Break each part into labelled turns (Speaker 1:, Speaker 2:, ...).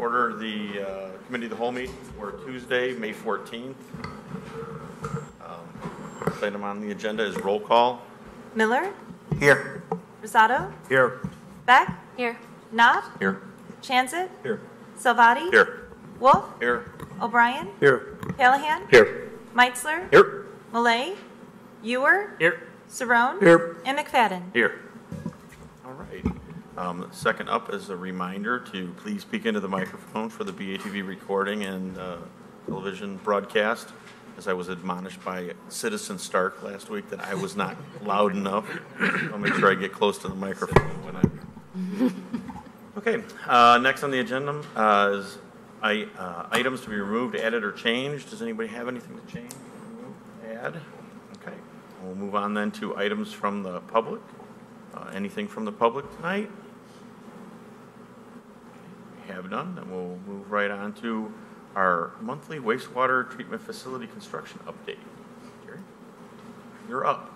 Speaker 1: order the Committee of the Whole meeting for Tuesday, May 14th. First item on the agenda is roll call.
Speaker 2: Miller?
Speaker 3: Here.
Speaker 2: Rosado?
Speaker 3: Here.
Speaker 2: Beck?
Speaker 4: Here.
Speaker 2: Knopf?
Speaker 1: Here.
Speaker 2: Chanzit?
Speaker 3: Here.
Speaker 2: Salvati?
Speaker 1: Here.
Speaker 2: Wolf?
Speaker 1: Here.
Speaker 2: O'Brien?
Speaker 3: Here.
Speaker 2: Callahan?
Speaker 3: Here.
Speaker 2: Meitzler?
Speaker 3: Here.
Speaker 2: Millay? Ewer?
Speaker 3: Here.
Speaker 2: Cerrone?
Speaker 3: Here.
Speaker 2: And McFadden?
Speaker 1: Here. All right. Second up is a reminder to please speak into the microphone for the BATV recording and television broadcast, as I was admonished by Citizen Stark last week that I was not loud enough. I'll make sure I get close to the microphone when I... Okay. Next on the agenda is items to be removed, added, or changed. Does anybody have anything to change, remove, add? Okay. We'll move on then to items from the public. Anything from the public tonight? We have none. Then we'll move right on to our monthly wastewater treatment facility construction update. Gary, you're up.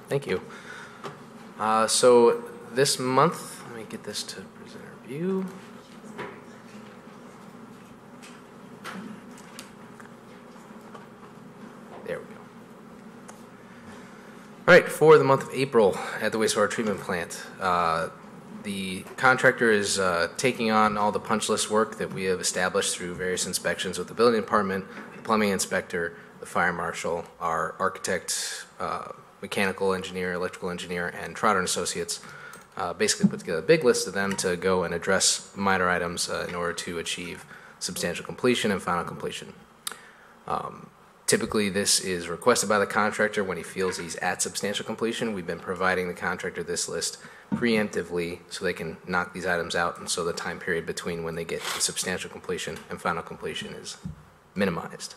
Speaker 5: Thank you. So this month, let me get this to presenter view. There we go. All right, for the month of April at the wastewater treatment plant, the contractor is taking on all the punch list work that we have established through various inspections with the building department, the plumbing inspector, the fire marshal, our architect, mechanical engineer, electrical engineer, and Trotter and Associates. Basically put together a big list of them to go and address minor items in order to achieve substantial completion and final completion. Typically, this is requested by the contractor when he feels he's at substantial completion. We've been providing the contractor this list preemptively so they can knock these items out, and so the time period between when they get to substantial completion and final completion is minimized.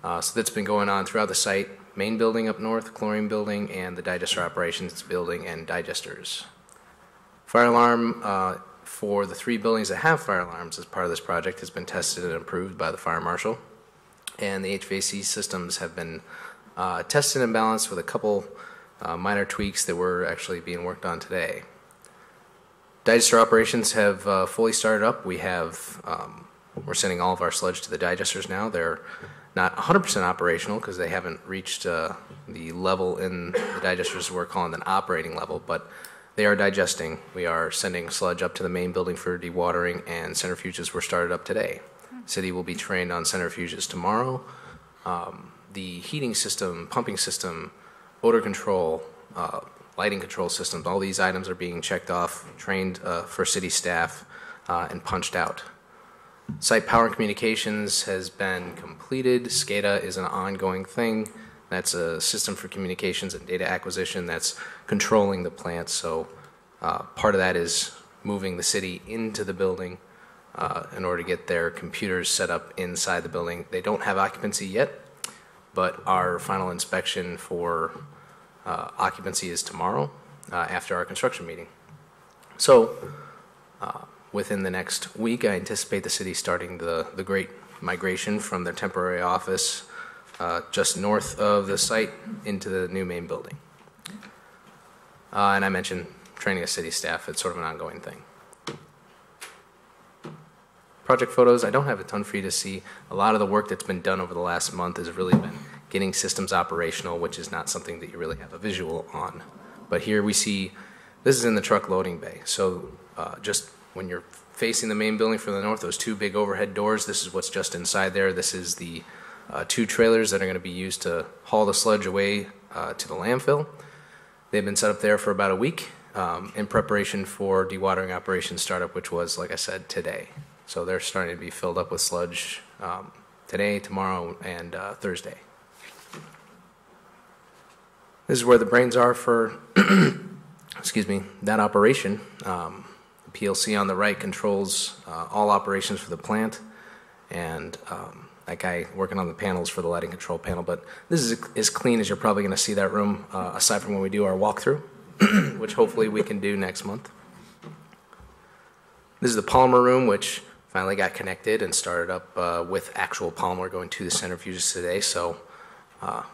Speaker 5: So that's been going on throughout the site: main building up north, chlorine building, and the digester operations building and digesters. Fire alarm for the 3 buildings that have fire alarms as part of this project has been tested and approved by the fire marshal. And the HVAC systems have been tested and balanced with a couple minor tweaks that were actually being worked on today. Digester operations have fully started up. We're sending all of our sludge to the digesters now. They're not 100% operational because they haven't reached the level in the digesters we're calling an operating level, but they are digesting. We are sending sludge up to the main building for dewatering, and centrifuges were started up today. City will be trained on centrifuges tomorrow. The heating system, pumping system, odor control, lighting control systems, all these items are being checked off, trained for city staff, and punched out. Site power and communications has been completed. SCADA is an ongoing thing. That's a system for communications and data acquisition that's controlling the plant. So part of that is moving the city into the building in order to get their computers set up inside the building. They don't have occupancy yet, but our final inspection for occupancy is tomorrow after our construction meeting. So within the next week, I anticipate the city starting the great migration from their temporary office just north of the site into the new main building. And I mentioned training of city staff. It's sort of an ongoing thing. Project photos, I don't have a ton for you to see. A lot of the work that's been done over the last month has really been getting systems operational, which is not something that you really have a visual on. But here we see, this is in the truck loading bay. So just when you're facing the main building from the north, those 2 big overhead doors, this is what's just inside there. This is the 2 trailers that are going to be used to haul the sludge away to the landfill. They've been set up there for about a week in preparation for dewatering operations startup, which was, like I said, today. So they're starting to be filled up with sludge today, tomorrow, and Thursday. This is where the brains are for, excuse me, that operation. The PLC on the right controls all operations for the plant, and that guy working on the panels for the lighting control panel. But this is as clean as you're probably going to see that room, aside from when we do our walkthrough, which hopefully we can do next month. This is the polymer room, which finally got connected and started up with actual polymer going to the centrifuges today. So it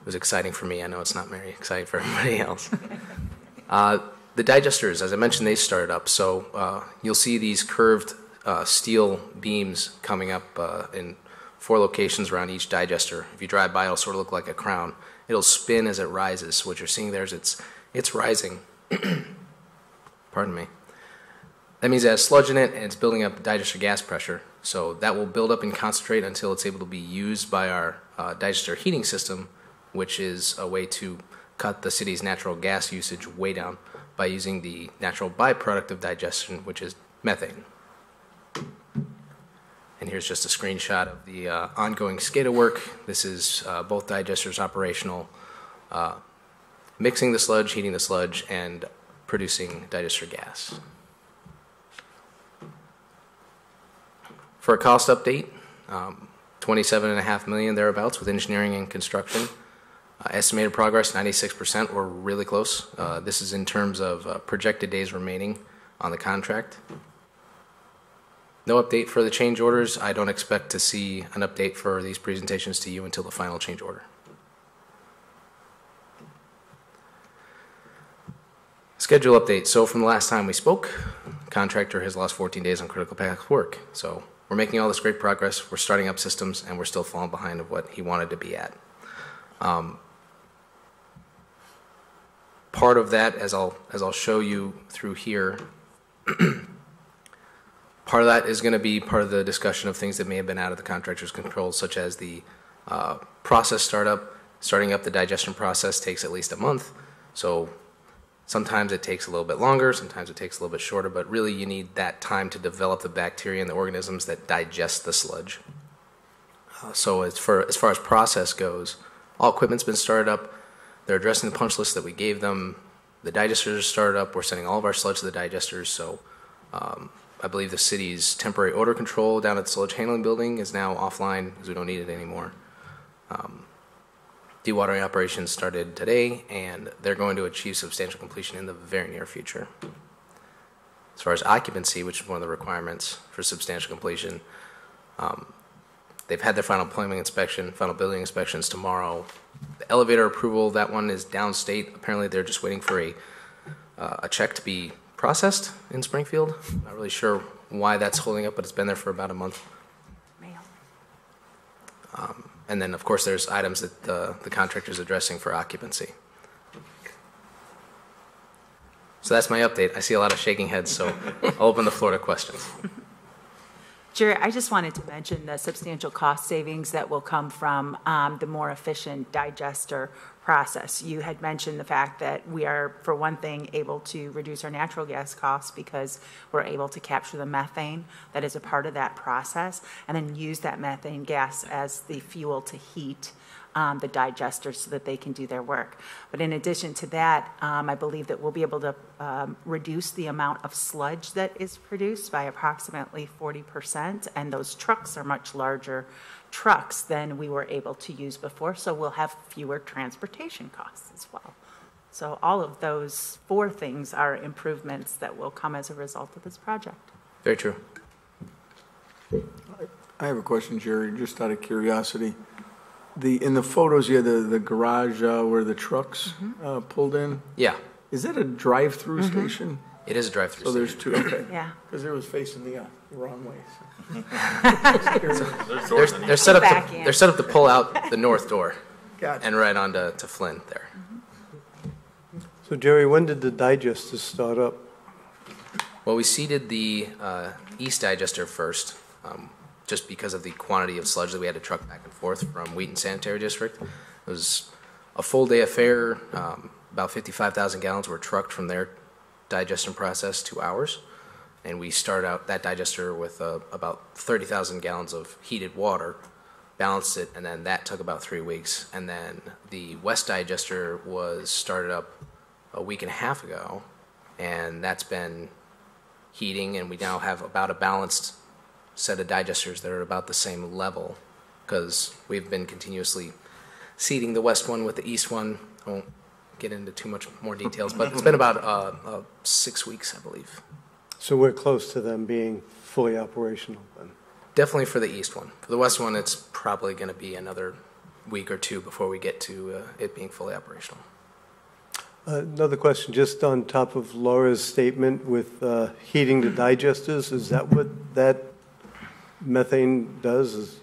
Speaker 5: was exciting for me. I know it's not very exciting for everybody else. The digesters, as I mentioned, they started up. So you'll see these curved steel beams coming up in 4 locations around each digester. If you drive by, it'll sort of look like a crown. It'll spin as it rises. So what you're seeing there is it's rising. Pardon me. That means it has sludge in it, and it's building up digester gas pressure. So that will build up and concentrate until it's able to be used by our digester heating system, which is a way to cut the city's natural gas usage way down by using the natural byproduct of digestion, which is methane. And here's just a screenshot of the ongoing SCADA work. This is both digesters operational, mixing the sludge, heating the sludge, and producing digester gas. For a cost update, $27.5 million thereabouts with engineering and construction. Estimated progress, 96%. We're really close. This is in terms of projected days remaining on the contract. No update for the change orders. I don't expect to see an update for these presentations to you until the final change order. Schedule update. So from the last time we spoke, contractor has lost 14 days on critical path work. So we're making all this great progress. We're starting up systems, and we're still falling behind of what he wanted to be at. Part of that, as I'll show you through here, part of that is going to be part of the discussion of things that may have been out of the contractor's control, such as the process startup. Starting up the digestion process takes at least a month. So sometimes it takes a little bit longer, sometimes it takes a little bit shorter, but really you need that time to develop the bacteria and the organisms that digest the sludge. So as far as process goes, all equipment's been started up. They're addressing the punch list that we gave them. The digesters are started up. We're sending all of our sludge to the digesters. So I believe the city's temporary odor control down at the sludge handling building is now offline because we don't need it anymore. Dewatering operations started today, and they're going to achieve substantial completion in the very near future. As far as occupancy, which is one of the requirements for substantial completion, they've had their final plumbing inspection, final building inspections tomorrow. The elevator approval, that one is downstate. Apparently they're just waiting for a check to be processed in Springfield. Not really sure why that's holding up, but it's been there for about a month. And then, of course, there's items that the contractor is addressing for occupancy. So that's my update. I see a lot of shaking heads, so I'll open the floor to questions.
Speaker 3: Jerry, I just wanted to mention the substantial cost savings that will come from the more efficient digester process. You had mentioned the fact that we are, for one thing, able to reduce our natural gas costs because we're able to capture the methane that is a part of that process and then use that methane gas as the fuel to heat the digesters so that they can do their work. But in addition to that, I believe that we'll be able to reduce the amount of sludge that is produced by approximately 40%, and those trucks are much larger trucks than we were able to use before, so we'll have fewer transportation costs as well. So all of those 4 things are improvements that will come as a result of this project.
Speaker 5: Very true.
Speaker 4: I have a question, Jerry, just out of curiosity. In the photos, you had the garage where the trucks pulled in.
Speaker 5: Yeah.
Speaker 4: Is that a drive-through station?
Speaker 5: It is a drive-through
Speaker 4: So there's 2, okay.
Speaker 3: Yeah.
Speaker 4: Because it was facing the wrong way. So.
Speaker 5: They're set up to pull out the north door
Speaker 4: Gotcha.
Speaker 5: and right onto Flynn there.
Speaker 6: So Jerry, when did the digesters start up?
Speaker 5: Well, we seeded the east digester first, just because of the quantity of sludge that we had to truck back and forth from Wheaton Sanitary District. It was a full day affair. About 55,000 gallons were trucked from their digestion process 2 hours. And we started out that digester with about 30,000 gallons of heated water, balanced it, and then that took about 3 weeks. And then the west digester was started up a week and a half ago, and that's been heating, and we now have about a balanced set of digesters that are about the same level because we've been continuously seeding the west one with the east one. I won't get into too much more details, but it's been about 6 weeks, I believe.
Speaker 6: So we're close to them being fully operational then?
Speaker 5: Definitely for the east one. For the west one, it's probably going to be another week or 2 before we get to it being fully operational.
Speaker 6: Another question, just on top of Laura's statement with heating the digesters, is that what that methane does?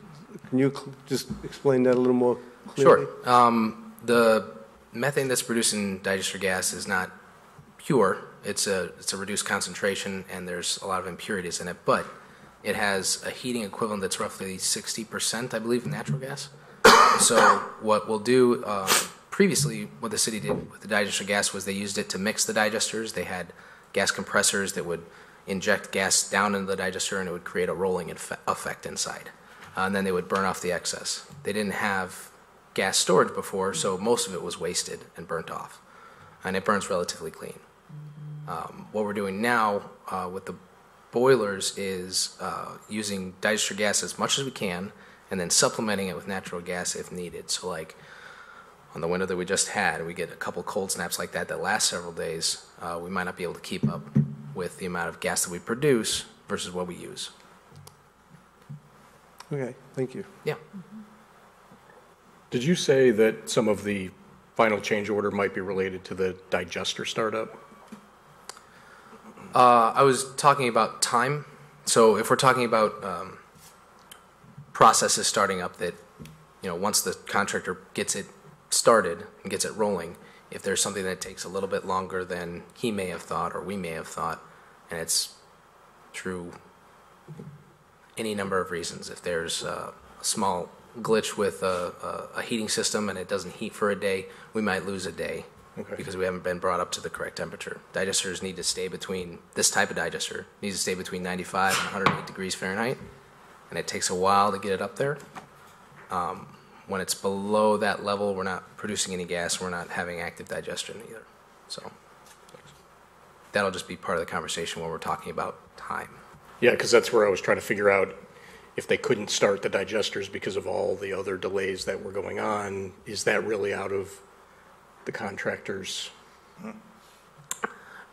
Speaker 6: Can you just explain that a little more clearly?
Speaker 5: Sure. The methane that's produced in digester gas is not pure. It's a reduced concentration, and there's a lot of impurities in it, but it has a heating equivalent that's roughly 60%, I believe, natural gas. So what we'll do, previously what the city did with the digester gas was they used it to mix the digesters. They had gas compressors that would inject gas down into the digester, and it would create a rolling effect inside. And then they would burn off the excess. They didn't have gas storage before, so most of it was wasted and burnt off. And it burns relatively clean. What we're doing now with the boilers is using digester gas as much as we can and then supplementing it with natural gas if needed. So like on the winter that we just had, we get a couple cold snaps like that last several days. We might not be able to keep up with the amount of gas that we produce versus what we use.
Speaker 6: Okay, thank you.
Speaker 5: Yeah.
Speaker 7: Did you say that some of the final change order might be related to the digester startup?
Speaker 5: I was talking about time. So if we're talking about processes starting up that, once the contractor gets it started and gets it rolling, if there's something that takes a little bit longer than he may have thought or we may have thought, and it's through any number of reasons. If there's a small glitch with a heating system and it doesn't heat for a day, we might lose a day. Okay. Because we haven't been brought up to the correct temperature. Digesters need to stay between, this type of digester needs to stay between 95 and 108 degrees Fahrenheit, and it takes a while to get it up there. When it's below that level, we're not producing any gas, we're not having active digestion either. So that'll just be part of the conversation when we're talking about time.
Speaker 7: Yeah, because that's where I was trying to figure out if they couldn't start the digesters because of all the other delays that were going on. Is that really out of the contractors?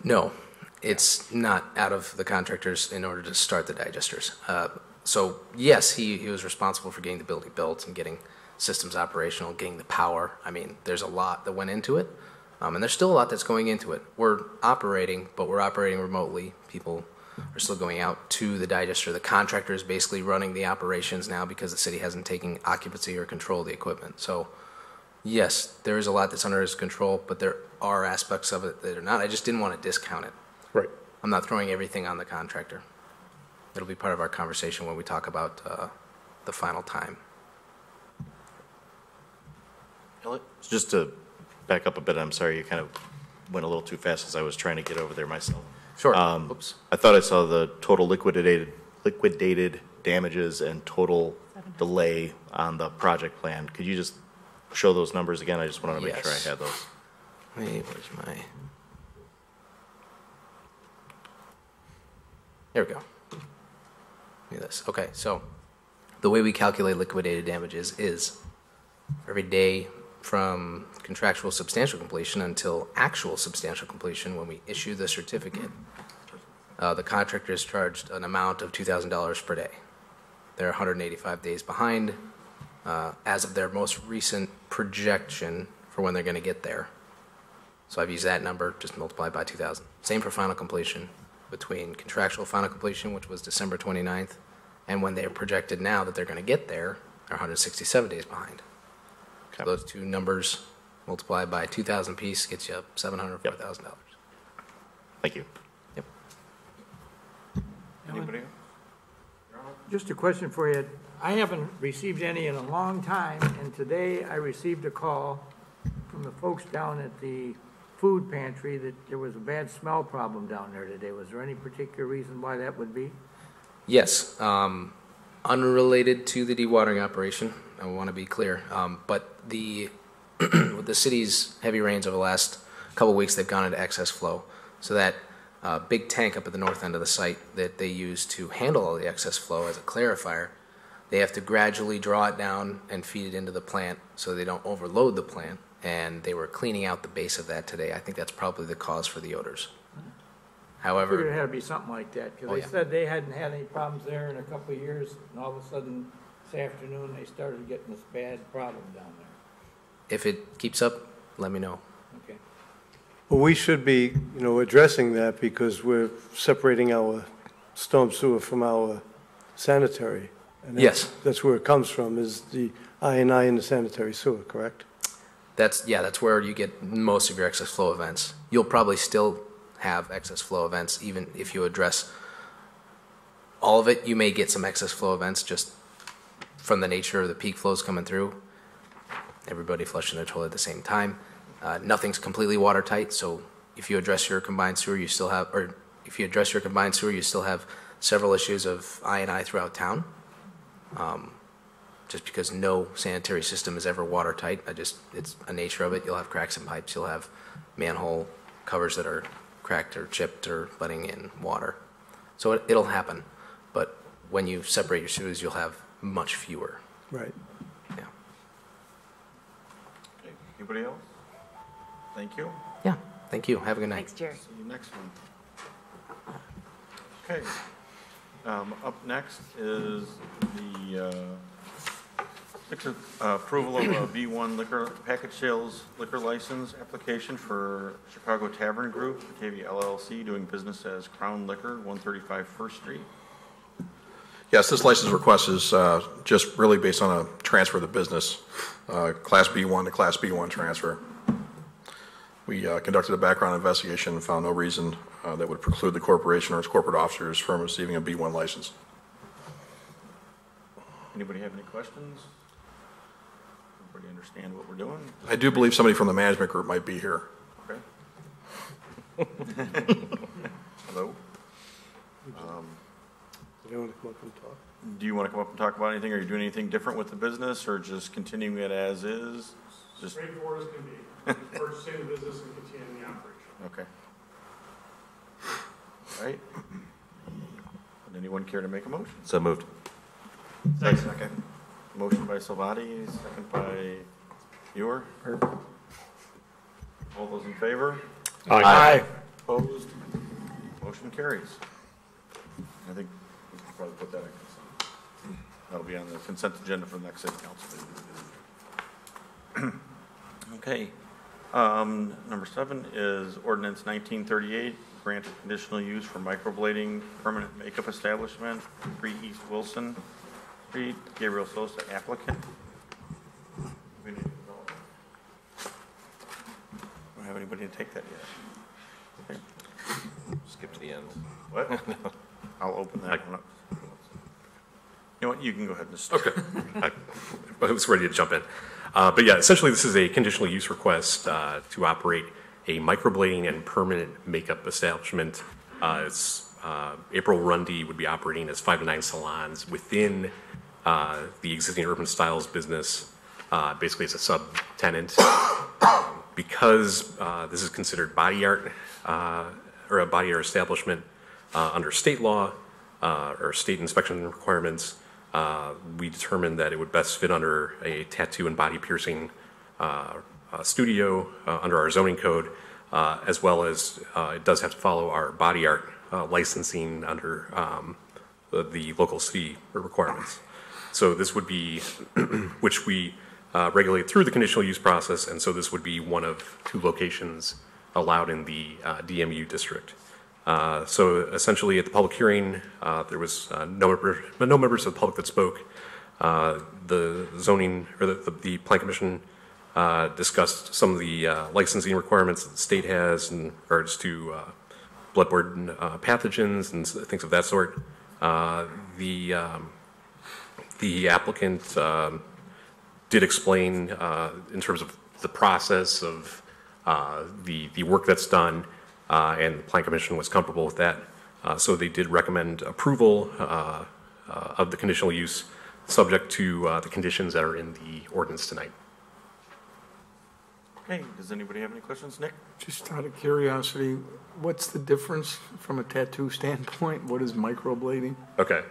Speaker 5: No, it's not out of the contractors in order to start the digesters. So yes, he was responsible for getting the building built and getting systems operational, getting the power. I mean, there's a lot that went into it, and there's still a lot that's going into it. We're operating, but we're operating remotely. People are still going out to the digester. The contractor is basically running the operations now because the city hasn't taken occupancy or control of the equipment. So yes, there is a lot that's under his control, but there are aspects of it that are not. I just didn't want to discount it.
Speaker 7: Right.
Speaker 5: I'm not throwing everything on the contractor. It'll be part of our conversation when we talk about the final time.
Speaker 8: Just to back up a bit, I'm sorry, you kind of went a little too fast as I was trying to get over there myself.
Speaker 5: Sure. Oops.
Speaker 8: I thought I saw the total liquidated damages and total delay on the project plan. Could you just show those numbers again? I just wanted to make sure I had those.
Speaker 5: Wait, where's my... There we go. Look at this. Okay, so the way we calculate liquidated damages is every day from contractual substantial completion until actual substantial completion when we issue the certificate, the contractor is charged an amount of $2,000 per day. They're 185 days behind as of their most recent projection for when they're going to get there. So I've used that number, just multiplied by 2,000. Same for final completion. Between contractual final completion, which was December 29th, and when they're projected now that they're going to get there, they're 167 days behind. Okay. So those two numbers multiplied by 2,000 piece gets you $704,000.
Speaker 8: Yep. Thank you.
Speaker 5: Yep.
Speaker 1: Anybody else?
Speaker 9: Just a question for you. I haven't received any in a long time, and today I received a call from the folks down at the food pantry that there was a bad smell problem down there today. Was there any particular reason why that would be?
Speaker 5: Yes. Unrelated to the dewatering operation, I want to be clear. But with the city's heavy rains over the last couple of weeks, they've gone into excess flow. So that big tank up at the north end of the site that they use to handle all the excess flow as a clarifier, they have to gradually draw it down and feed it into the plant so they don't overload the plant. And they were cleaning out the base of that today. I think that's probably the cause for the odors. However,
Speaker 9: I figured it had to be something like that, because they said they hadn't had any problems there in a couple of years, and all of a sudden, this afternoon, they started getting this bad problem down there.
Speaker 5: if it keeps up, let me know.
Speaker 9: Okay.
Speaker 6: Well, we should be, addressing that because we're separating our storm sewer from our sanitary. And that's where it comes from, is the I&I in the sanitary sewer, correct?
Speaker 5: That's where you get most of your excess flow events. You'll probably still have excess flow events, even if you address all of it. You may get some excess flow events just from the nature of the peak flows coming through. Everybody flushing their toilet at the same time. Nothing's completely watertight, so if you address your combined sewer, you still have several issues of I&I throughout town. Just because no sanitary system is ever watertight, it's a nature of it. You'll have cracks in pipes. You'll have manhole covers that are cracked or chipped or letting in water. So it'll happen, but when you separate your sewers, you'll have much fewer.
Speaker 6: Right.
Speaker 5: Yeah.
Speaker 1: Okay. Anybody else? Thank you.
Speaker 5: Yeah. Thank you. Have a good night.
Speaker 2: Thanks, Jerry.
Speaker 1: See you next one. Okay. Up next is the approval of a B1 liquor package sales liquor license application for Chicago Tavern Group, Batavia LLC, doing business as Crown Liquor, 135 First Street.
Speaker 10: Yes, this license request is just really based on a transfer of the business, Class B1 to Class B1 transfer. We conducted a background investigation and found no reason that would preclude the corporation or its corporate officers from receiving a B1 license.
Speaker 1: Anybody have any questions? Everybody understand what we're doing?
Speaker 10: I do believe somebody from the management group might be here.
Speaker 1: Okay. Hello?
Speaker 6: Do you want to come up and talk?
Speaker 1: Do you want to come up and talk about anything? Are you doing anything different with the business or just continuing it as is? Just
Speaker 11: straightforward as can be. Purchasing the business and continuing the operation.
Speaker 1: Okay. All right. Would anyone care to make a motion?
Speaker 8: So moved.
Speaker 1: Second. Motion by Salvati, second by Ewer. All those in favor?
Speaker 7: Aye.
Speaker 1: Opposed? Motion carries. I think we can probably put that on consent. That'll be on the consent agenda for the next city council meeting. Okay. Number 7 is ordinance 1938, granted conditional use for microblading permanent makeup establishment, 3 East Wilson Street, Gabriel Sosa applicant. We need to vote. Don't have anybody to take that yet. Okay.
Speaker 8: Skip to the end.
Speaker 1: What? I'll open that one up. You know what? You can go ahead and start.
Speaker 11: Okay. I was ready to jump in. But yeah, essentially this is a conditional use request to operate a microblading and permanent makeup establishment. April Rundy would be operating as 5 to 9 salons within the existing Urban Styles business. Basically, it's a sub-tenant. Because this is considered body art or a body art establishment under state law or state inspection requirements, we determined that it would best fit under a tattoo and body piercing studio under our zoning code, as well as it does have to follow our body art licensing under the local city requirements. So this would be, which we regulate through the conditional use process, and so this would be one of 2 locations allowed in the DMU district. So essentially at the public hearing, there was no members of the public that spoke. The zoning, or the Plan Commission discussed some of the licensing requirements that the state has in regards to bloodborne pathogens and things of that sort. The applicant did explain in terms of the process of the work that's done, and the Plan Commission was comfortable with that. So they did recommend approval of the conditional use, subject to the conditions that are in the ordinance tonight.
Speaker 1: Okay, does anybody have any questions? Nick?
Speaker 4: Just out of curiosity, what's the difference from a tattoo standpoint? What is microblading?
Speaker 11: Okay,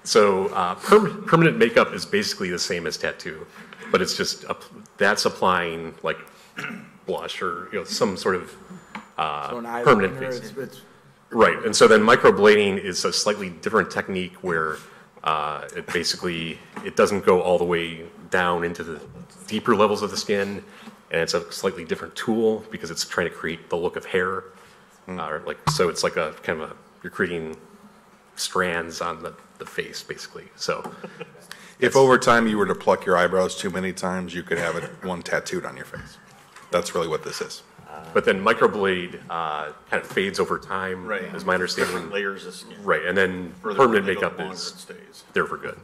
Speaker 11: so permanent makeup is basically the same as tattoo, but it's just that's applying like blush or some sort of permanent face. Right, and so then microblading is a slightly different technique where it doesn't go all the way down into the deeper levels of the skin. and it's a slightly different tool because it's trying to create the look of hair. So it's like a kind of you're creating strands on the face, basically. So
Speaker 10: If over time you were to pluck your eyebrows too many times, you could have one tattooed on your face. That's really what this is.
Speaker 11: but then microblade kind of fades over time,
Speaker 1: Right.
Speaker 11: is my understanding.
Speaker 1: Different layers of skin.
Speaker 11: Right, and then
Speaker 1: Further
Speaker 11: permanent
Speaker 1: they go,
Speaker 11: makeup
Speaker 1: longer
Speaker 11: is
Speaker 1: it stays.
Speaker 11: there for good.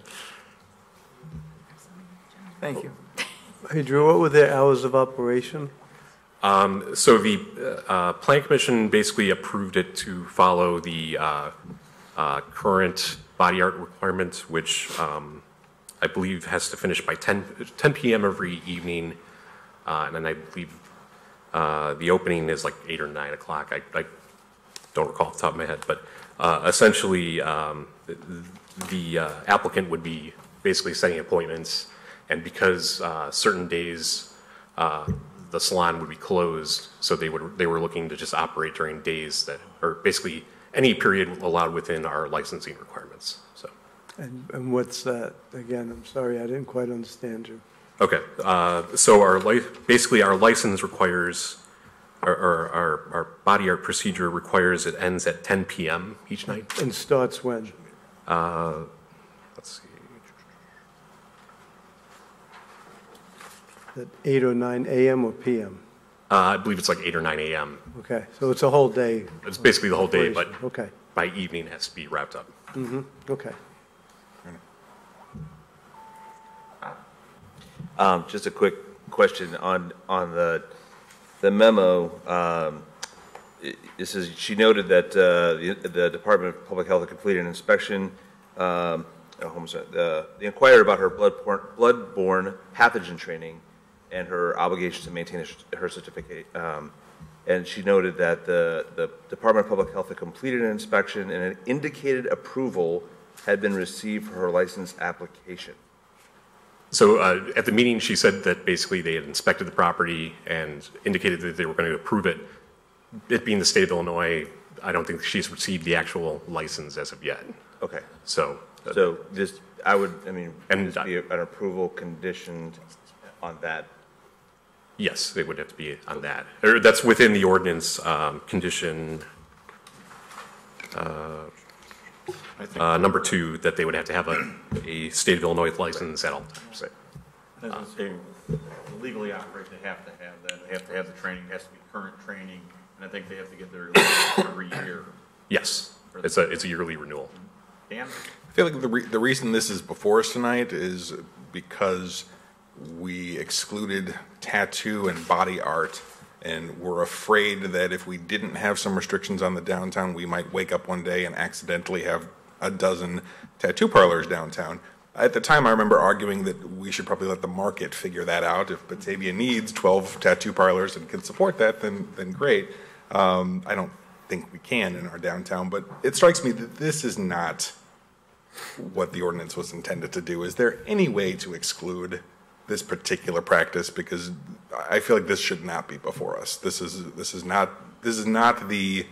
Speaker 9: Thank you.
Speaker 6: Hey, Drew, what were their hours of operation?
Speaker 11: So the Plan Commission basically approved it to follow the current body art requirement, which I believe has to finish by 10 p.m. every evening. And then I believe the opening is like 8 or 9 o'clock. I don't recall off the top of my head, but essentially the applicant would be basically setting appointments, and because certain days the salon would be closed, so they were looking to just operate during days that, or basically any period allowed within our licensing requirements. So.
Speaker 6: And what's that? Again, I'm sorry, I didn't quite understand you.
Speaker 11: Okay, so basically our license requires, our body art procedure requires it ends at 10 p.m. each night.
Speaker 6: And starts when?
Speaker 11: Let's see.
Speaker 6: At 8 or 9 a.m. or p.m.?
Speaker 11: I believe it's like 8 or 9 a.m.
Speaker 6: Okay, so it's a whole day.
Speaker 11: It's basically the whole day, but
Speaker 6: Okay,
Speaker 11: by evening it has to be wrapped up.
Speaker 6: okay.
Speaker 12: Just a quick question on the memo. This is, she noted that the Department of Public Health had completed an inspection. They inquired about her bloodborne pathogen training and her obligation to maintain her certificate. And she noted that the Department of Public Health had completed an inspection and an indicated approval had been received for her license application.
Speaker 11: So at the meeting, she said that basically they had inspected the property and indicated that they were going to approve it. It being the state of Illinois, I don't think she's received the actual license as of yet.
Speaker 12: Okay.
Speaker 11: So
Speaker 12: this, would this be an approval conditioned on that?
Speaker 11: yes, they would have to be on that. Or that's within the ordinance condition number 2, that they would have to have a state of Illinois license at all times.
Speaker 12: Right.
Speaker 1: As I say, legally operate, they have to have that. They have to have the training, it has to be current training, and I think they have to get their every year.
Speaker 11: Yes, it's a yearly renewal.
Speaker 1: Dan?
Speaker 10: I feel like the reason this is before us tonight is because we excluded tattoo and body art, and we're afraid that if we didn't have some restrictions on the downtown, we might wake up one day and accidentally have a dozen tattoo parlors downtown. At the time, I remember arguing that we should probably let the market figure that out. If Batavia needs 12 tattoo parlors and can support that, then great. I don't think we can in our downtown, but it strikes me that this is not what the ordinance was intended to do. Is there any way to exclude this particular practice? Because I feel like this should not be before us. This is not the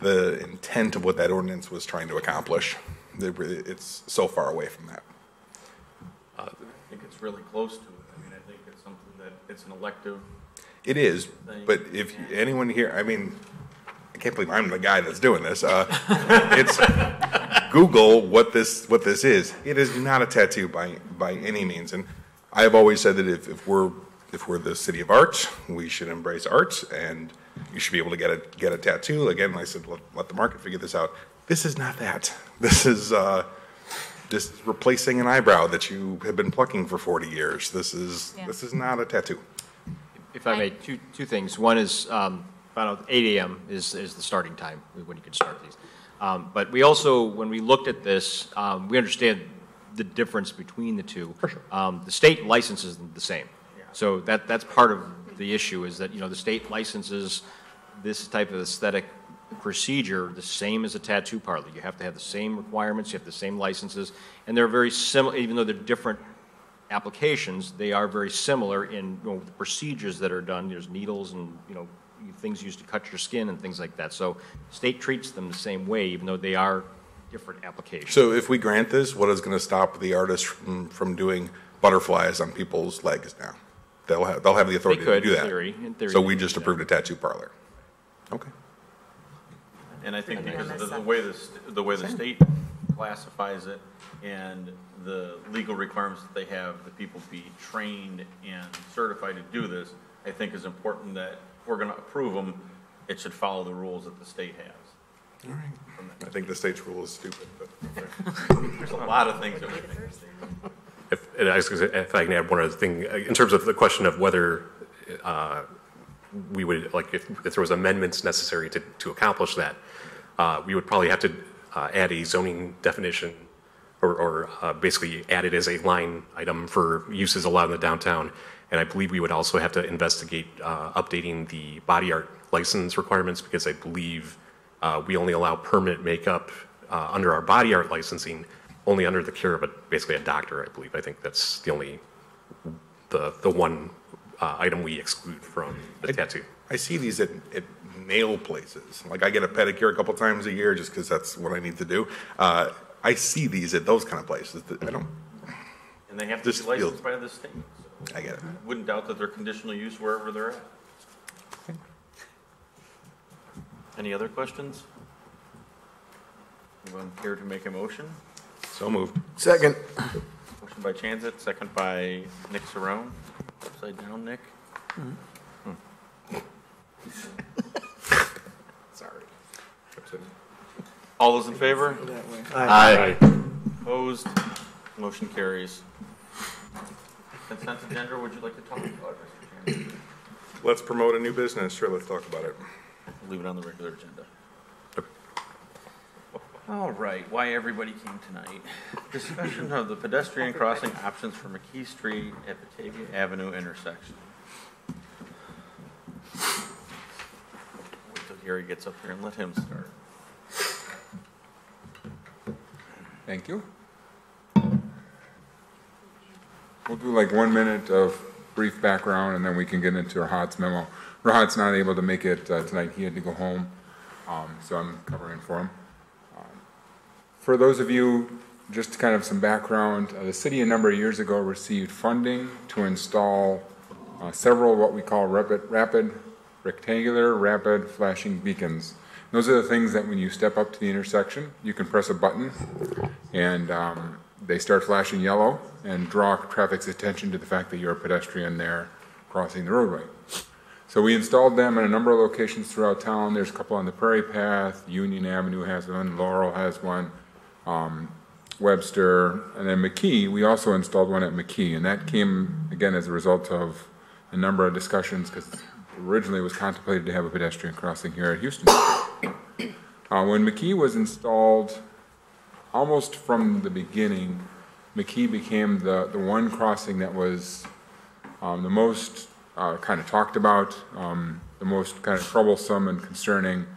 Speaker 10: intent of what that ordinance was trying to accomplish. It's so far away from that.
Speaker 1: I think it's really close to it. I think it's something that, it's an elective.
Speaker 10: It is, but if anyone here, I can't believe I'm the guy that's doing this. It's Google what this is. It is not a tattoo by any means. And I have always said that if we're the city of art, we should embrace art, and you should be able to get a tattoo. Again, I said let the market figure this out. This is not that. This is just replacing an eyebrow that you have been plucking for 40 years. This is not a tattoo.
Speaker 13: If I may, two things. One is about 8 a.m. is the starting time when you can start these. But we also, when we looked at this, we understand the difference between the two. For sure. The state licenses the same. Yeah. So that's part of the issue, is that the state licenses this type of aesthetic procedure the same as a tattoo parlor. You have to have the same requirements, you have the same licenses, and they're very similar, even though they're different applications, they are very similar in the procedures that are done. There's needles and things used to cut your skin and things like that. So state treats them the same way, even though they are different applications.
Speaker 10: So if we grant this, what is going to stop the artist from doing butterflies on people's legs now? they'll have the authority to
Speaker 13: could,
Speaker 10: do
Speaker 13: in
Speaker 10: that.
Speaker 13: theory. In theory,
Speaker 10: So
Speaker 13: they
Speaker 10: we
Speaker 13: could
Speaker 10: just
Speaker 13: do that.
Speaker 10: approved a tattoo parlor. Okay.
Speaker 1: And I think
Speaker 3: Maybe
Speaker 1: because
Speaker 3: I
Speaker 1: of
Speaker 3: missed
Speaker 1: the way the state classifies it and the legal requirements that they have, that people be trained and certified to do this, I think is important that if we're gonna approve them, it should follow the rules that the state has.
Speaker 10: All right. I think the state's rule is stupid, but.
Speaker 1: There's a lot of things that we think.
Speaker 11: And I was gonna say, if I can add one other thing, in terms of the question of whether we would, like, if there was amendments necessary to accomplish that, we would probably have to add a zoning definition or basically add it as a line item for uses allowed in the downtown. And I believe we would also have to investigate updating the body art license requirements, because I believe we only allow permanent makeup under our body art licensing, only under the care of basically a doctor, I believe. I think that's the only, the one item we exclude from the tattoo.
Speaker 10: I see these at nail places. Like, I get a pedicure a couple times a year just because that's what I need to do. I see these at those kind of places. I don't.
Speaker 1: And they have to be
Speaker 10: This
Speaker 1: licensed
Speaker 10: feels-
Speaker 1: by the state. So
Speaker 10: I get it.
Speaker 1: wouldn't doubt that they're conditional use wherever they're at. Any other questions? Anyone care to make a motion?
Speaker 10: So moved.
Speaker 4: Second.
Speaker 1: Motion by Chanzit, second by Nick Saron. Upside down, Nick.
Speaker 10: Sorry.
Speaker 1: All those in favor?
Speaker 6: Aye.
Speaker 1: Opposed? Motion carries. Consent agenda, would you like to talk about it, Mr. Chanzit?
Speaker 10: Let's promote a new business. Sure, let's talk about it.
Speaker 1: Leave it on the regular agenda. All right, why everybody came tonight. Discussion of the pedestrian crossing options for McKee Street at Batavia Avenue intersection. Wait till Gary gets up here and let him start.
Speaker 14: Thank you. We'll do like 1 minute of brief background, and then we can get into Rahat's memo. Rahat's not able to make it tonight. He had to go home, so I'm covering for him. For those of you, just kind of some background, the city a number of years ago received funding to install several what we call rapid flashing beacons. Those are the things that when you step up to the intersection, you can press a button and they start flashing yellow and draw traffic's attention to the fact that you're a pedestrian there crossing the roadway. So we installed them in a number of locations throughout town. There's a couple on the Prairie Path, Union Avenue has one, Laurel has one, Webster, and then McKee. We also installed one at McKee, and that came, again, as a result of a number of discussions, because originally it was contemplated to have a pedestrian crossing here at Houston. When McKee was installed, almost from the beginning, McKee became the one crossing that was the most kind of talked about, the most kind of troublesome and concerning.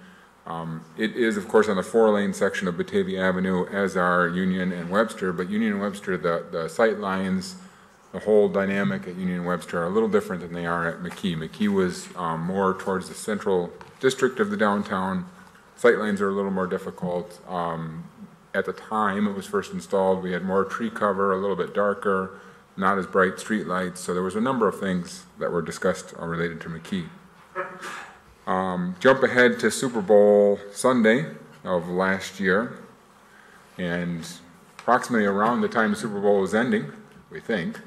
Speaker 14: It is, of course, on the 4-lane section of Batavia Avenue, as are Union and Webster, but Union and Webster, the sight lines, the whole dynamic at Union and Webster are a little different than they are at McKee. McKee was more towards the central district of the downtown. Sight lines are a little more difficult. At the time it was first installed, we had more tree cover, a little bit darker, not as bright street lights, so there was a number of things that were discussed related to McKee. Jump ahead to Super Bowl Sunday of last year, and approximately around the time the Super Bowl was ending, we think,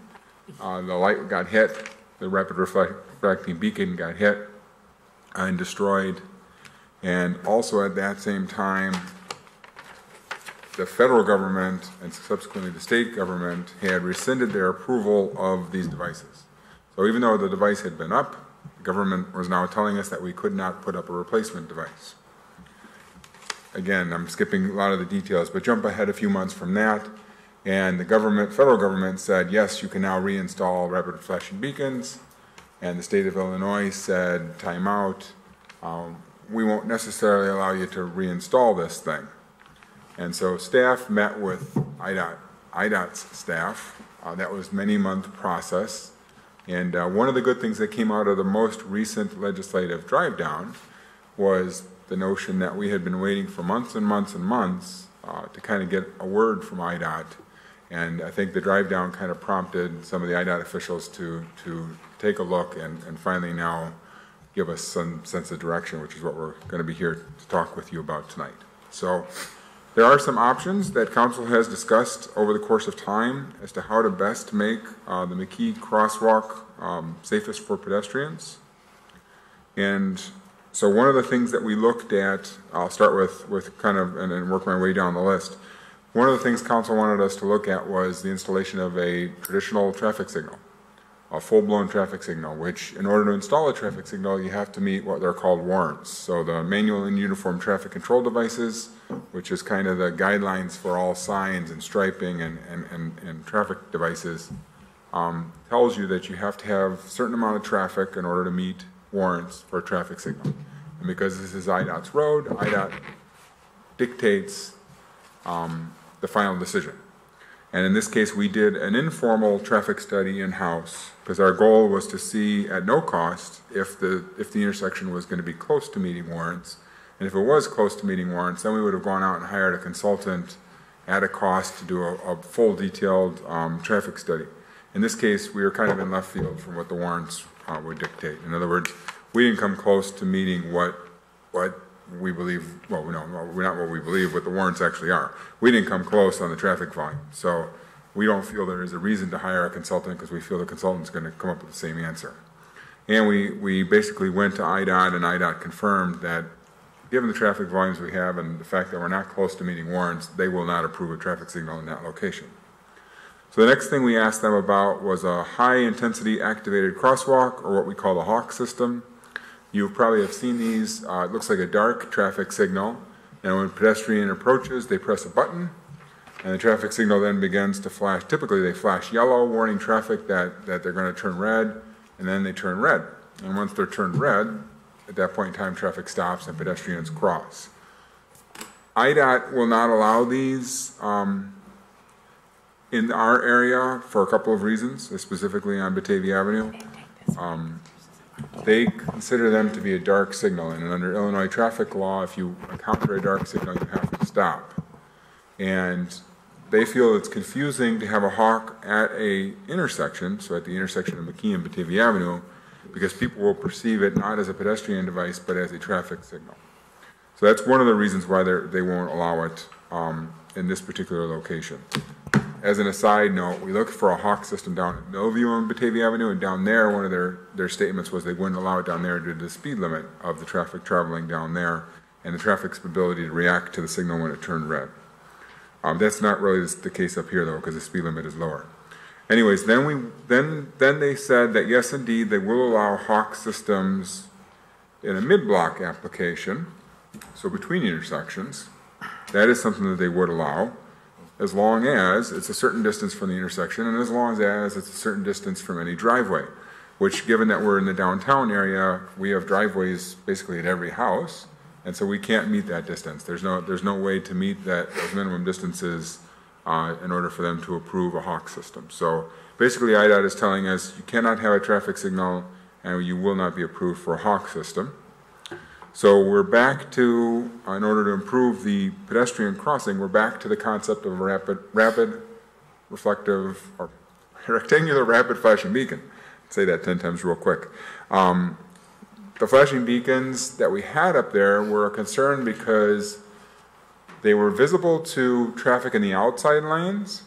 Speaker 14: the light got hit, the rapid reflecting beacon got hit and destroyed, and also at that same time, the federal government and subsequently the state government had rescinded their approval of these devices. So even though the device had been up, the government was now telling us that we could not put up a replacement device. Again, I'm skipping a lot of the details, but jump ahead a few months from that, and the federal government said, yes, you can now reinstall rapid flashing beacons, and the state of Illinois said, time out, we won't necessarily allow you to reinstall this thing. And so staff met with IDOT's staff. That was a many-month process. And one of the good things that came out of the most recent legislative drive-down was the notion that we had been waiting for months and months and months to kind of get a word from IDOT. And I think the drive-down kind of prompted some of the IDOT officials to take a look and finally now give us some sense of direction, which is what we're going to be here to talk with you about tonight. So there are some options that council has discussed over the course of time as to how to best make the McKee crosswalk safest for pedestrians. And so one of the things that we looked at, I'll start with kind of, and work my way down the list. One of the things council wanted us to look at was the installation of a traditional traffic signal, a full-blown traffic signal, which in order to install a traffic signal, you have to meet what they're called warrants. So the manual and uniform traffic control devices, which is kind of the guidelines for all signs and striping and traffic devices, tells you that you have to have a certain amount of traffic in order to meet warrants for a traffic signal. And because this is IDOT's road, IDOT dictates the final decision. And in this case, we did an informal traffic study in-house because our goal was to see at no cost if the intersection was going to be close to meeting warrants. And if it was close to meeting warrants, then we would have gone out and hired a consultant at a cost to do a full detailed traffic study. In this case, we were kind of in left field from what the warrants would dictate. In other words, we didn't come close to meeting what we believe, well, no, not what we believe, what the warrants actually are. We didn't come close on the traffic volume. So we don't feel there is a reason to hire a consultant because we feel the consultant's going to come up with the same answer. And we basically went to IDOT, and IDOT confirmed that given the traffic volumes we have and the fact that we're not close to meeting warrants, they will not approve a traffic signal in that location. So the next thing we asked them about was a high-intensity activated crosswalk, or what we call the HAWK system. You probably have seen these. It looks like a dark traffic signal, and when a pedestrian approaches, they press a button, and the traffic signal then begins to flash. Typically, they flash yellow, warning traffic that they're going to turn red, and then they turn red. And once they're turned red, at that point in time, traffic stops and pedestrians cross. IDOT will not allow these in our area for a couple of reasons, specifically on Batavia Avenue. They consider them to be a dark signal, and under Illinois traffic law, if you encounter a dark signal, you have to stop. And they feel it's confusing to have a hawk at a intersection, so at the intersection of McKee and Batavia Avenue, because people will perceive it not as a pedestrian device, but as a traffic signal. So that's one of the reasons why they won't allow it in this particular location. As an aside note, we looked for a hawk system down at Millview on Batavia Avenue, and down there, one of their statements was they wouldn't allow it down there due to the speed limit of the traffic traveling down there and the traffic's ability to react to the signal when it turned red. That's not really the case up here, though, because the speed limit is lower. Anyways, then they said that yes, indeed, they will allow hawk systems in a mid-block application, so between intersections. That is something that they would allow, as long as it's a certain distance from the intersection and as long as it's a certain distance from any driveway, which, given that we're in the downtown area, we have driveways basically at every house, and so we can't meet that distance. There's no way to meet those minimum distances in order for them to approve a hawk system. So basically IDOT is telling us you cannot have a traffic signal and you will not be approved for a hawk system. So we're back to, in order to improve the pedestrian crossing, we're back to the concept of a rapid reflective, or rectangular rapid flashing beacon. I'll say that 10 times real quick. The flashing beacons that we had up there were a concern because they were visible to traffic in the outside lanes,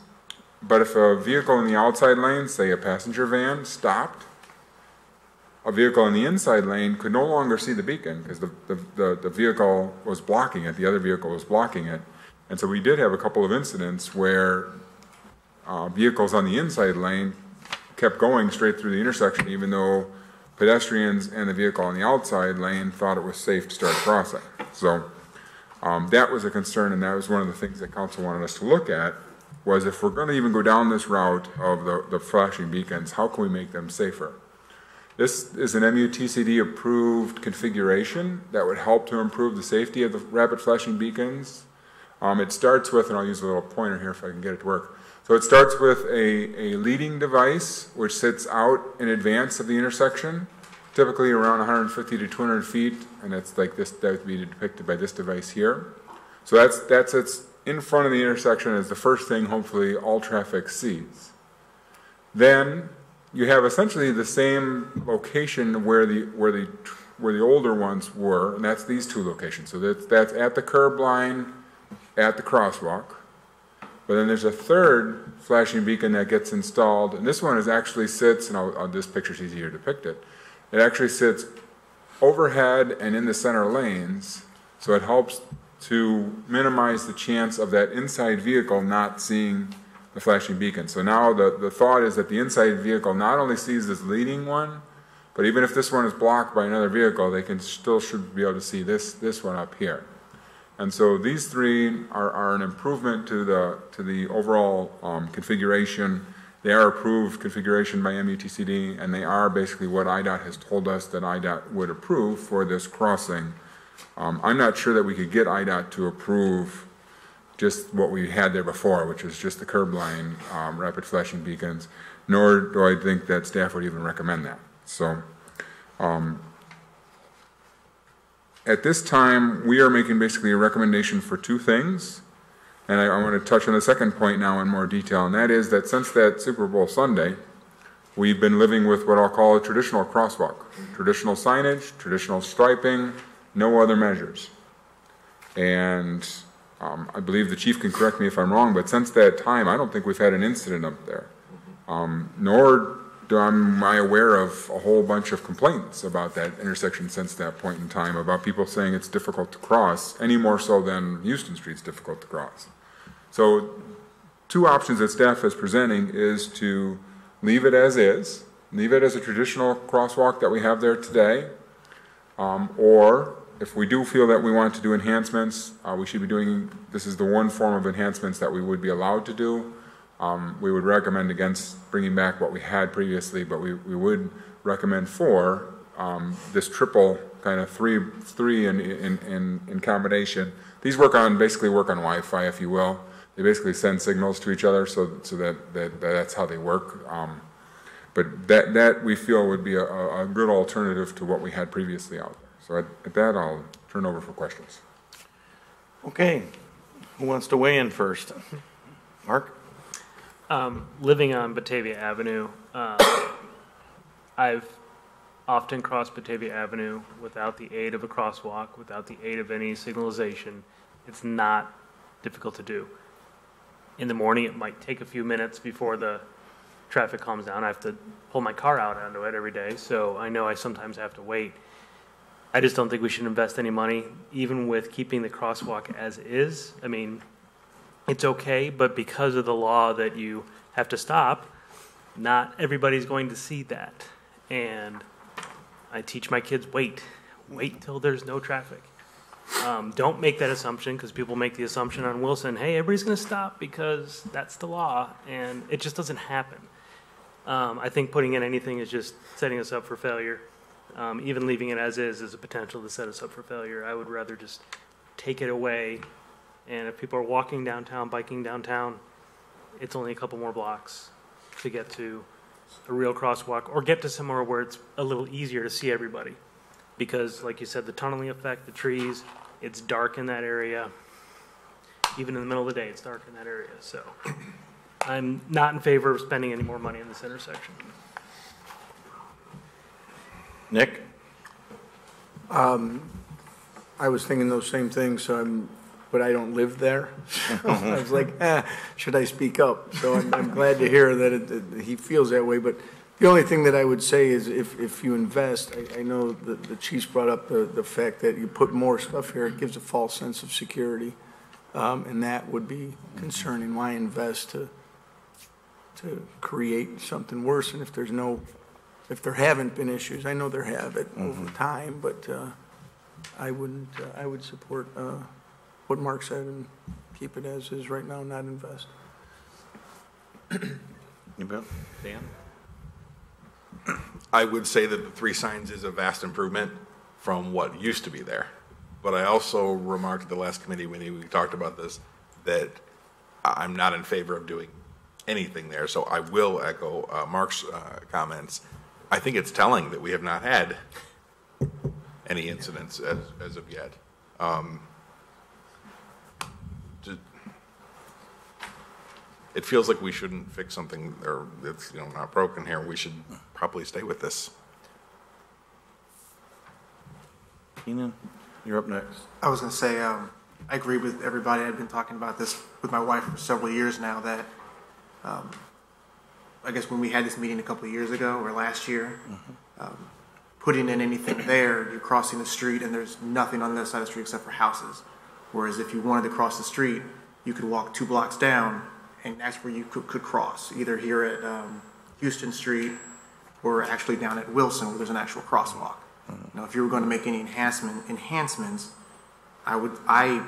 Speaker 14: but if a vehicle in the outside lane, say a passenger van, stopped, a vehicle in the inside lane could no longer see the beacon because the vehicle was blocking it, the other vehicle was blocking it. And so we did have a couple of incidents where vehicles on the inside lane kept going straight through the intersection even though pedestrians and the vehicle on the outside lane thought it was safe to start crossing. So that was a concern, and that was one of the things that council wanted us to look at, was if we're going to even go down this route of the flashing beacons, how can we make them safer? This is an MUTCD approved configuration that would help to improve the safety of the rapid flashing beacons. It starts with, and I'll use a little pointer here if I can get it to work. So it starts with a leading device which sits out in advance of the intersection, typically around 150 to 200 feet, and it's like this, that would be depicted by this device here. So it's in front of the intersection as the first thing hopefully all traffic sees. Then you have essentially the same location where the older ones were, and that's these two locations. So that's at the curb line, at the crosswalk. But then there's a third flashing beacon that gets installed, and this one actually sits, and this picture's easier to depict it. It actually sits overhead and in the center lanes, so it helps to minimize the chance of that inside vehicle not seeing the flashing beacon. So now the thought is that the inside vehicle not only sees this leading one, but even if this one is blocked by another vehicle, they should be able to see this one up here. And so these three are an improvement to the overall configuration. They are approved configuration by MUTCD, and they are basically what IDOT has told us that IDOT would approve for this crossing. I'm not sure that we could get IDOT to approve just what we had there before, which was just the curb line rapid flashing beacons, nor do I think that staff would even recommend that. So at this time, we are making basically a recommendation for two things, and I want to touch on the second point now in more detail, and that is that since that Super Bowl Sunday, we've been living with what I'll call a traditional crosswalk, traditional signage, traditional striping, no other measures. And I believe the chief can correct me if I'm wrong, but since that time, I don't think we've had an incident up there. Nor am I aware of a whole bunch of complaints about that intersection since that point in time, about people saying it's difficult to cross, any more so than Houston Street's difficult to cross. So two options that staff is presenting is to leave it as is, leave it as a traditional crosswalk that we have there today, or if we do feel that we want to do enhancements, we should be doing, this is the one form of enhancements that we would be allowed to do. We would recommend against bringing back what we had previously, but we would recommend for this triple kind of three in combination. These basically work on Wi-Fi, if you will. They basically send signals to each other, so that's how they work. But that we feel would be a good alternative to what we had previously out there. So at that, I'll turn over for questions.
Speaker 1: Okay, who wants to weigh in first? Mark?
Speaker 15: Living on Batavia Avenue, I've often crossed Batavia Avenue without the aid of a crosswalk, without the aid of any signalization. It's not difficult to do. In the morning, it might take a few minutes before the traffic calms down. I have to pull my car out onto it every day, so I know I sometimes have to wait. I just don't think we should invest any money, even with keeping the crosswalk as is. I mean, it's okay, but because of the law that you have to stop, not everybody's going to see that. And I teach my kids, wait till there's no traffic. Don't make that assumption, because people make the assumption on Wilson, hey, everybody's going to stop because that's the law, and it just doesn't happen. I think putting in anything is just setting us up for failure. Even leaving it as is a potential to set us up for failure. I would rather just take it away. And if people are walking downtown, biking downtown, it's only a couple more blocks to get to a real crosswalk or get to somewhere where it's a little easier to see everybody. Because, like you said, the tunneling effect, the trees, it's dark in that area. Even in the middle of the day, it's dark in that area. So I'm not in favor of spending any more money in this intersection.
Speaker 1: Nick?
Speaker 4: I was thinking those same things, but I don't live there. So I was like, should I speak up? So I'm glad to hear that he feels that way. But the only thing that I would say is if you invest, I know that the chiefs brought up the fact that you put more stuff here, it gives a false sense of security. And that would be concerning. Why invest to create something worse? And if there haven't been issues, I know there have over time, but I would support what Mark said and keep it as is right now, not invest.
Speaker 1: You bet. Dan?
Speaker 10: I would say that the 3 signs is a vast improvement from what used to be there. But I also remarked at the last committee when we talked about this that I'm not in favor of doing anything there. So I will echo Mark's comments. I think it's telling that we have not had any incidents as of yet. it feels like we shouldn't fix something, or it's, not broken here. We should probably stay with this.
Speaker 1: Keenan, you're up next.
Speaker 16: I was going to say, I agree with everybody. I've been talking about this with my wife for several years now, that I guess when we had this meeting a couple of years ago or last year, putting in anything there, you're crossing the street and there's nothing on the other side of the street except for houses. Whereas if you wanted to cross the street, you could walk 2 blocks down and that's where you could cross, either here at Houston Street or actually down at Wilson where there's an actual crosswalk. Now, if you were going to make any enhancements, I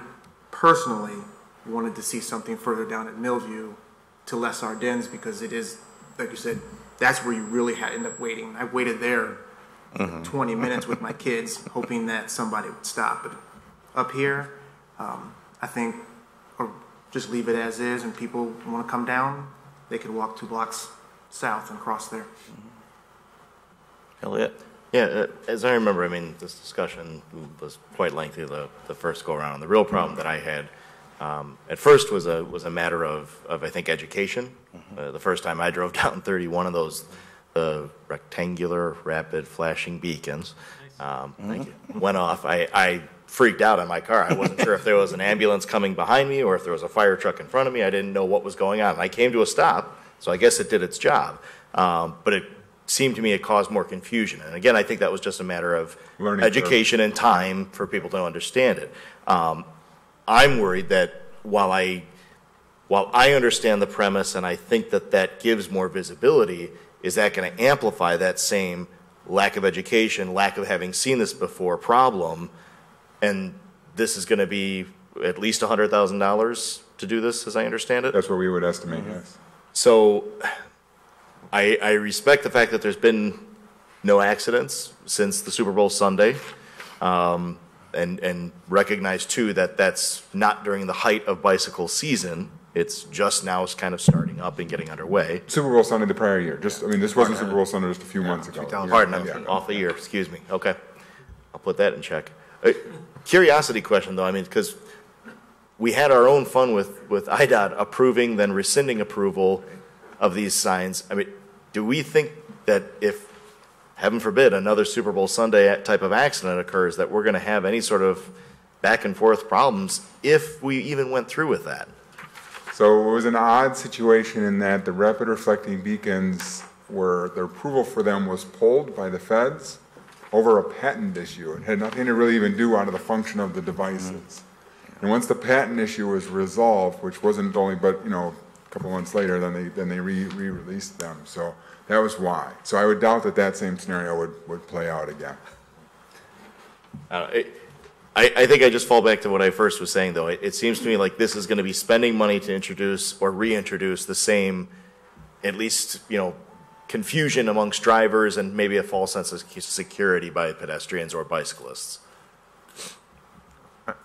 Speaker 16: personally wanted to see something further down at Millview to Les Ardennes, because it is, like you said, that's where you really end up waiting. I waited there 20 minutes with my kids, hoping that somebody would stop. But up here, I think, or just leave it as is, and people want to come down, they could walk 2 blocks south and cross there.
Speaker 1: Elliot?
Speaker 8: Yeah, as I remember, this discussion was quite lengthy the first go around. The real problem that I had at first was a matter of I think education. The first time I drove down 31 of those rectangular rapid flashing beacons went off. I freaked out on my car. I wasn't sure if there was an ambulance coming behind me or if there was a fire truck in front of me. I didn't know what was going on. And I came to a stop, so I guess it did its job. But it seemed to me it caused more confusion. And again, I think that was just a matter of education and time for people to understand it. I'm worried that while I understand the premise and I think that gives more visibility, is that going to amplify that same lack of education, lack of having seen this before problem? And this is going to be at least $100,000 to do this, as I understand it?
Speaker 14: That's what we would estimate, yes.
Speaker 8: So I respect the fact that there's been no accidents since the Super Bowl Sunday, and recognize, too, that that's not during the height of bicycle season. It's just now it's kind of starting up and getting underway.
Speaker 14: Super Bowl Sunday the prior year. This wasn't Super Bowl Sunday just a few months ago.
Speaker 8: Pardon, I'm off a year, excuse me. Okay, I'll put that in check. Curiosity question, though, because we had our own fun with IDOT approving, then rescinding approval of these signs. Do we think that if, heaven forbid, another Super Bowl Sunday type of accident occurs, that we're going to have any sort of back and forth problems if we even went through with that?
Speaker 14: So it was an odd situation in that the rapid reflecting beacons the approval for them was pulled by the feds over a patent issue. It had nothing to really even do out of the function of the devices. And once the patent issue was resolved, which wasn't only but a couple months later, then they re-released them. So that was why. So I would doubt that same scenario would play out again.
Speaker 8: I think I just fall back to what I first was saying, though. It seems to me like this is going to be spending money to introduce or reintroduce the same, at least, confusion amongst drivers and maybe a false sense of security by pedestrians or bicyclists.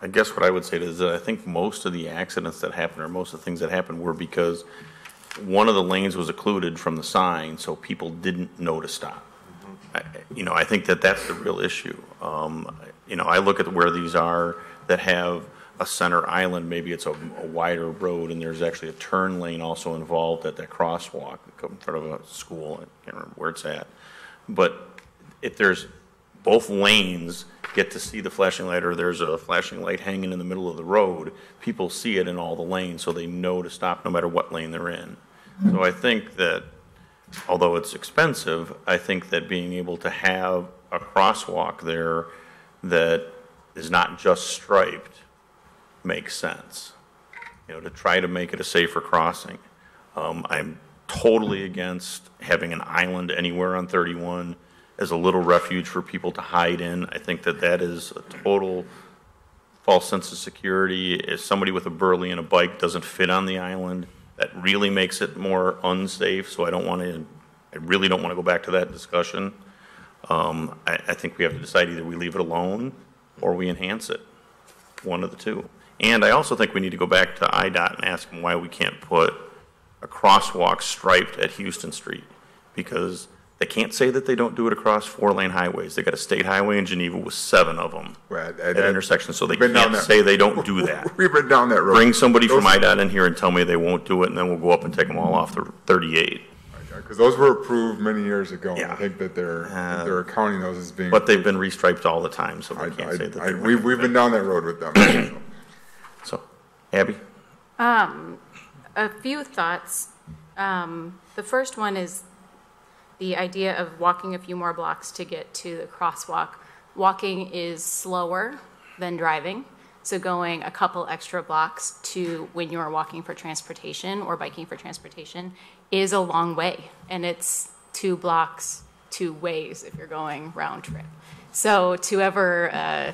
Speaker 1: I guess what I would say is that I think most of the accidents that happened, or most of the things that happened, were because one of the lanes was occluded from the sign, so people didn't know to stop. I think that's the real issue. I look at where these are that have a center island. Maybe it's a wider road, and there's actually a turn lane also involved at that crosswalk in front of a school. I can't remember where it's at. But if there's both lanes get to see the flashing light, or there's a flashing light hanging in the middle of the road, people see it in all the lanes, so they know to stop no matter what lane they're in. So I think that, although it's expensive, I think that being able to have a crosswalk there that is not just striped makes sense, to try to make it a safer crossing. I'm totally against having an island anywhere on 31 as a little refuge for people to hide in. I think that is a total false sense of security. If somebody with a burly and a bike doesn't fit on the island, that really makes it more unsafe. So I really don't want to go back to that discussion. I think we have to decide either we leave it alone or we enhance it, one of the two. And I also think we need to go back to IDOT and ask them why we can't put a crosswalk striped at Houston Street, because They can't say that they don't do it across 4-lane highways. They got a state highway in Geneva with 7 of them at intersections, so they can't say they don't do that.
Speaker 14: We've been down that road.
Speaker 1: Bring somebody from IDOT in here and tell me they won't do it, and then we'll go up and take them all off the 38.
Speaker 14: Because those were approved many years ago. And I think that they're counting those as being.
Speaker 1: But they've been restriped all the time, so they can't say that.
Speaker 14: We've been down that road with them.
Speaker 1: So, Abby?
Speaker 17: A few thoughts. The first one is the idea of walking a few more blocks to get to the crosswalk. Walking is slower than driving, so going a couple extra blocks to when you're walking for transportation or biking for transportation is a long way, and it's 2 blocks 2 ways if you're going round trip. So to ever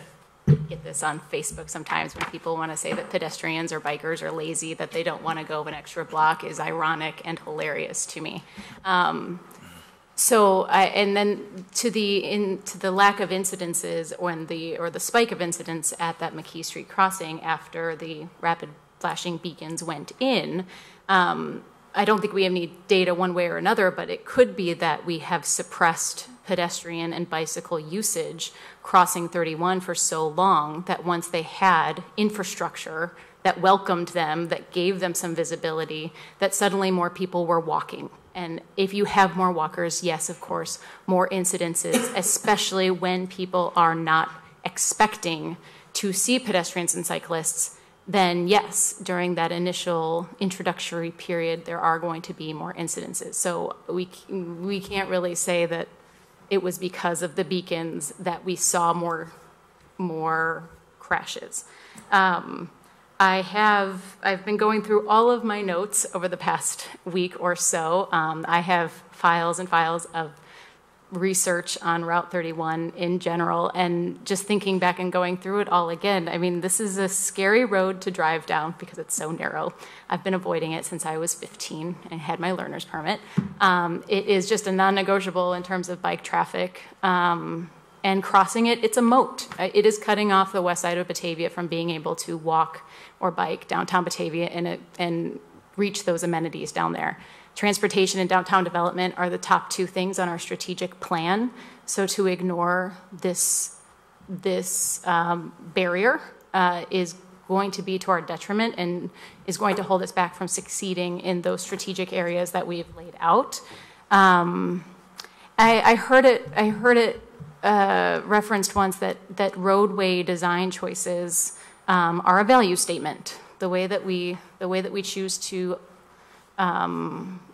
Speaker 17: get this on Facebook sometimes when people want to say that pedestrians or bikers are lazy, that they don't want to go an extra block, is ironic and hilarious to me. And then to the lack of incidences or the spike of incidents at that McKee Street crossing after the rapid flashing beacons went in, I don't think we have any data one way or another, but it could be that we have suppressed pedestrian and bicycle usage crossing 31 for so long that once they had infrastructure that welcomed them, that gave them some visibility, that suddenly more people were walking. And if you have more walkers, yes, of course, more incidences, especially when people are not expecting to see pedestrians and cyclists, then yes, during that initial introductory period, there are going to be more incidences. So we can't really say that it was because of the beacons that we saw more crashes. I've been going through all of my notes over the past week or so. I have files and files of research on Route 31 in general, and just thinking back and going through it all again, I mean, this is a scary road to drive down because it's so narrow. I've been avoiding it since I was 15 and had my learner's permit. It is just a non-negotiable in terms of bike traffic. And crossing it, it's a moat. It is cutting off the west side of Batavia from being able to walk or bike downtown Batavia and reach those amenities down there. Transportation and downtown development are the top 2 things on our strategic plan. So to ignore this barrier is going to be to our detriment and is going to hold us back from succeeding in those strategic areas that we've laid out. I heard it referenced once that roadway design choices are a value statement. The way that we choose to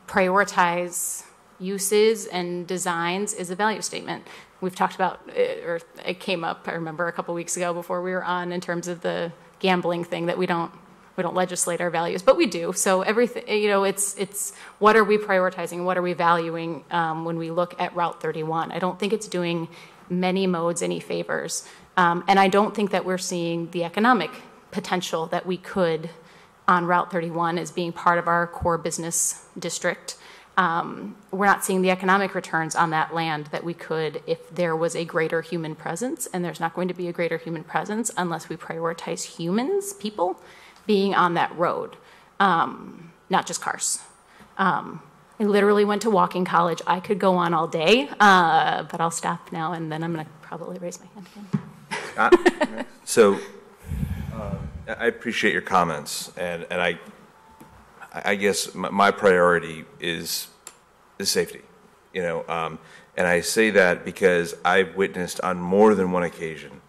Speaker 17: prioritize uses and designs is a value statement. We've talked about, or it came up, I remember a couple weeks ago before we were on, in terms of the gambling thing, that we don't legislate our values, but we do. So everything, it's what are we prioritizing, what are we valuing when we look at Route 31? I don't think it's doing many modes any favors, and I don't think that we're seeing the economic potential that we could on Route 31 as being part of our core business district. We're not seeing the economic returns on that land that we could if there was a greater human presence, and there's not going to be a greater human presence unless we prioritize humans, people, being on that road, not just cars. I literally went to walking college. I could go on all day, but I'll stop now, and then I'm going to probably raise my hand again.
Speaker 12: So I appreciate your comments, and I guess my priority is safety, and I say that because I've witnessed on more than one occasion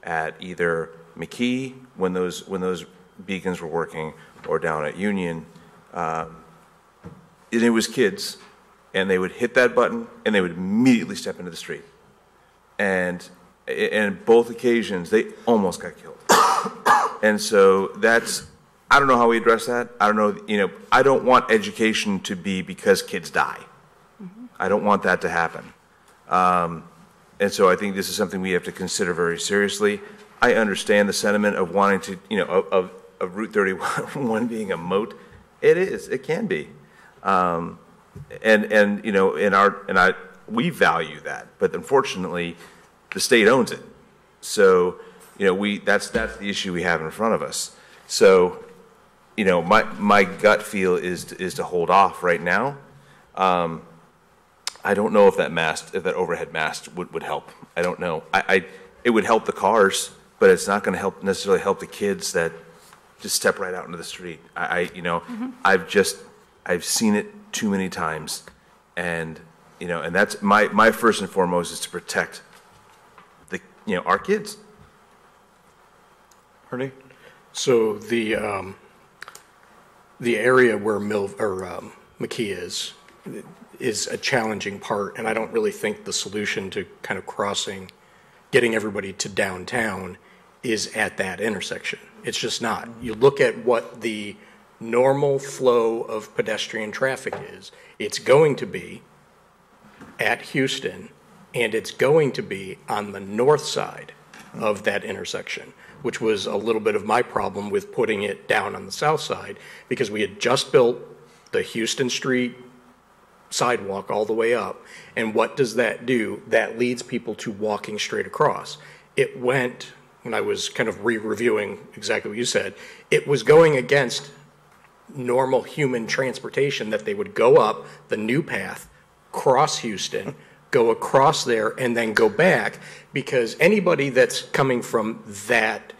Speaker 12: at either McKee when those beacons were working, or down at Union, and it was kids, and they would hit that button and they would immediately step into the street, and both occasions they almost got killed. And so I don't know how we address that. I don't know, I don't want education to be because kids die. Mm-hmm. I don't want that to happen. And so I think this is something we have to consider very seriously. I understand the sentiment of wanting to, of Route 31 being a moat. It is, it can be. We value that, but unfortunately the state owns it. So, that's the issue we have in front of us. So, my gut feel is to hold off right now. I don't know if that overhead mast would help. I don't know. It would help the cars, but it's not going to necessarily help the kids that just step right out into the street. I've seen it too many times, and that's my first and foremost is to protect our kids.
Speaker 1: Ernie?
Speaker 7: So the area where McKee is a challenging part, and I don't really think the solution to kind of getting everybody to downtown is at that intersection. It's just not. You look at what the normal flow of pedestrian traffic is. It's going to be at Houston, and it's going to be on the north side of that intersection, which was a little bit of my problem with putting it down on the south side, because we had just built the Houston Street sidewalk all the way up. And what does that do? That leads people to walking straight across. It went, when I was kind of reviewing exactly what you said, it was going against normal human transportation, that they would go up the new path, cross Houston, go across there, and then go back, because anybody that's coming from that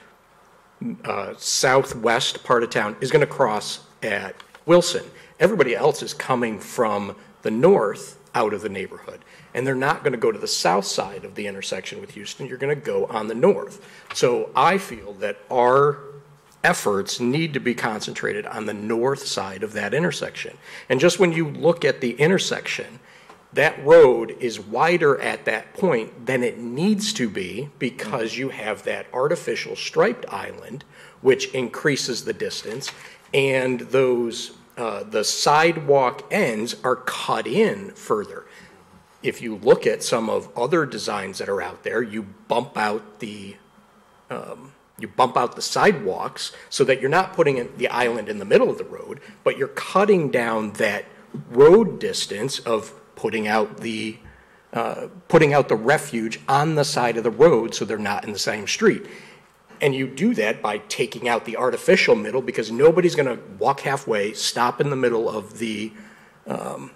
Speaker 7: southwest part of town is going to cross at Wilson. Everybody else is coming from the north out of the neighborhood, and they're not going to go to the south side of the intersection with Houston. You're going to go on the north. So I feel that our efforts need to be concentrated on the north side of that intersection. And just when you look at the intersection, that road is wider at that point than it needs to be, because you have that artificial striped island, which increases the distance, and those the sidewalk ends are cut in further. If you look at some of other designs that are out there, you bump out the sidewalks so that you're not putting the island in the middle of the road, but you're cutting down that road distance of putting out the refuge on the side of the road so they're not in the same street. And you do that by taking out the artificial middle, because nobody's going to walk halfway, stop in the middle of the, I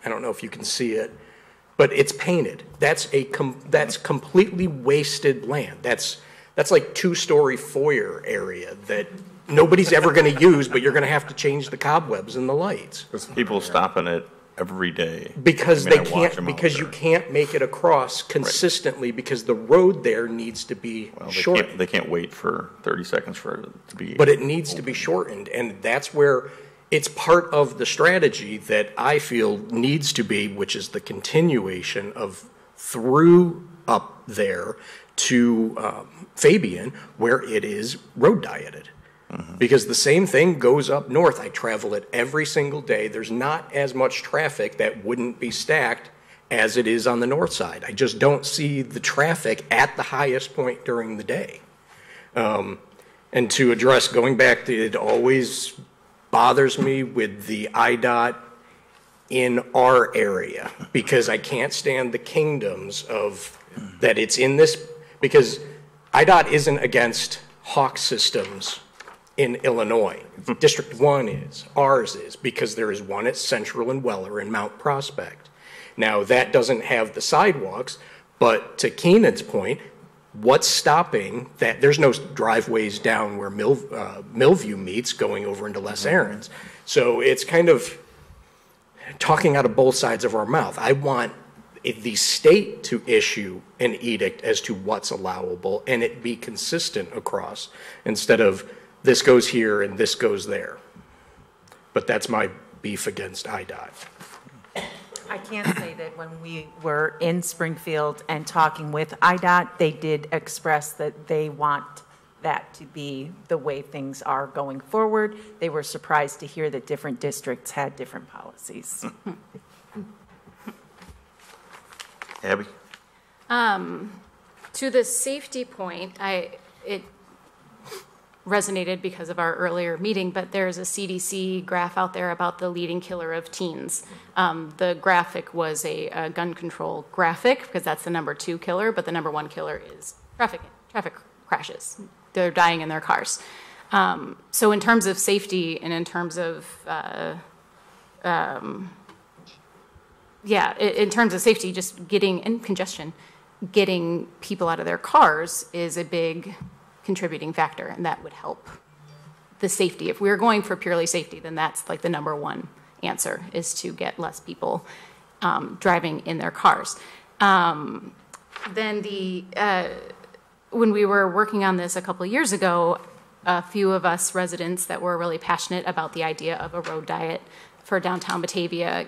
Speaker 7: don't know if you can see it, but it's painted. That's completely wasted land. That's like 2-story foyer area that nobody's ever going to use, but you're going to have to change the cobwebs and the lights.
Speaker 1: People stopping it every day.
Speaker 7: Because you can't make it across consistently, because the road there needs to be shortened.
Speaker 1: They can't wait for 30 seconds for it to be.
Speaker 7: But it needs to be shortened, and that's where it's part of the strategy that I feel needs to be, which is the continuation of through up there to Fabian, where it is road dieted. Because the same thing goes up north. I travel it every single day. There's not as much traffic that wouldn't be stacked as it is on the north side. I just don't see the traffic at the highest point during the day. And to address, going back to, it always bothers me with the IDOT in our area, because I can't stand the kingdoms of that it's in this, because IDOT isn't against Hawk systems in Illinois. District 1 is, ours is, because there is one at Central and Weller and Mount Prospect. Now, that doesn't have the sidewalks, but to Keenan's point, what's stopping that? There's no driveways down where Millview meets going over into Les Aarons. So it's kind of talking out of both sides of our mouth. I want the state to issue an edict as to what's allowable, and it be consistent across, instead of this goes here and this goes there. But that's my beef against IDOT.
Speaker 3: I can say that when we were in Springfield and talking with IDOT, they did express that they want that to be the way things are going forward. They were surprised to hear that different districts had different policies.
Speaker 1: Abby?
Speaker 17: To the safety point, it resonated because of our earlier meeting, but there's a CDC graph out there about the leading killer of teens. The graphic was a gun control graphic, because that's the number 2 killer, but the number 1 killer is traffic crashes. They're dying in their cars. So in terms of safety and in terms of yeah, in terms of safety, just getting, and congestion, getting people out of their cars is a big contributing factor, and that would help the safety. If we were going for purely safety, then that's like the number one answer, is to get less people driving in their cars. Then when we were working on this a couple of years ago, a few of us residents that were really passionate about the idea of a road diet for downtown Batavia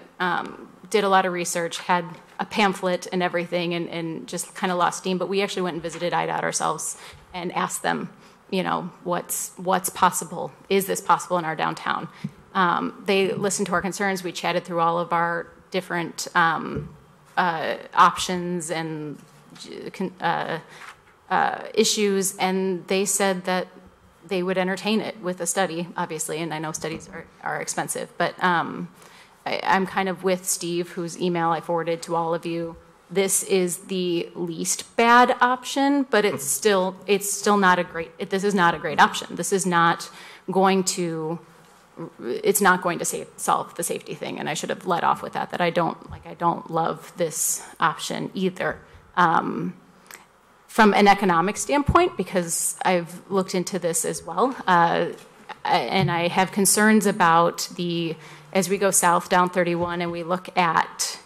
Speaker 17: did a lot of research, had a pamphlet and everything, and just kind of lost steam. But we actually went and visited IDOT ourselves and asked them, you know, what's possible? Is this possible in our downtown? They listened to our concerns. We chatted through all of our different options and issues, and they said that they would entertain it with a study, obviously, and I know studies are expensive, but I'm kind of with Steve, whose email I forwarded to all of you. This is the least bad option, but it's still not a great, this is not a great option. This is not going to, it's not going to solve the safety thing, and I should have led off with that I don't love this option either. From an economic standpoint, because I've looked into this as well, and I have concerns about as we go south down 31 and we look at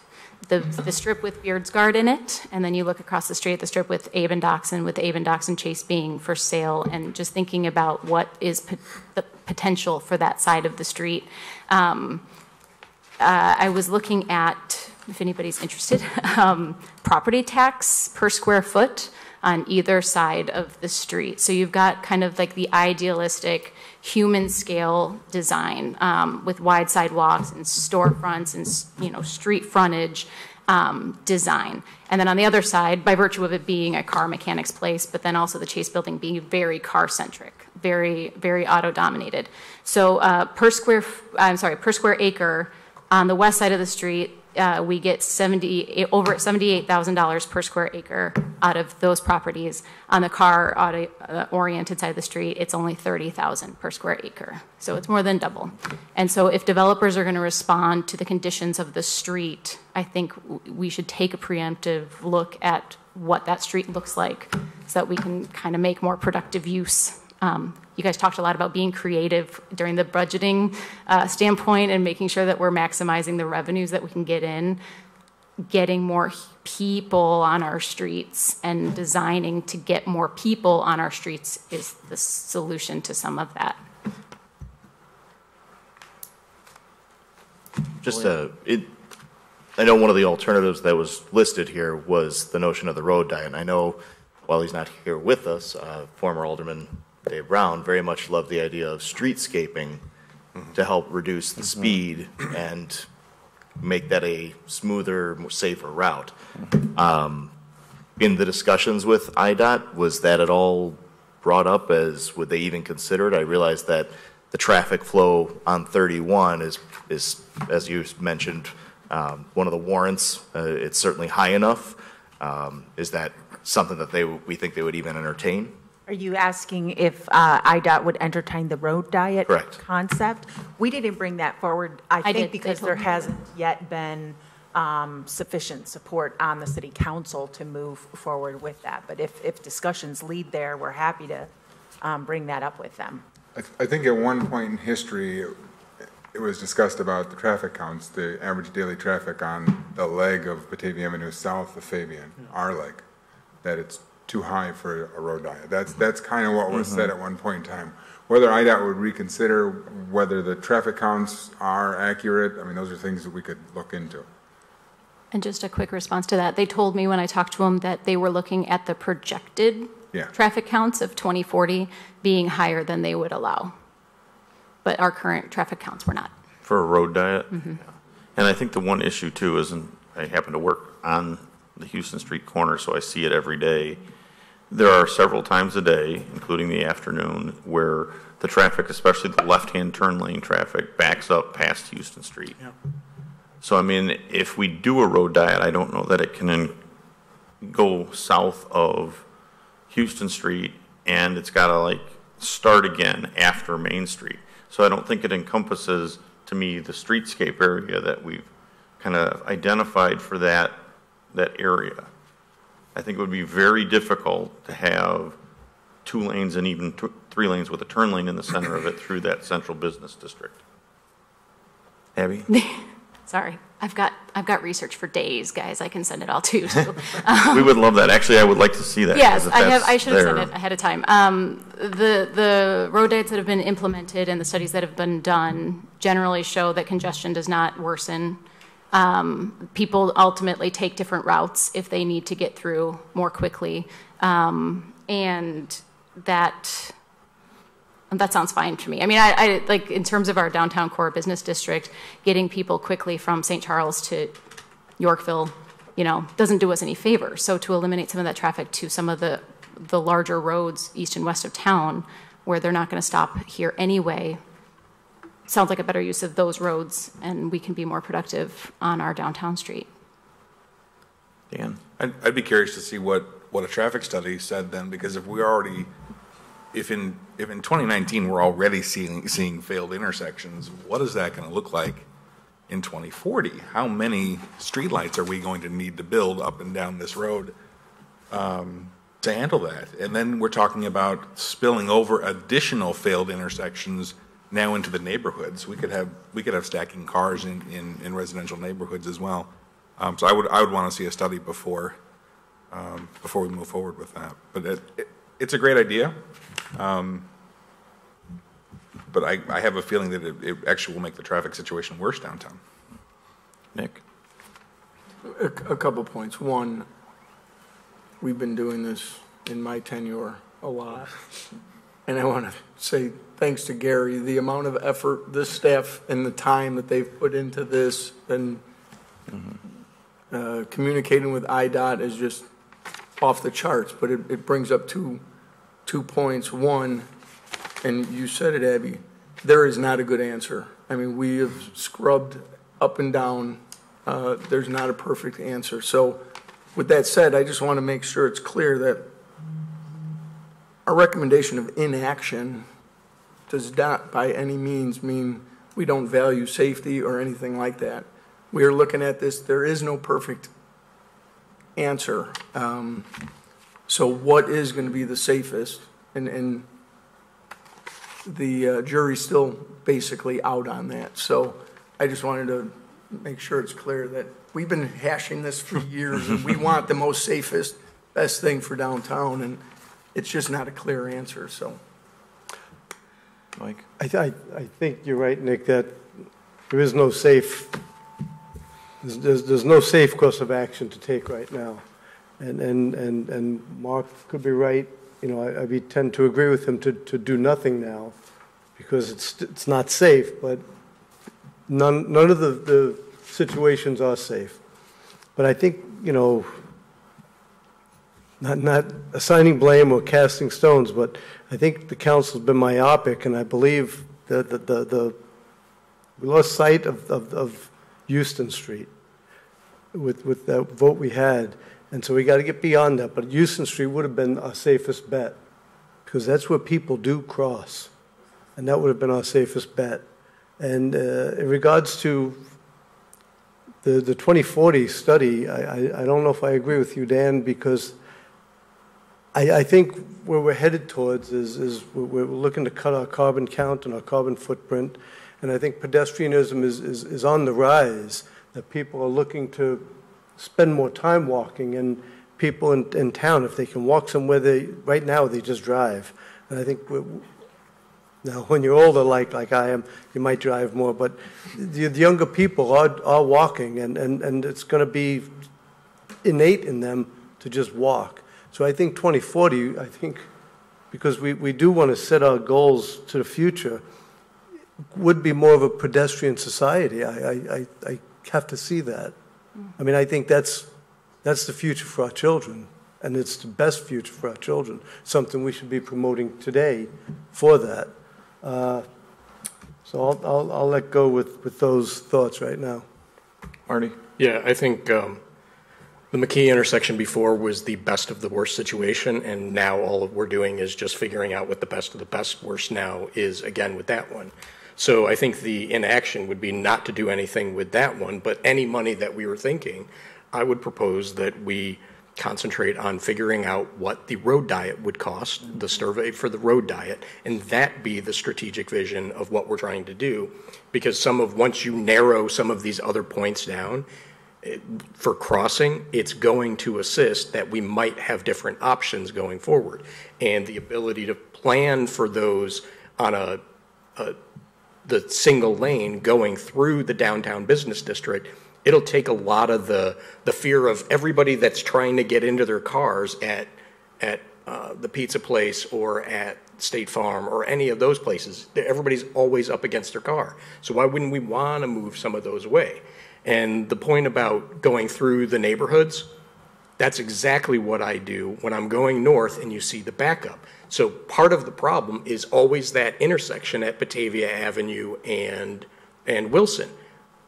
Speaker 17: the strip with Beards Guard in it, and then you look across the street at the strip with Abe and Dachshund, with Abe and Dachshund Chase being for sale, and just thinking about what is the potential for that side of the street. I was looking at, if anybody's interested, property tax per square foot on either side of the street. So you've got kind of like the idealistic human scale design with wide sidewalks and storefronts and, you know, street frontage design. And then on the other side, by virtue of it being a car mechanic's place, but then also the Chase building being very car centric, very, very auto dominated. So per square acre on the west side of the street, we get over $78,000 per square acre out of those properties. On the car-oriented side of the street, it's only $30,000 per square acre. So it's more than double. And so if developers are going to respond to the conditions of the street, I think we should take a preemptive look at what that street looks like so that we can kind of make more productive use. You guys talked a lot about being creative during the budgeting standpoint and making sure that we're maximizing the revenues that we can get in. Getting more people on our streets and designing to get more people on our streets is the solution to some of that.
Speaker 8: I know one of the alternatives that was listed here was the notion of the road diet. And I know, while he's not here with us, former Alderman Dave Brown very much loved the idea of streetscaping to help reduce the speed and make that a smoother, more safer route. In the discussions with IDOT, was that at all brought up as, would they even consider it? I realize that the traffic flow on 31 is as you mentioned, one of the warrants. It's certainly high enough. Is that something that we think they would even entertain?
Speaker 3: Are you asking if IDOT would entertain the road diet concept? We didn't bring that forward, I think, because there hasn't yet been sufficient support on the city council to move forward with that. But if discussions lead there, we're happy to bring that up with them.
Speaker 14: I think at one point in history, it was discussed about the traffic counts, the average daily traffic on the leg of Batavia Avenue south of Fabian, our leg, that it's too high for a road diet. That's kind of what was said at one point in time. Whether IDOT would reconsider whether the traffic counts are accurate, I mean, those are things that we could look into.
Speaker 17: And just a quick response to that. They told me when I talked to them that they were looking at the projected traffic counts of 2040 being higher than they would allow. But our current traffic counts were not.
Speaker 1: For a road diet? Yeah. And I think the one issue too is, and I happen to work on the Houston Street corner, so I see it every day. There are several times a day, including the afternoon, where the traffic, especially the left-hand turn lane traffic, backs up past Houston Street. Yeah. So, I mean, if we do a road diet, I don't know that it can go south of Houston Street, and it's got to, like, start again after Main Street. So I don't think it encompasses, to me, the streetscape area that we've kind of identified for that area. I think it would be very difficult to have 2 lanes and even 3 lanes with a turn lane in the center of it through that central business district. Abby?
Speaker 17: Sorry, I've got research for days, guys. I can send it all to you. So,
Speaker 1: We would love that. Actually, I would like to see that.
Speaker 17: yes,
Speaker 1: because if
Speaker 17: I should have
Speaker 1: that's
Speaker 17: sent it ahead of time. The road diets that have been implemented and the studies that have been done generally show that congestion does not worsen. People ultimately take different routes if they need to get through more quickly, and that sounds fine to me. I mean, I like in terms of our downtown core business district, getting people quickly from St. Charles to Yorkville, doesn't do us any favor. So to eliminate some of that traffic to some of the larger roads east and west of town, where they're not going to stop here anyway, sounds like a better use of those roads, and we can be more productive on our downtown street.
Speaker 1: Dan?
Speaker 18: I'd be curious to see what a traffic study said then, because if in 2019 we're already seeing failed intersections, what is that going to look like in 2040? How many streetlights are we going to need to build up and down this road to handle that? And then we're talking about spilling over additional failed intersections now into the neighborhoods. We could have stacking cars in residential neighborhoods as well. So I would want to see a study before we move forward with that. But it's a great idea. But I have a feeling that it actually will make the traffic situation worse downtown.
Speaker 1: Nick?
Speaker 4: A couple points. One, we've been doing this in my tenure a lot. And I want to say thanks to Gary, the amount of effort, this staff, and the time that they've put into this, and communicating with IDOT is just off the charts. But it brings up two points. One, and you said it, Abby, there is not a good answer. I mean, we have scrubbed up and down. There's not a perfect answer. So with that said, I just want to make sure it's clear that our recommendation of inaction does not by any means mean we don't value safety or anything like that. We are looking at this. There is no perfect answer. So what is going to be the safest? And the jury's still basically out on that. So I just wanted to make sure it's clear that we've been hashing this for years, and we want the most safest, best thing for downtown, and it's just not a clear answer. So,
Speaker 1: Mike?
Speaker 6: I think you're right, Nick, that there is no safe, there's no safe course of action to take right now. And Mark could be right. I tend to agree with him to do nothing now, because it's not safe, but none of the situations are safe. But I think, not assigning blame or casting stones, but I think the council's been myopic, and I believe that we lost sight of Houston Street with that vote we had. And so we got to get beyond that. But Houston Street would have been our safest bet, because that's where people do cross. And that would have been our safest bet. And in regards to the 2040 study, I don't know if I agree with you, Dan, because I think where we're headed towards is we're looking to cut our carbon count and our carbon footprint. And I think pedestrianism is on the rise, that people are looking to spend more time walking, and people in town, if they can walk somewhere, right now they just drive. And I think now when you're older, like I am, you might drive more, but the younger people are walking, and it's going to be innate in them to just walk. So I think 2040, because we do want to set our goals to the future, would be more of a pedestrian society. I have to see that. I mean, I think that's the future for our children, and it's the best future for our children, something we should be promoting today for that. So I'll let go with those thoughts right now.
Speaker 1: Marty?
Speaker 7: Yeah, I think the McKee intersection before was the best of the worst situation, and now all we're doing is just figuring out what the best of the best worst now is again with that one. So I think the inaction would be not to do anything with that one, but any money that we were thinking, I would propose that we concentrate on figuring out what the road diet would cost, the survey for the road diet, and that be the strategic vision of what we're trying to do. Because once you narrow some of these other points down, for crossing, it's going to assist that we might have different options going forward. And the ability to plan for those on the single lane going through the downtown business district, it'll take a lot of the fear of everybody that's trying to get into their cars at the pizza place or at State Farm or any of those places. Everybody's always up against their car. So why wouldn't we want to move some of those away? And the point about going through the neighborhoods, that's exactly what I do when I'm going north and you see the backup. So part of the problem is always that intersection at Batavia Avenue and Wilson.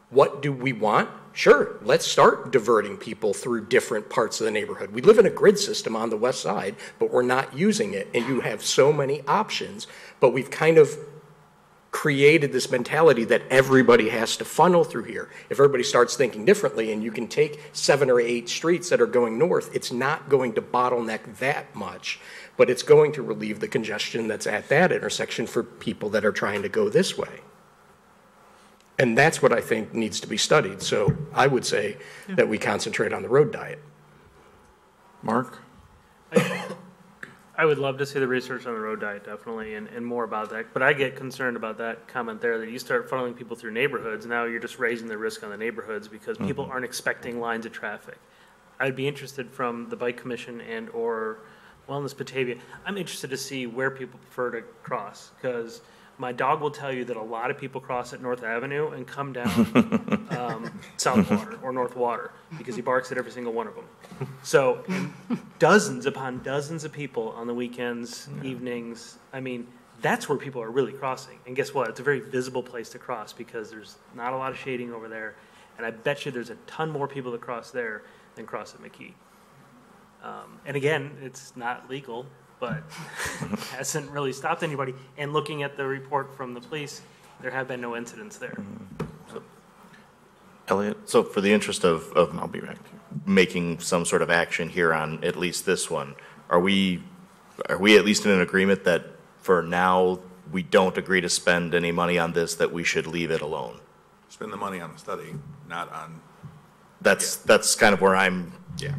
Speaker 7: What do we want? Sure, let's start diverting people through different parts of the neighborhood. We live in a grid system on the west side, but we're not using it, and you have so many options, but we've kind of created this mentality that everybody has to funnel through here. If everybody starts thinking differently and you can take 7 or 8 streets that are going north, it's not going to bottleneck that much, but it's going to relieve the congestion that's at that intersection for people that are trying to go this way. And that's what I think needs to be studied. So I would say that we concentrate on the road diet.
Speaker 1: Mark?
Speaker 15: I would love to see the research on the road diet, definitely, and more about that. But I get concerned about that comment there, that you start funneling people through neighborhoods. Now you're just raising the risk on the neighborhoods because people aren't expecting lines of traffic. I'd be interested from the Bike Commission and or Wellness Batavia, I'm interested to see where people prefer to cross, because my dog will tell you that a lot of people cross at North Avenue and come down South Water or North Water because he barks at every single one of them. So dozens upon dozens of people on the weekends, evenings. I mean, that's where people are really crossing. And guess what? It's a very visible place to cross because there's not a lot of shading over there. And I bet you there's a ton more people that cross there than cross at McKee. And again, it's not legal, but hasn't really stopped anybody. And looking at the report from the police, there have been no incidents there.
Speaker 1: So, Elliot?
Speaker 8: So for the interest of I'll be back, making some sort of action here on at least this one, are we at least in an agreement that for now we don't agree to spend any money on this, that we should leave it alone?
Speaker 18: Spend the money on the study, not on.
Speaker 8: That's kind of where I'm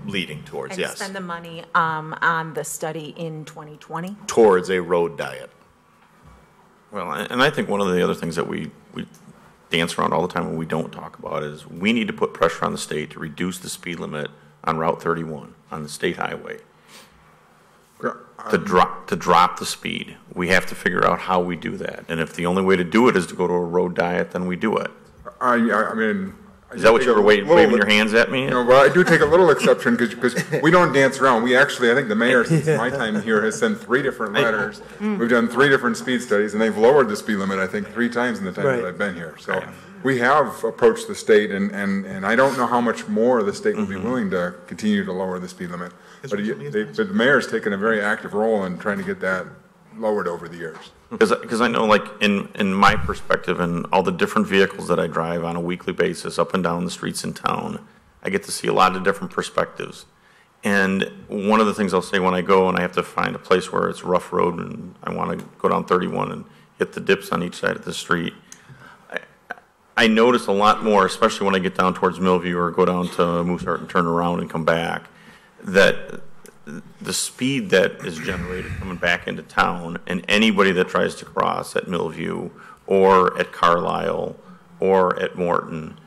Speaker 8: leading towards,
Speaker 3: And
Speaker 8: yes.
Speaker 3: spend the money on the study in 2020?
Speaker 8: Towards a road diet.
Speaker 1: Well, and I think one of the other things that we dance around all the time and we don't talk about is we need to put pressure on the state to reduce the speed limit on Route 31 on the state highway. To drop the speed. We have to figure out how we do that. And if the only way to do it is to go to a road diet, then we do it.
Speaker 14: I mean,
Speaker 1: is that what you were waving your hands at me?
Speaker 14: No, but I do take a little exception because we don't dance around. We actually, I think the mayor, since my time here, has sent 3 different letters. We've done 3 different speed studies, and they've lowered the speed limit, I think, 3 times in the time that I've been here. So we have approached the state, and I don't know how much more the state will be willing to continue to lower the speed limit. But the mayor's taken a very active role in trying to get that lowered over the years.
Speaker 1: Because I know, like, in my perspective and all the different vehicles that I drive on a weekly basis up and down the streets in town, I get to see a lot of different perspectives. And one of the things I'll say when I go and I have to find a place where it's rough road and I want to go down 31 and hit the dips on each side of the street, I notice a lot more, especially when I get down towards Millview or go down to Mooseheart and turn around and come back, that the speed that is generated coming back into town, and anybody that tries to cross at Millview or at Carlisle or at Morton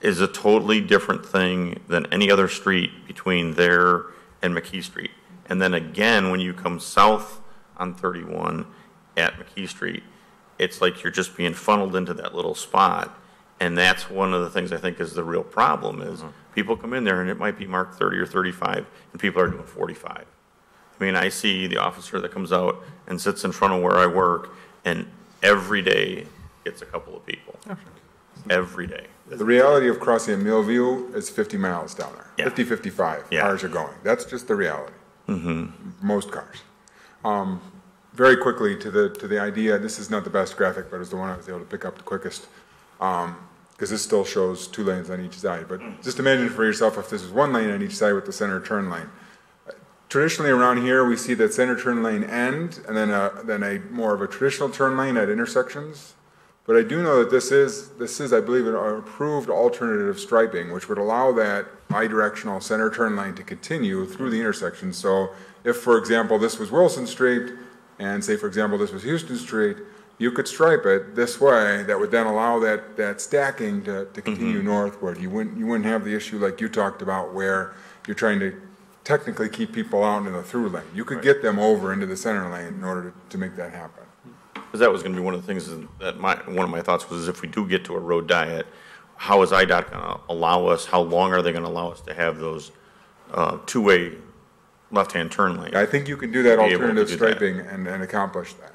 Speaker 1: is a totally different thing than any other street between there and McKee Street. And then again, when you come south on 31 at McKee Street, it's like you're just being funneled into that little spot. And that's one of the things I think is the real problem is people come in there and it might be marked 30 or 35 and people are doing 45. I mean, I see the officer that comes out and sits in front of where I work and every day gets a couple of people. Every day.
Speaker 14: The reality of crossing at Millview is 50 miles down there. 50, 55 cars are going. That's just the reality. Most cars. very quickly to the idea, this is not the best graphic, but it's the one I was able to pick up the quickest, because this still shows 2 lanes on each side. But just imagine for yourself if this was 1 lane on each side with the center turn lane. Traditionally around here, we see that center turn lane end, and then a more of a traditional turn lane at intersections. But I do know that this is, I believe, an approved alternative striping, which would allow that bidirectional center turn lane to continue through the intersection. So if, for example, this was Wilson Street, and say, for example, this was Houston Street, you could stripe it this way. That would then allow that stacking to continue northward. You wouldn't have the issue like you talked about where you're trying to technically keep people out in the through lane. You could get them over into the center lane in order to make that happen.
Speaker 1: Because that was going to be one of the things that one of my thoughts was, if we do get to a road diet, how is IDOT going to allow us, how long are they going to allow us to have those two-way left-hand turn lanes?
Speaker 14: I think you can do that alternative striping and accomplish that.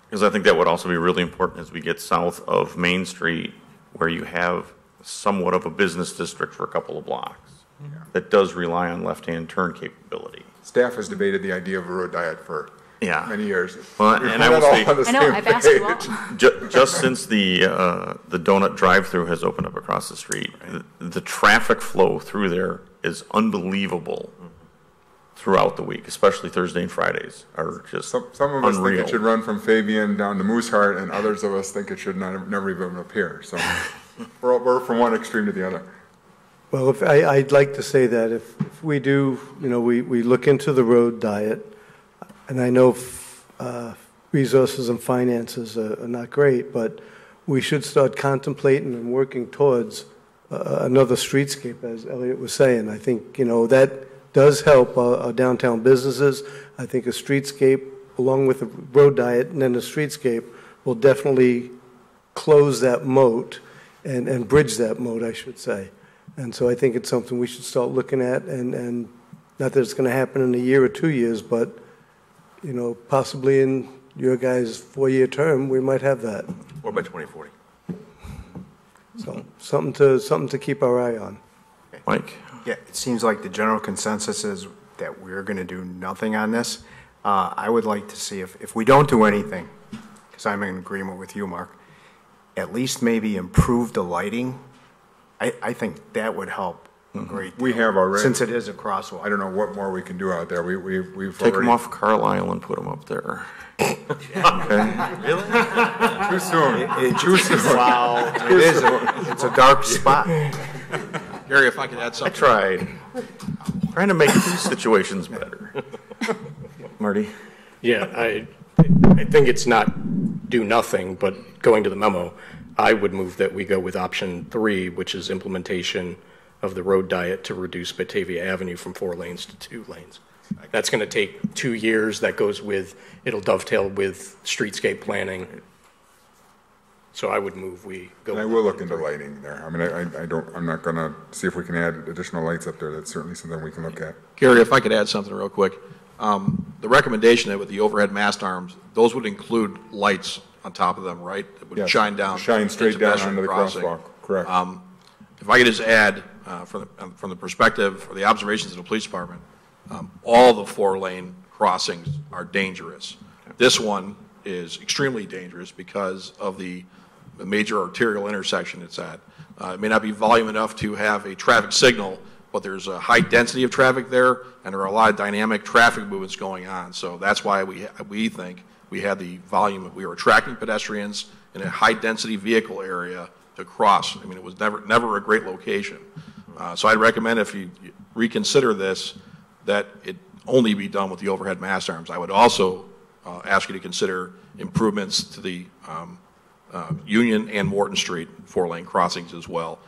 Speaker 1: Because I think that would also be really important as we get south of Main Street, where you have somewhat of a business district for a couple of blocks that does rely on left-hand turn capability.
Speaker 14: Staff has debated the idea of a road diet for many years.
Speaker 1: Well, and I will say,
Speaker 17: I know, I've asked you all.
Speaker 1: just since the donut drive-through has opened up across the street, the traffic flow through there is unbelievable throughout the week, especially Thursday and Fridays are just
Speaker 14: some of us
Speaker 1: unreal.
Speaker 14: think it should run from Fabian down to Mooseheart, and others of us think it should never even appear. So we're from one extreme to the other.
Speaker 6: Well, I'd like to say that if we do, we look into the road diet, and I know resources and finances are not great, but we should start contemplating and working towards another streetscape, as Elliot was saying. I think, that does help our downtown businesses. I think a streetscape, along with a road diet and then a streetscape, will definitely close that moat and bridge that moat, I should say. And so I think it's something we should start looking at, and not that it's going to happen in a year or 2 years, but, possibly in your guys' 4-year term, we might have that.
Speaker 12: Or by 2040.
Speaker 6: So something to keep our eye on.
Speaker 1: Mike?
Speaker 19: Yeah, it seems like the general consensus is that we're going to do nothing on this. I would like to see if we don't do anything, because I'm in agreement with you, Mark, at least maybe improve the lighting. I think that would help a great deal.
Speaker 14: We have already.
Speaker 19: Since it is a crosswalk.
Speaker 14: I don't know what more we can do out there. We've
Speaker 1: Take
Speaker 14: already.
Speaker 1: them off Carlisle and put them up there.
Speaker 12: Really?
Speaker 14: Too soon. Too soon.
Speaker 19: Wow. It's a dark spot.
Speaker 18: Gary, if I could add
Speaker 1: I
Speaker 18: something.
Speaker 1: tried. Trying to make these situations better. Marty?
Speaker 7: Yeah, I think it's not do nothing, but going to the memo, I would move that we go with option 3, which is implementation of the road diet to reduce Batavia Avenue from 4 lanes to 2 lanes. That's going to take 2 years. That goes with, it'll dovetail with streetscape planning. So I would move we go.
Speaker 14: And I will look into lighting there. I mean, I'm not going to see if we can add additional lights up there. That's certainly something we can look at.
Speaker 18: Gary, if I could add something real quick. The recommendation that with the overhead mast arms, those would include lights on top of them, right? That would shine down.
Speaker 14: Shine straight down
Speaker 18: pedestrian
Speaker 14: onto the
Speaker 18: crossing.
Speaker 14: crosswalk, correct.
Speaker 18: If I could just add, from the perspective or the observations of the police department, all the 4-lane crossings are dangerous. This one is extremely dangerous because of the major arterial intersection it's at. It may not be volume enough to have a traffic signal, but there's a high density of traffic there, and there are a lot of dynamic traffic movements going on. So that's why we think we had the volume. We were attracting pedestrians in a high density vehicle area to cross. I mean, it was never a great location. So I'd recommend if you reconsider this, that it only be done with the overhead mast arms. I would also ask you to consider improvements to the Union and Morton Street 4-lane crossings as well.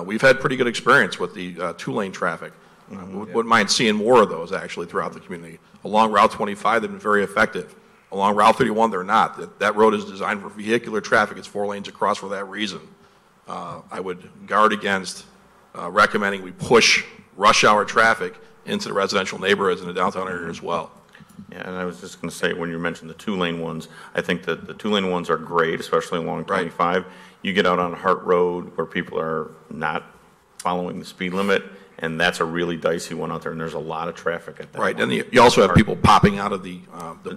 Speaker 18: We've had pretty good experience with the 2-lane traffic. Wouldn't mind seeing more of those actually throughout the community. Along Route 25, they've been very effective. Along Route 31, they're not. That road is designed for vehicular traffic. It's 4 lanes across for that reason. I would guard against recommending we push rush hour traffic into the residential neighborhoods in the downtown area as well.
Speaker 1: Yeah, and I was just going to say, when you mentioned the 2-lane ones, I think that the 2-lane ones are great, especially along 25. You get out on Hart Road where people are not following the speed limit, and that's a really dicey one out there, and there's a lot of traffic at that
Speaker 10: Right,
Speaker 1: one.
Speaker 10: and you also have people popping out of the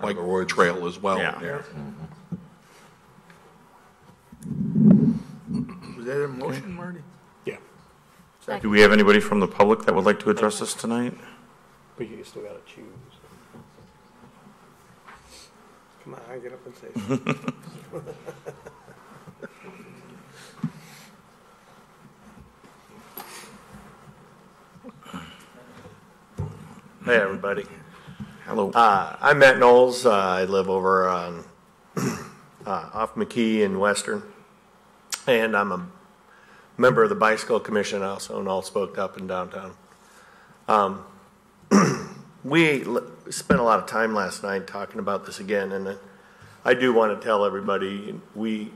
Speaker 10: bike trail as well.
Speaker 1: Yeah.
Speaker 4: Was that a motion, Marty?
Speaker 7: Yeah.
Speaker 1: Do we have anybody from the public that would like to address us tonight?
Speaker 6: But you still got to choose. Come on, get up and say something.
Speaker 20: Hey, everybody.
Speaker 1: Hello.
Speaker 20: I'm Matt Knowles. I live over on off McKee in Western, and I'm a member of the Bicycle Commission. I also own All Spoked Up in downtown. We spent a lot of time last night talking about this again, and I do want to tell everybody we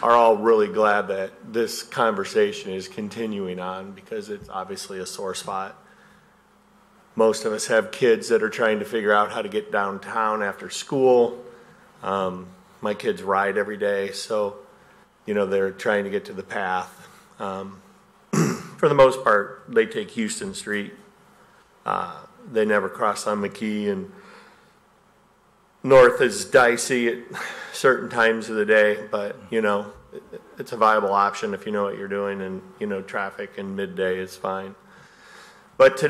Speaker 20: are all really glad that this conversation is continuing on because it's obviously a sore spot. Most of us have kids that are trying to figure out how to get downtown after school. My kids ride every day, so, they're trying to get to the path. For the most part, they take Houston Street. They never cross on McKee, and north is dicey at certain times of the day, but, it's a viable option if you know what you're doing, and, traffic and midday is fine. But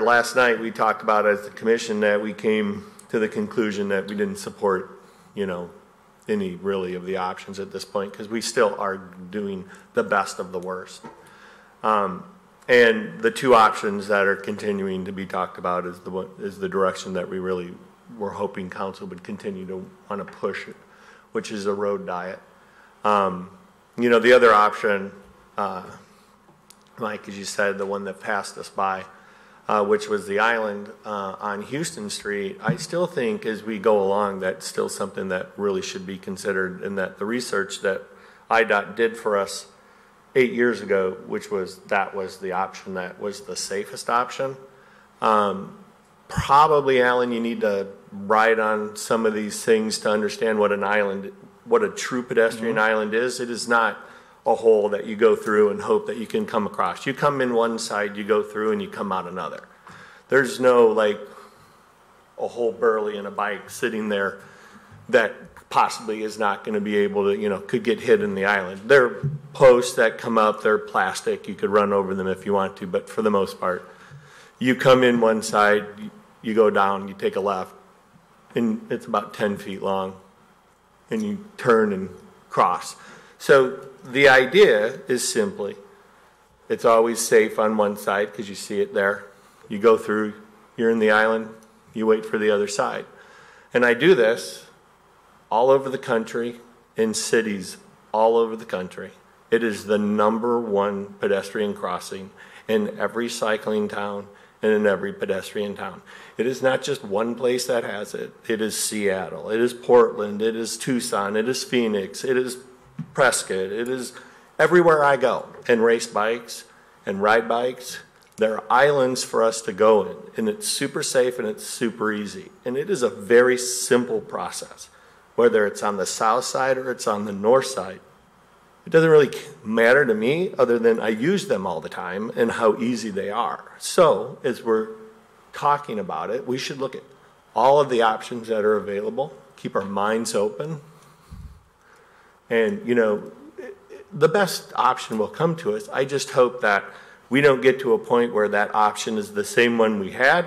Speaker 20: last night, we talked about as the commission that we came to the conclusion that we didn't support, any really of the options at this point because we still are doing the best of the worst. And the two options that are continuing to be talked about is the direction that we really were hoping council would continue to want to push it, which is a road diet. The other option, Mike, as you said, the one that passed us by, which was the island on Houston Street, I still think as we go along, that's still something that really should be considered, and that the research that IDOT did for us 8 years ago, that was the option that was the safest option. Probably, Alan, you need to ride on some of these things to understand what a true pedestrian island is. It is not a hole that you go through and hope that you can come across. You come in one side, you go through, and you come out another. There's no, a whole burly in a bike sitting there that possibly is not going to be able to, could get hit in the island. There are posts that come up, they're plastic, you could run over them if you want to, but for the most part, you come in one side, you go down, you take a left, and it's about 10 feet long, and you turn and cross. So the idea is simply, it's always safe on one side because you see it there. You go through, you're in the island, you wait for the other side. And I do this all over the country, in cities all over the country. It is the #1 pedestrian crossing in every cycling town and in every pedestrian town. It is not just one place that has it. It is Seattle, it is Portland, it is Tucson, it is Phoenix, it is Prescott, it is everywhere I go and race bikes and ride bikes. There are islands for us to go in, and it's super safe and it's super easy. And it is a very simple process, whether it's on the south side or it's on the north side. It doesn't really matter to me other than I use them all the time and how easy they are. So as we're talking about it, we should look at all of the options that are available, keep our minds open. And, the best option will come to us. I just hope that we don't get to a point where that option is the same one we had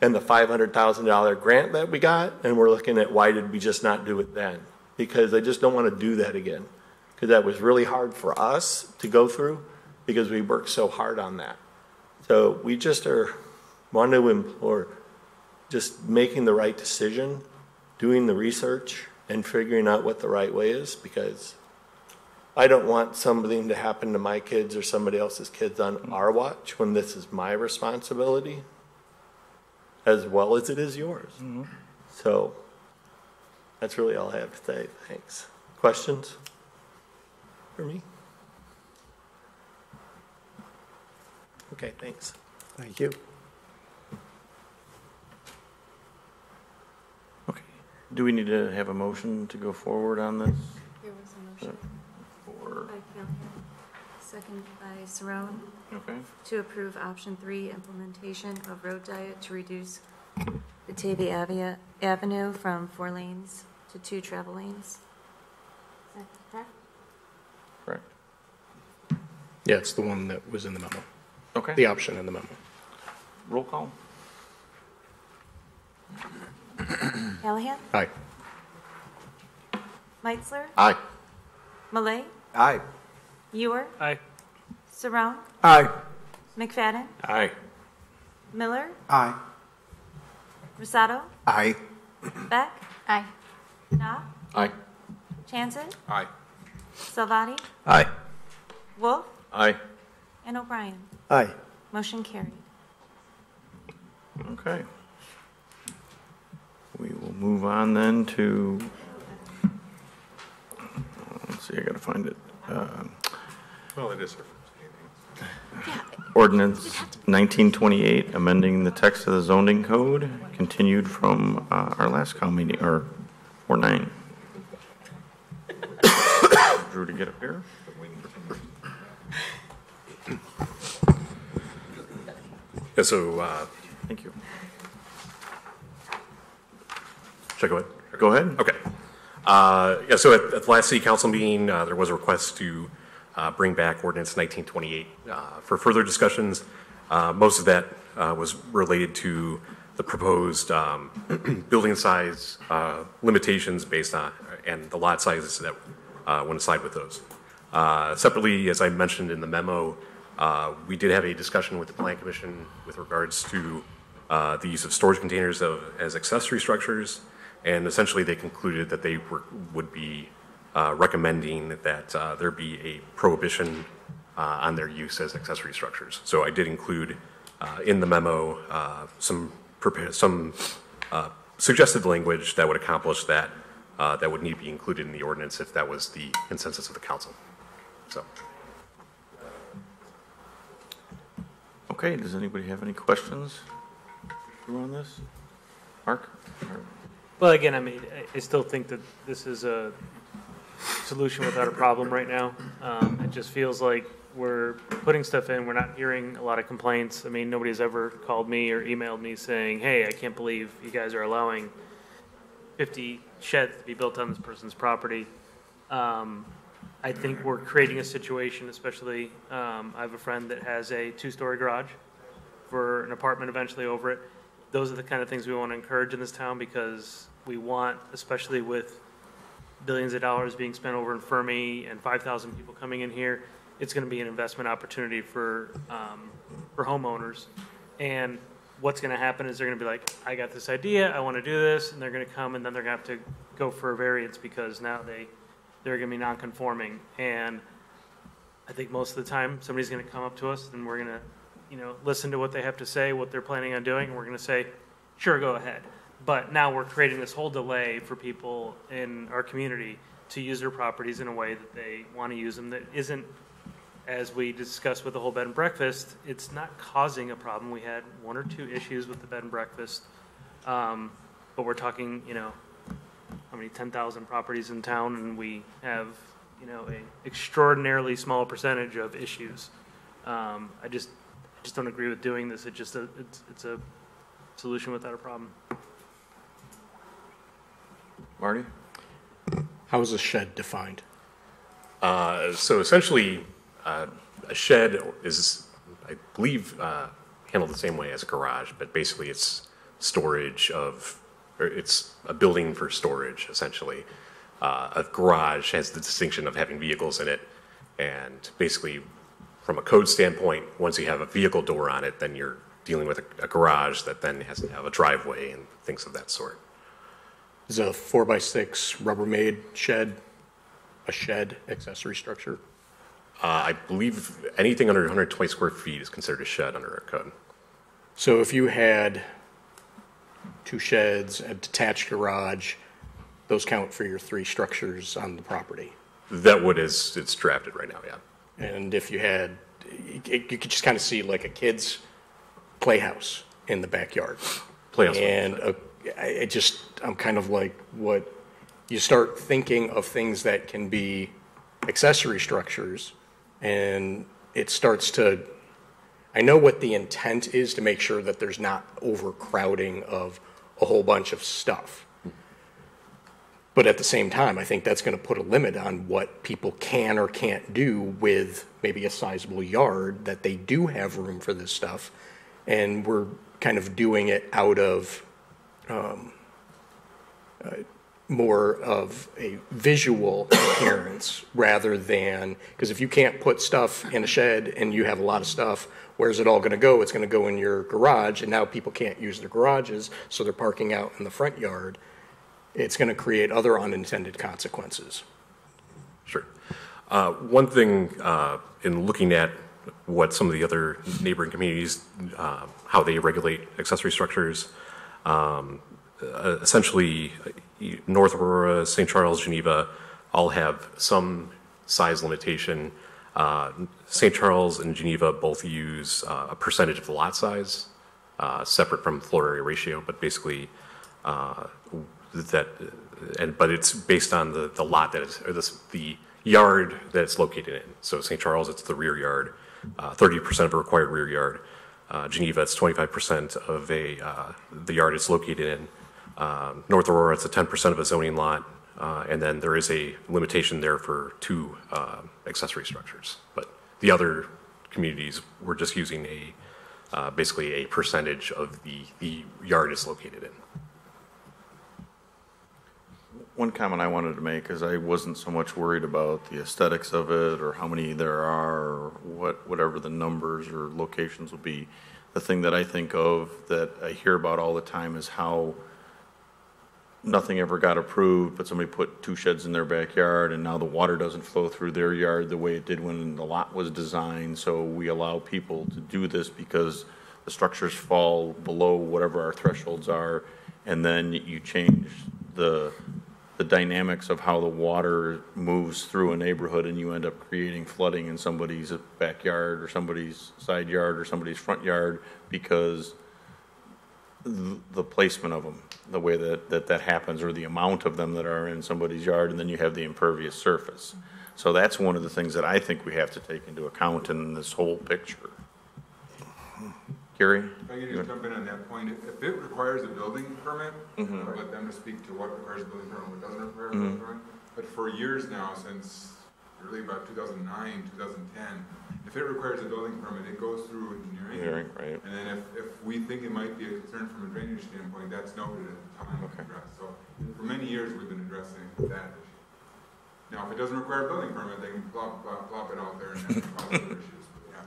Speaker 20: and the $500,000 grant that we got, and we're looking at why did we just not do it then? Because I just don't want to do that again. Because that was really hard for us to go through because we worked so hard on that. So we just want to implore just making the right decision, doing the research, and figuring out what the right way is, because I don't want something to happen to my kids or somebody else's kids on our watch when this is my responsibility as well as it is yours. Mm-hmm. So that's really all I have to say. Thanks. Questions for me? Okay, thanks.
Speaker 4: Thank you.
Speaker 1: Okay. Do we need to have a motion to go forward on this?
Speaker 17: There was a motion.
Speaker 21: Second by Saron.
Speaker 1: Okay.
Speaker 21: To approve option 3, implementation of road diet to reduce Batavia Avenue from 4 lanes to 2 travel lanes. Is that correct?
Speaker 1: Correct.
Speaker 7: Yeah, it's the one that was in the memo.
Speaker 1: Okay.
Speaker 7: The option in the memo.
Speaker 1: Roll call.
Speaker 2: Callahan?
Speaker 7: Aye.
Speaker 2: Meitzler?
Speaker 7: Aye.
Speaker 2: Malay?
Speaker 19: Aye.
Speaker 2: Ewer?
Speaker 15: Aye.
Speaker 2: Saron?
Speaker 4: Aye.
Speaker 2: McFadden?
Speaker 1: Aye.
Speaker 2: Miller?
Speaker 19: Aye.
Speaker 2: Rosato?
Speaker 19: Aye.
Speaker 2: Beck?
Speaker 17: Aye.
Speaker 2: Knopf?
Speaker 7: Aye.
Speaker 2: Chanson?
Speaker 18: Aye.
Speaker 2: Salvati?
Speaker 7: Aye.
Speaker 2: Wolf?
Speaker 1: Aye.
Speaker 2: And O'Brien.
Speaker 4: Aye.
Speaker 2: Motion carried.
Speaker 1: Okay. We will move on then to, let's see, I gotta find it.
Speaker 11: Well, it is.
Speaker 1: Ordinance 1928, amending the text of the zoning code, continued from our last cow meeting, or 4-9. Drew to get up here.
Speaker 11: Yeah, so,
Speaker 1: Thank you.
Speaker 11: should I go ahead?
Speaker 1: Go ahead.
Speaker 11: Okay. Yeah, so at the last city council meeting, there was a request to bring back ordinance 1928 for further discussions. Most of that was related to the proposed building size limitations based on, and the lot sizes that went aside with those. Separately, as I mentioned in the memo, we did have a discussion with the Plan Commission with regards to the use of storage containers as accessory structures, and essentially they concluded that they would be recommending that there be a prohibition on their use as accessory structures. So I did include in the memo some suggested language that would accomplish that, that would need to be included in the ordinance if that was the consensus of the council. So.
Speaker 1: Okay, does anybody have any questions on this? Mark?
Speaker 15: Well, again, I mean, I still think that this is a solution without a problem right now. It just feels like we're putting stuff in, we're not hearing a lot of complaints. I mean, nobody's ever called me or emailed me saying, hey, I can't believe you guys are allowing 50 sheds to be built on this person's property. I think we're creating a situation, especially, I have a friend that has a 2-story garage for an apartment eventually over it. Those are the kind of things we want to encourage in this town, because we want, especially with billions of dollars being spent over in Fermi and 5,000 people coming in here, it's going to be an investment opportunity for homeowners. And what's going to happen is they're going to be like, I got this idea, I want to do this, and they're going to come and then they're going to have to go for a variance because now they're going to be non-conforming. And I think most of the time somebody's going to come up to us and we're going to, listen to what they have to say, what they're planning on doing, and we're going to say, sure, go ahead. But now we're creating this whole delay for people in our community to use their properties in a way that they want to use them that isn't, as we discussed with the whole bed and breakfast, it's not causing a problem. We had 1 or 2 issues with the bed and breakfast, but we're talking, how many 10,000 properties in town, and we have, an extraordinarily small percentage of issues. I just don't agree with doing this. It's a solution without a problem.
Speaker 1: Marty?
Speaker 7: How is a shed defined?
Speaker 11: So essentially, a shed is, I believe, handled the same way as a garage, but basically it's storage of, or it's a building for storage, essentially. A garage has the distinction of having vehicles in it, and basically, from a code standpoint, once you have a vehicle door on it, then you're dealing with a garage that then has to have a driveway and things of that sort.
Speaker 7: Is a 4x6 Rubbermaid shed a shed accessory structure?
Speaker 11: I believe anything under 120 square feet is considered a shed under our code.
Speaker 7: So if you had 2 sheds, a detached garage, those count for your 3 structures on the property?
Speaker 11: That would, as it's drafted right now, yeah. And
Speaker 7: if you had, you could just kind of see like a kid's playhouse in the backyard.
Speaker 11: Playhouse.
Speaker 7: And I'm kind of like, what, you start thinking of things that can be accessory structures, And it starts to, I know what the intent is to make sure that there's not overcrowding of a whole bunch of stuff. But at the same time, I think that's going to put a limit on what people can or can't do with maybe a sizable yard that they do have room for this stuff. And we're kind of doing it out of more of a visual appearance rather than, because if you can't put stuff in a shed and you have a lot of stuff, where's it all going to go? It's going to go in your garage, and now people can't use their garages, so they're parking out in the front yard. It's going to create other unintended consequences.
Speaker 11: Sure. One thing in looking at what some of the other neighboring communities, how they regulate accessory structures, essentially North Aurora, St. Charles, Geneva all have some size limitation. St. Charles and Geneva both use a percentage of the lot size, separate from floor area ratio, but basically but it's based on the lot that is, or the yard that it's located in. So St. Charles, it's the rear yard, 30% of a required rear yard. Geneva, it's 25% of the yard it's located in. North Aurora, it's a 10% of a zoning lot, and then there is a limitation there for 2 accessory structures. But the other communities, we're just using basically a percentage of the yard it's located in.
Speaker 1: One comment I wanted to make is I wasn't so much worried about the aesthetics of it or how many there are or whatever the numbers or locations will be. The thing that I think of that I hear about all the time is how nothing ever got approved, but somebody put 2 sheds in their backyard and now the water doesn't flow through their yard the way it did when the lot was designed. So we allow people to do this because the structures fall below whatever our thresholds are, and then you change the dynamics of how the water moves through a neighborhood, and you end up creating flooding in somebody's backyard or somebody's side yard or somebody's front yard because the placement of them, the way that happens, or the amount of them that are in somebody's yard, and then you have the impervious surface. So that's one of the things that I think we have to take into account in this whole picture. Gary?
Speaker 14: If I could just jump in on that point, if it requires a building permit, I'll let them to speak to what requires a building permit and what doesn't require a building permit. But for years now, since really about 2009, 2010, if it requires a building permit, it goes through engineering.
Speaker 1: Right.
Speaker 14: And then if we think it might be a concern from a drainage standpoint, that's noted at the time of address. So for many years, we've been addressing that issue. Now, if it doesn't require a building permit, they can plop it out there and then cause other issues. But yeah.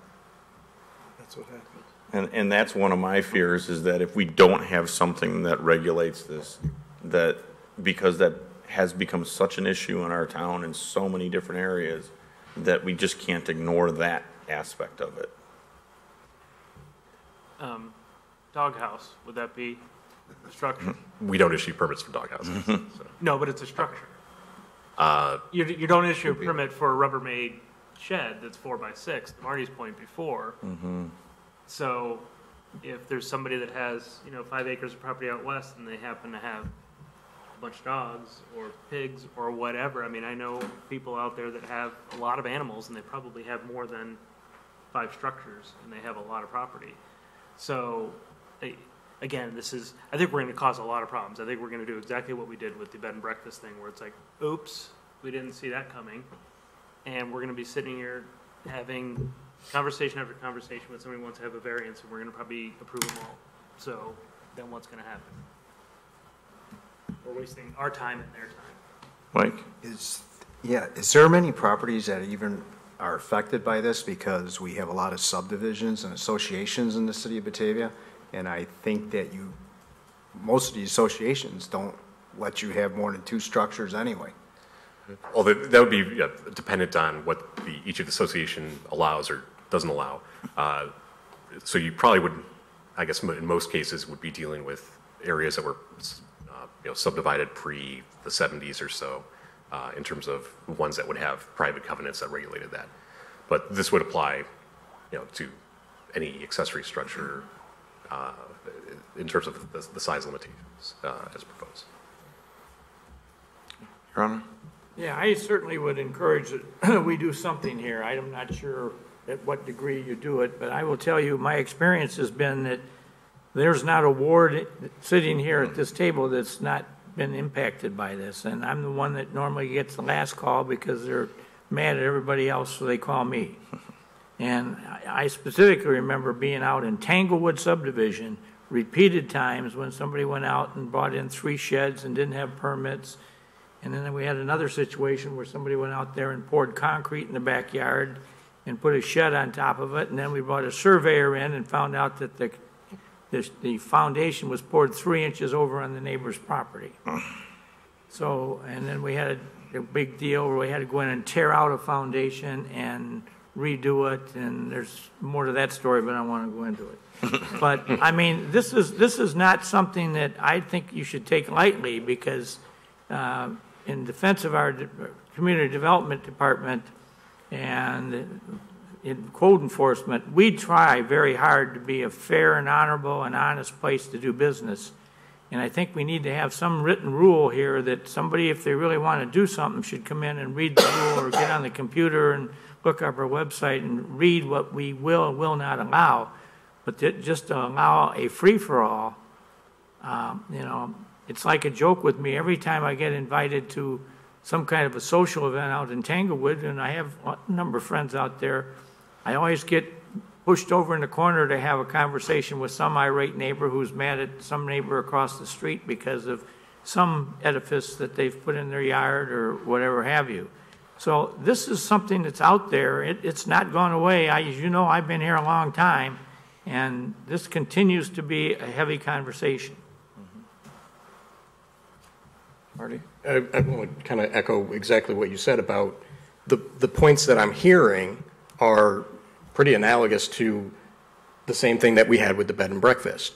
Speaker 4: That's what happens.
Speaker 1: And that's one of my fears, is that if we don't have something that regulates this, that because that has become such an issue in our town in so many different areas, that we just can't ignore that aspect of it.
Speaker 15: Doghouse, would that be a structure?
Speaker 11: We don't issue permits for doghouses. So.
Speaker 15: No, but it's a structure. You don't issue a permit for a Rubbermaid shed that's 4x6, to Marty's point before. So if there's somebody that has, 5 acres of property out west and they happen to have a bunch of dogs or pigs or whatever, I mean, I know people out there that have a lot of animals and they probably have more than 5 structures and they have a lot of property. So again, I think we're going to cause a lot of problems. I think we're going to do exactly what we did with the bed and breakfast thing, where it's like, oops, we didn't see that coming. And we're going to be sitting here having conversation after conversation when somebody wants to have a variance, and we're going to probably approve them all. So then what's going to happen? We're wasting our time and their time.
Speaker 1: Mike?
Speaker 19: Is there many properties that even are affected by this? Because we have a lot of subdivisions and associations in the city of Batavia, and I think that most of these associations don't let you have more than 2 structures anyway.
Speaker 11: Well, that would be dependent on what each of the association allows or doesn't allow. So you probably would, I guess, in most cases, would be dealing with areas that were subdivided pre the 70s or so, in terms of ones that would have private covenants that regulated that. But this would apply, to any accessory structure in terms of the size limitations as proposed.
Speaker 1: Your Honor?
Speaker 9: Yeah, I certainly would encourage that we do something here. I'm not sure at what degree you do it, but I will tell you, my experience has been that there's not a ward sitting here at this table that's not been impacted by this. And I'm the one that normally gets the last call because they're mad at everybody else, so they call me. And I specifically remember being out in Tanglewood subdivision repeated times when somebody went out and brought in 3 sheds and didn't have permits. And then we had another situation where somebody went out there and poured concrete in the backyard and put a shed on top of it. And then we brought a surveyor in and found out that the foundation was poured 3 inches over on the neighbor's property. So, and then we had a big deal where we had to go in and tear out a foundation and redo it, and there's more to that story, but I don't want to go into it. But, I mean, this is not something that I think you should take lightly, because in defense of our community development department and in code enforcement, we try very hard to be a fair and honorable and honest place to do business. And I think we need to have some written rule here that somebody, if they really want to do something, should come in and read the rule or get on the computer and look up our website and read what we will and will not allow. But just to allow a free-for-all, you know, it's like a joke with me. Every time I get invited to some kind of a social event out in Tanglewood, and I have a number of friends out there, I always get pushed over in the corner to have a conversation with some irate neighbor who's mad at some neighbor across the street because of some edifice that they've put in their yard or whatever have you. So this is something that's out there. It's not gone away. As you know, I've been here a long time, and this continues to be a heavy conversation.
Speaker 7: Marty? I want to kind of echo exactly what you said about the points that I'm hearing are pretty analogous to the same thing that we had with the bed and breakfast.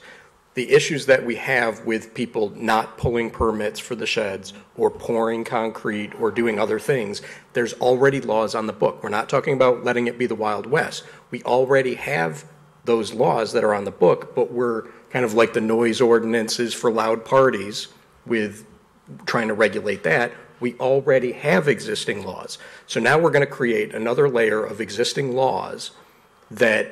Speaker 7: The issues that we have with people not pulling permits for the sheds or pouring concrete or doing other things, there's already laws on the book. We're not talking about letting it be the Wild West. We already have those laws that are on the book, but we're kind of like the noise ordinances for loud parties with trying to regulate that. We already have existing laws. So now we're going to create another layer of existing laws that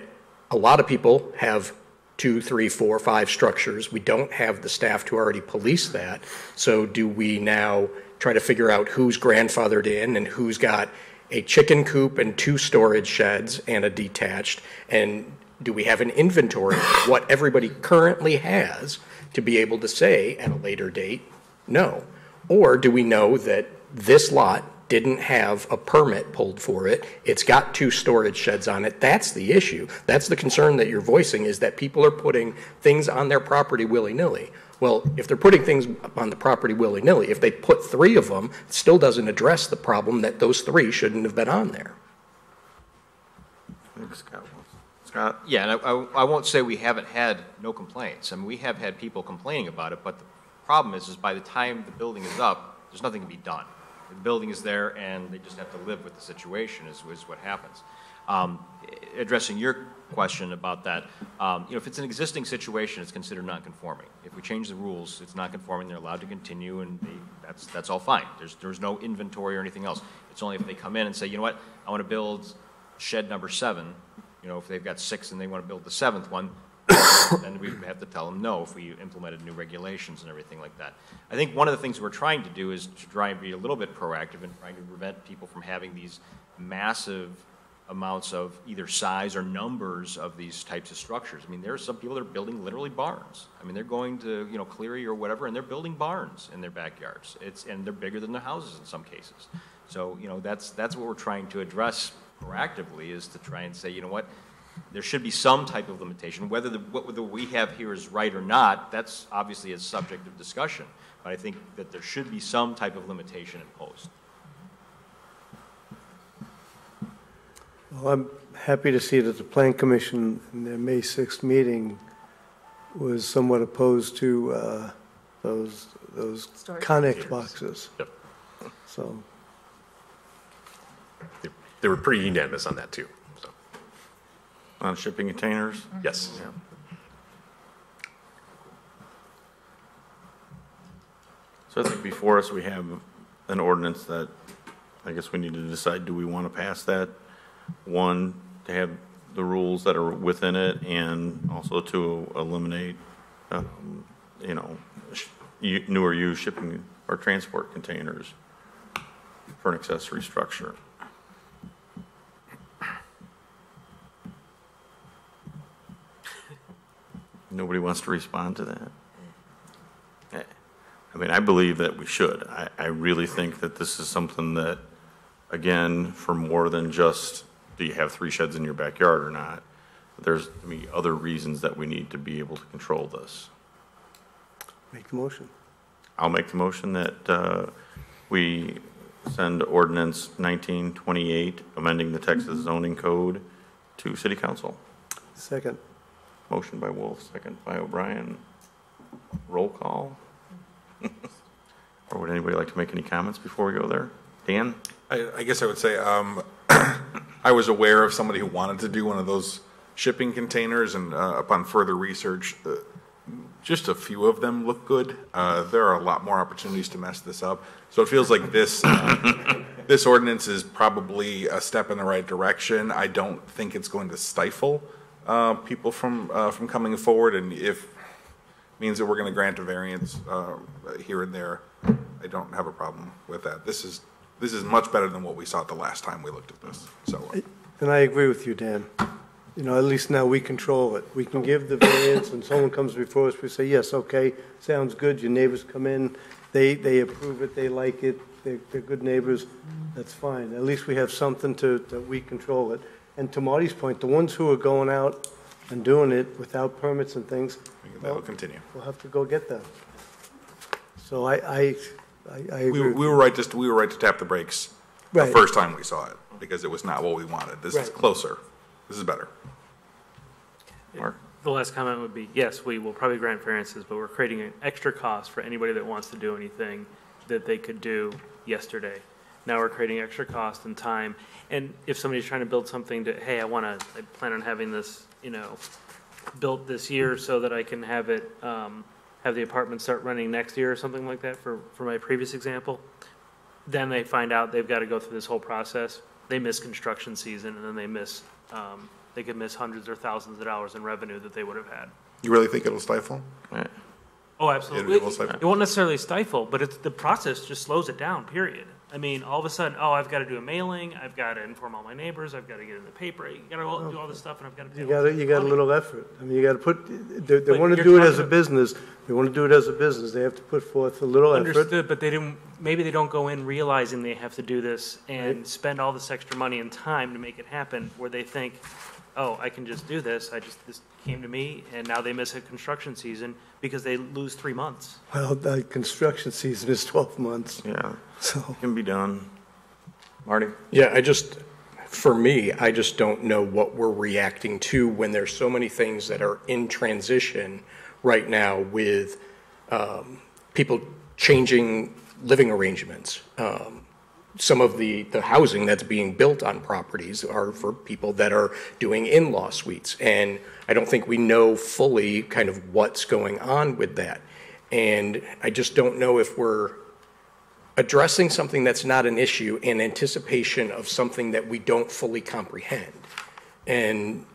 Speaker 7: a lot of people have 2, 3, 4, 5 structures. We don't have the staff to already police that. So do we now try to figure out who's grandfathered in and who's got a chicken coop and 2 storage sheds and a detached? And do we have an inventory of what everybody currently has to be able to say at a later date, no? Or do we know that this lot didn't have a permit pulled for it, it's got 2 storage sheds on it? That's the issue. That's the concern that you're voicing, is that people are putting things on their property willy-nilly. Well, if they're putting things on the property willy-nilly, if they put 3 of them, it still doesn't address the problem that those 3 shouldn't have been on there.
Speaker 1: Scott?
Speaker 13: Yeah, and I won't say we haven't had no complaints. I mean, we have had people complaining about it, but the problem is by the time the building is up, there's nothing to be done. The building is there, and they just have to live with the situation is what happens. Addressing your question about that, you know, if it's an existing situation, it's considered non-conforming. If we change the rules, it's non-conforming, they're allowed to continue, and that's all fine. There's no inventory or anything else. It's only if they come in and say, you know what, I want to build shed number 7. You know, if they've got 6 and they want to build the 7th one, then we have to tell them no if we implemented new regulations and everything like that. I think one of the things we're trying to do is to try and be a little bit proactive in trying to prevent people from having these massive amounts of either size or numbers of these types of structures. I mean, there are some people that are building literally barns. I mean, they're going to, you know, Cleary or whatever, and they're building barns in their backyards. And they're bigger than their houses in some cases. So, you know, that's what we're trying to address proactively, is to try and say, you know what, there should be some type of limitation. Whether what we have here is right or not, that's obviously a subject of discussion. But I think that there should be some type of limitation imposed.
Speaker 6: Well, I'm happy to see that the Plan Commission in their May 6th meeting was somewhat opposed to those Connex boxes.
Speaker 11: Yep.
Speaker 6: So
Speaker 11: they were pretty unanimous on that too. So.
Speaker 1: On shipping containers?
Speaker 11: Yes.
Speaker 1: Yeah. So I think before us we have an ordinance that I guess we need to decide, do we want to pass that? One, to have the rules that are within it, and also to eliminate, newer use shipping or transport containers for an accessory structure. Nobody wants to respond to that. I mean, I believe that we should. I really think that this is something that, again, for more than just, do you have 3 sheds in your backyard or not? There's other reasons that we need to be able to control this.
Speaker 6: Make the motion.
Speaker 1: I'll make the motion that we send ordinance 1928, amending the Texas zoning code, to City Council.
Speaker 6: Second.
Speaker 1: Motion by Wolf, second by O'Brien. Roll call. Or would anybody like to make any comments before we go there? Dan?
Speaker 18: I guess I would say I was aware of somebody who wanted to do one of those shipping containers, and upon further research, just a few of them look good. There are a lot more opportunities to mess this up. So it feels like this this ordinance is probably a step in the right direction. I don't think it's going to stifle people from coming forward, and if means that we're going to grant a variance here and there, I don't have a problem with that. This is much better than what we saw the last time we looked at this. So,
Speaker 6: and I agree with you, Dan. At least now we control it. We can give the variance, and someone comes before us, we say, yes, okay, sounds good. Your neighbors come in, they approve it, they like it, they're good neighbors. That's fine. At least we have something that we control it. And to Marty's point, the ones who are going out and doing it without permits and things,
Speaker 18: that will continue.
Speaker 6: We'll have to go get them. So I agree.
Speaker 18: We were right to tap the brakes the first time we saw it, because it was not what we wanted. This is closer. This is better.
Speaker 1: Mark?
Speaker 15: The last comment would be, yes, we will probably grant variances, but we're creating an extra cost for anybody that wants to do anything that they could do yesterday. Now we're creating extra cost and time. And if somebody's trying to build something to, hey, I plan on having this, built this year so that I can have it, have the apartment start running next year or something like that for my previous example, then they find out they've got to go through this whole process. They miss construction season, and then they could miss hundreds or thousands of dollars in revenue that they would have had.
Speaker 18: You really think it'll stifle?
Speaker 15: Oh, absolutely. It won't necessarily stifle, but the process just slows it down, period. I mean, all of a sudden, I've got to do a mailing, I've got to inform all my neighbors, I've got to get in the paper, you got to do all this stuff, and I've got to pay.
Speaker 6: You got a little effort. I mean, you got to put. They want to do it as a business. They want to do it as a business. They have to put forth a little effort.
Speaker 15: Understood, but maybe they don't go in realizing they have to do this and spend all this extra money and time to make it happen, where they think, I can just do this. This came to me, and now they miss a construction season because they lose 3 months.
Speaker 6: Well, the construction season is 12 months.
Speaker 1: Yeah,
Speaker 6: so
Speaker 1: it can be done. Marty?
Speaker 7: Yeah, for me, I just don't know what we're reacting to when there's so many things that are in transition right now with people changing living arrangements. Some of the housing that's being built on properties are for people that are doing in-law suites. And I don't think we know fully kind of what's going on with that. And I just don't know if we're addressing something that's not an issue in anticipation of something that we don't fully comprehend. And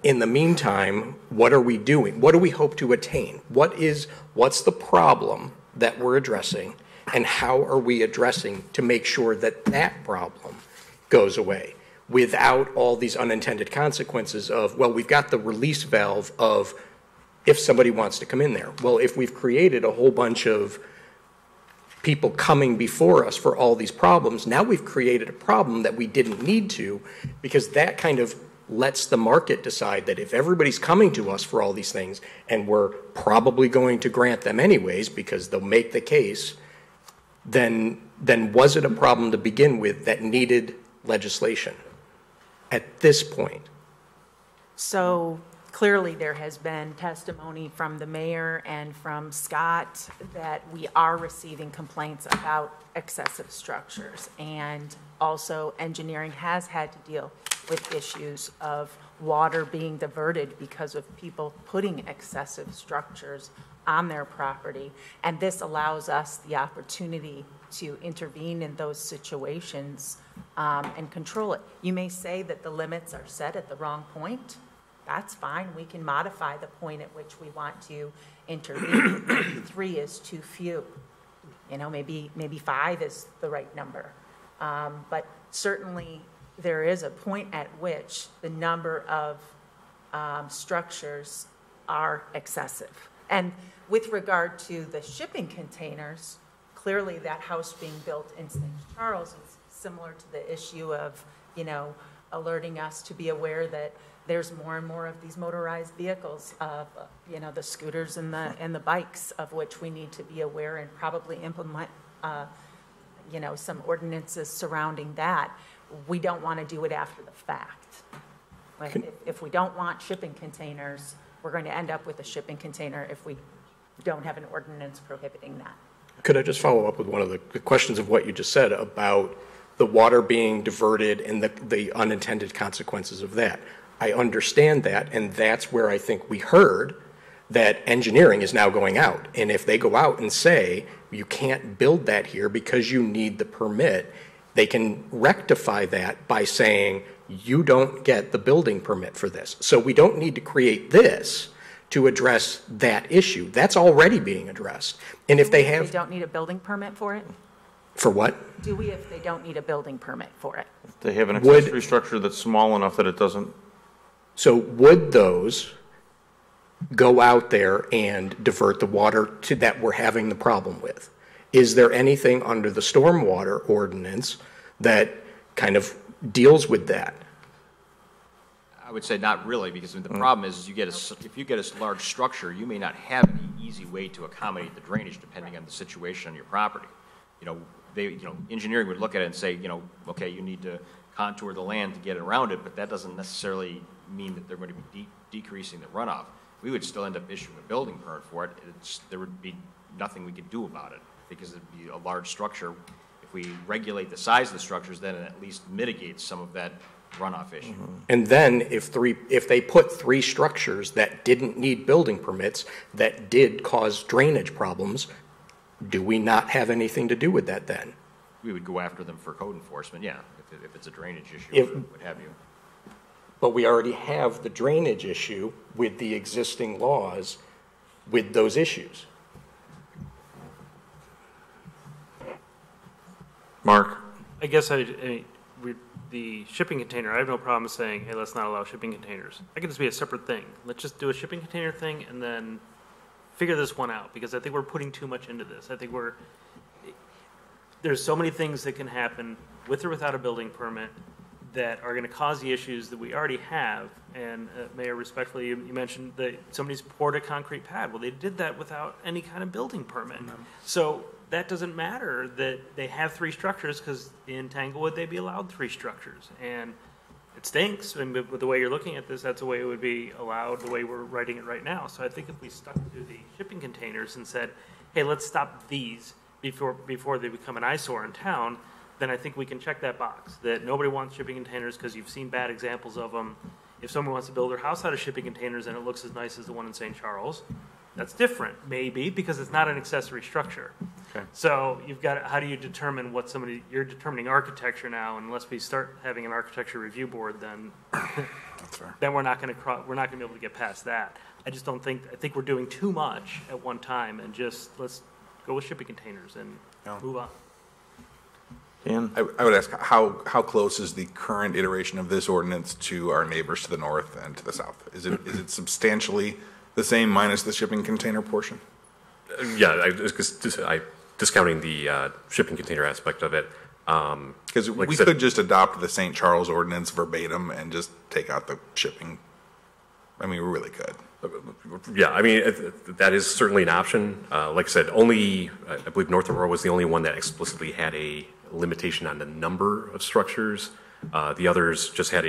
Speaker 7: in the meantime, what are we doing? What do we hope to attain? What's the problem that we're addressing? And how are we addressing to make sure that that problem goes away without all these unintended consequences of, we've got the release valve of if somebody wants to come in there. Well, if we've created a whole bunch of people coming before us for all these problems, now we've created a problem that we didn't need to, because that kind of lets the market decide that if everybody's coming to us for all these things, and we're probably going to grant them anyways because they'll make the case, then was it a problem to begin with that needed legislation at this point?
Speaker 3: So clearly there has been testimony from the mayor and from Scott that we are receiving complaints about excessive structures, and also engineering has had to deal with issues of water being diverted because of people putting excessive structures on their property. And this allows us the opportunity to intervene in those situations and control it. You may say that the limits are set at the wrong point. That's fine. We can modify the point at which we want to intervene. Maybe 3 is too few. You know, maybe 5 is the right number. But certainly there is a point at which the number of structures are excessive. And with regard to the shipping containers, clearly that house being built in St. Charles is similar to the issue of, you know, alerting us to be aware that there's more and more of these motorized vehicles, of, you know, the scooters and the bikes, of which we need to be aware and probably implement, you know, some ordinances surrounding that. We don't want to do it after the fact. Like if we don't want shipping containers, we're going to end up with a shipping container if we don't have an ordinance prohibiting that.
Speaker 7: Could I just follow up with one of the questions of what you just said about the water being diverted and the unintended consequences of that? I understand that, and that's where I think we heard that engineering is now going out. And if they go out and say, you can't build that here because you need the permit, they can rectify that by saying, you don't get the building permit for this. So we don't need to create this to address that issue. That's already being addressed. And if they have...
Speaker 3: They don't need a building permit for it?
Speaker 7: For what?
Speaker 3: Do we if they don't need a building permit for it?
Speaker 1: If they have an accessory structure that's small enough that it doesn't...
Speaker 7: So would those go out there and divert the water to that we're having the problem with? Is there anything under the stormwater ordinance that kind of deals with that?
Speaker 13: I would say not really, because the problem is if you get a large structure, you may not have any easy way to accommodate the drainage depending on the situation on your property. Engineering would look at it and say, okay, you need to contour the land to get around it, but that doesn't necessarily mean that they're going to be decreasing the runoff. We would still end up issuing a building permit for it. There would be nothing we could do about it because it'd be a large structure. If we regulate the size of the structures, then it at least mitigates some of that runoff issue.
Speaker 7: And then if they put 3 structures that didn't need building permits that did cause drainage problems, do we not have anything to do with that then?
Speaker 13: We would go after them for code enforcement, yeah, if it's a drainage issue, what have you.
Speaker 7: But we already have the drainage issue with the existing laws with those issues.
Speaker 1: Mark?
Speaker 15: I guess the shipping container, I have no problem saying, hey, let's not allow shipping containers. That could just be a separate thing. Let's just do a shipping container thing and then figure this one out, because I think we're putting too much into this. I think there's so many things that can happen with or without a building permit that are going to cause the issues that we already have. And Mayor, respectfully, you mentioned that somebody's poured a concrete pad. Well, they did that without any kind of building permit. No. So that doesn't matter that they have 3 structures, because in Tanglewood they'd be allowed 3 structures. And it stinks, and with the way you're looking at this, that's the way it would be allowed, the way we're writing it right now. So I think if we stuck to the shipping containers and said, hey, let's stop these before they become an eyesore in town, then I think we can check that box, that nobody wants shipping containers because you've seen bad examples of them. If someone wants to build their house out of shipping containers and it looks as nice as the one in St. Charles, that's different, maybe, because it's not an accessory structure.
Speaker 1: Okay.
Speaker 15: So you've got, how do you determine what you're determining architecture now, and unless we start having an architecture review board, then
Speaker 18: That's fair.
Speaker 15: then we're not going to be able to get past that. I think we're doing too much at one time, and just let's go with shipping containers and move on.
Speaker 1: Dan?
Speaker 18: I would ask, how close is the current iteration of this ordinance to our neighbors to the north and to the south? Is it substantially the same minus the shipping container portion?
Speaker 11: Yeah, I discounting the shipping container aspect of it.
Speaker 18: Because we could just adopt the St. Charles ordinance verbatim and just take out the shipping. I mean, we really could.
Speaker 11: Yeah, I mean, that is certainly an option. Like I said, I believe North Aurora was the only one that explicitly had a limitation on the number of structures. The others just had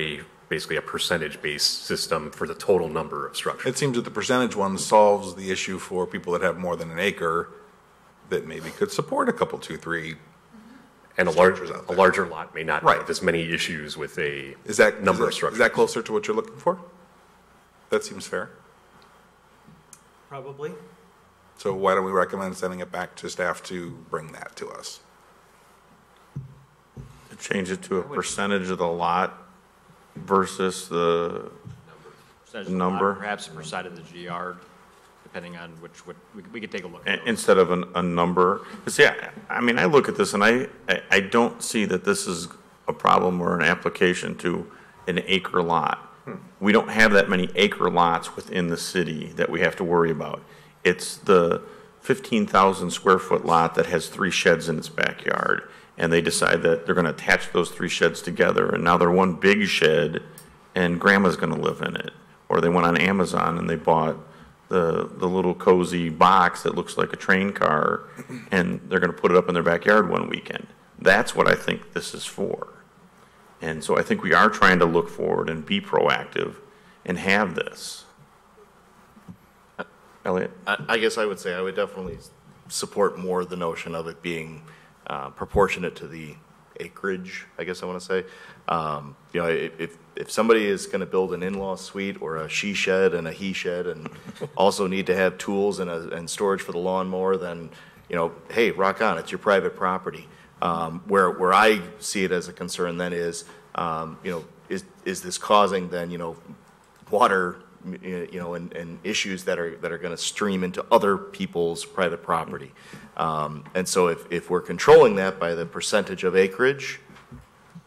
Speaker 11: basically a percentage-based system for the total number of structures.
Speaker 18: It seems that the percentage one solves the issue for people that have more than an acre that maybe could support a couple, 2, 3,
Speaker 11: And a larger lot may not have as many issues with a number of structures.
Speaker 18: Is that closer to what you're looking for? That seems fair.
Speaker 15: Probably.
Speaker 18: So why don't we recommend sending it back to staff to bring that to us?
Speaker 1: To change it to a percentage of the lot versus the
Speaker 13: Percentage of the
Speaker 1: number.
Speaker 13: lot, perhaps per side of the yard, depending on what we could take a look.
Speaker 1: Instead of a number. 'Cause yeah, I mean, I look at this and I don't see that this is a problem or an application to an acre lot. We don't have that many acre lots within the city that we have to worry about. It's the 15,000 square foot lot that has 3 sheds in its backyard. And they decide that they're going to attach those 3 sheds together. And now they're one big shed and grandma's going to live in it. Or they went on Amazon and they bought the little cozy box that looks like a train car, and they're going to put it up in their backyard one weekend. That's what I think this is for. And so I think we are trying to look forward and be proactive and have this. Elliot?
Speaker 8: I guess I would say I would definitely support more the notion of it being proportionate to the acreage, I guess I want to say. You know, if somebody is going to build an in-law suite or a she shed and a he shed and also need to have tools and storage for the lawnmower, then, you know, hey, rock on, it's your private property. Where I see it as a concern then is, you know, is this causing then, you know, water, you know, and issues that are going to stream into other people's private property. And so if we're controlling that by the percentage of acreage,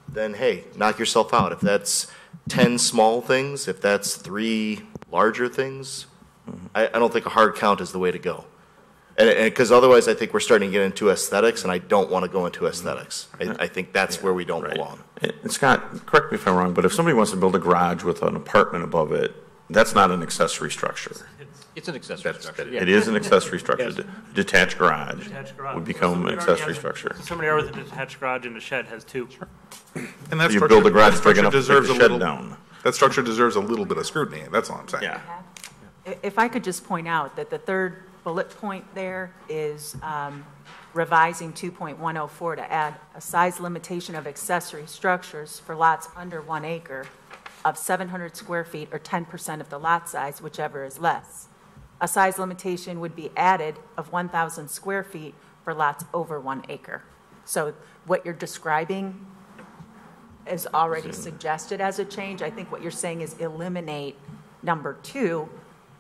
Speaker 8: then hey, knock yourself out. If that's 10 small things, if that's 3 larger things, I don't think a hard count is the way to go. And because otherwise I think we're starting to get into aesthetics, and I don't want to go into aesthetics. I think that's where we don't belong.
Speaker 1: And Scott, correct me if I'm wrong, but if somebody wants to build a garage with an apartment above it, that's not an accessory structure.
Speaker 13: It's an accessory structure. Yeah.
Speaker 1: It is an accessory structure.
Speaker 15: Yes.
Speaker 1: Detached garage would become an accessory structure.
Speaker 15: Somebody already with a detached garage and a shed has 2.
Speaker 18: And that
Speaker 1: You
Speaker 18: structure,
Speaker 1: build a garage
Speaker 18: that
Speaker 1: big
Speaker 18: structure
Speaker 1: enough to
Speaker 18: deserves
Speaker 1: take
Speaker 18: a
Speaker 1: the shed
Speaker 18: little,
Speaker 1: down.
Speaker 18: That structure deserves a little bit of scrutiny. That's all I'm saying.
Speaker 1: Yeah.
Speaker 3: If I could just point out that the third bullet point there is revising 2.104 to add a size limitation of accessory structures for lots under 1 acre of 700 square feet or 10% of the lot size, whichever is less. A size limitation would be added of 1,000 square feet for lots over 1 acre. So what you're describing is already suggested as a change. I think what you're saying is eliminate number 2,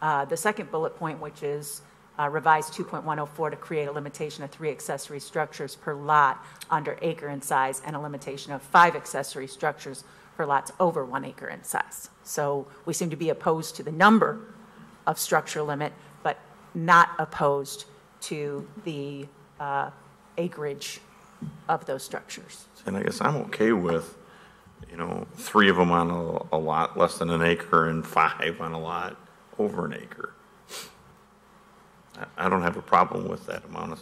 Speaker 3: the second bullet point, which is revise 2.104 to create a limitation of 3 accessory structures per lot under acre in size and a limitation of 5 accessory structures for lots over 1 acre in size. So we seem to be opposed to the number of structure limit, but not opposed to the acreage of those structures.
Speaker 1: And I guess I'm okay with, you know, 3 of them on a lot less than an acre and 5 on a lot over an acre. I don't have a problem with that amount of.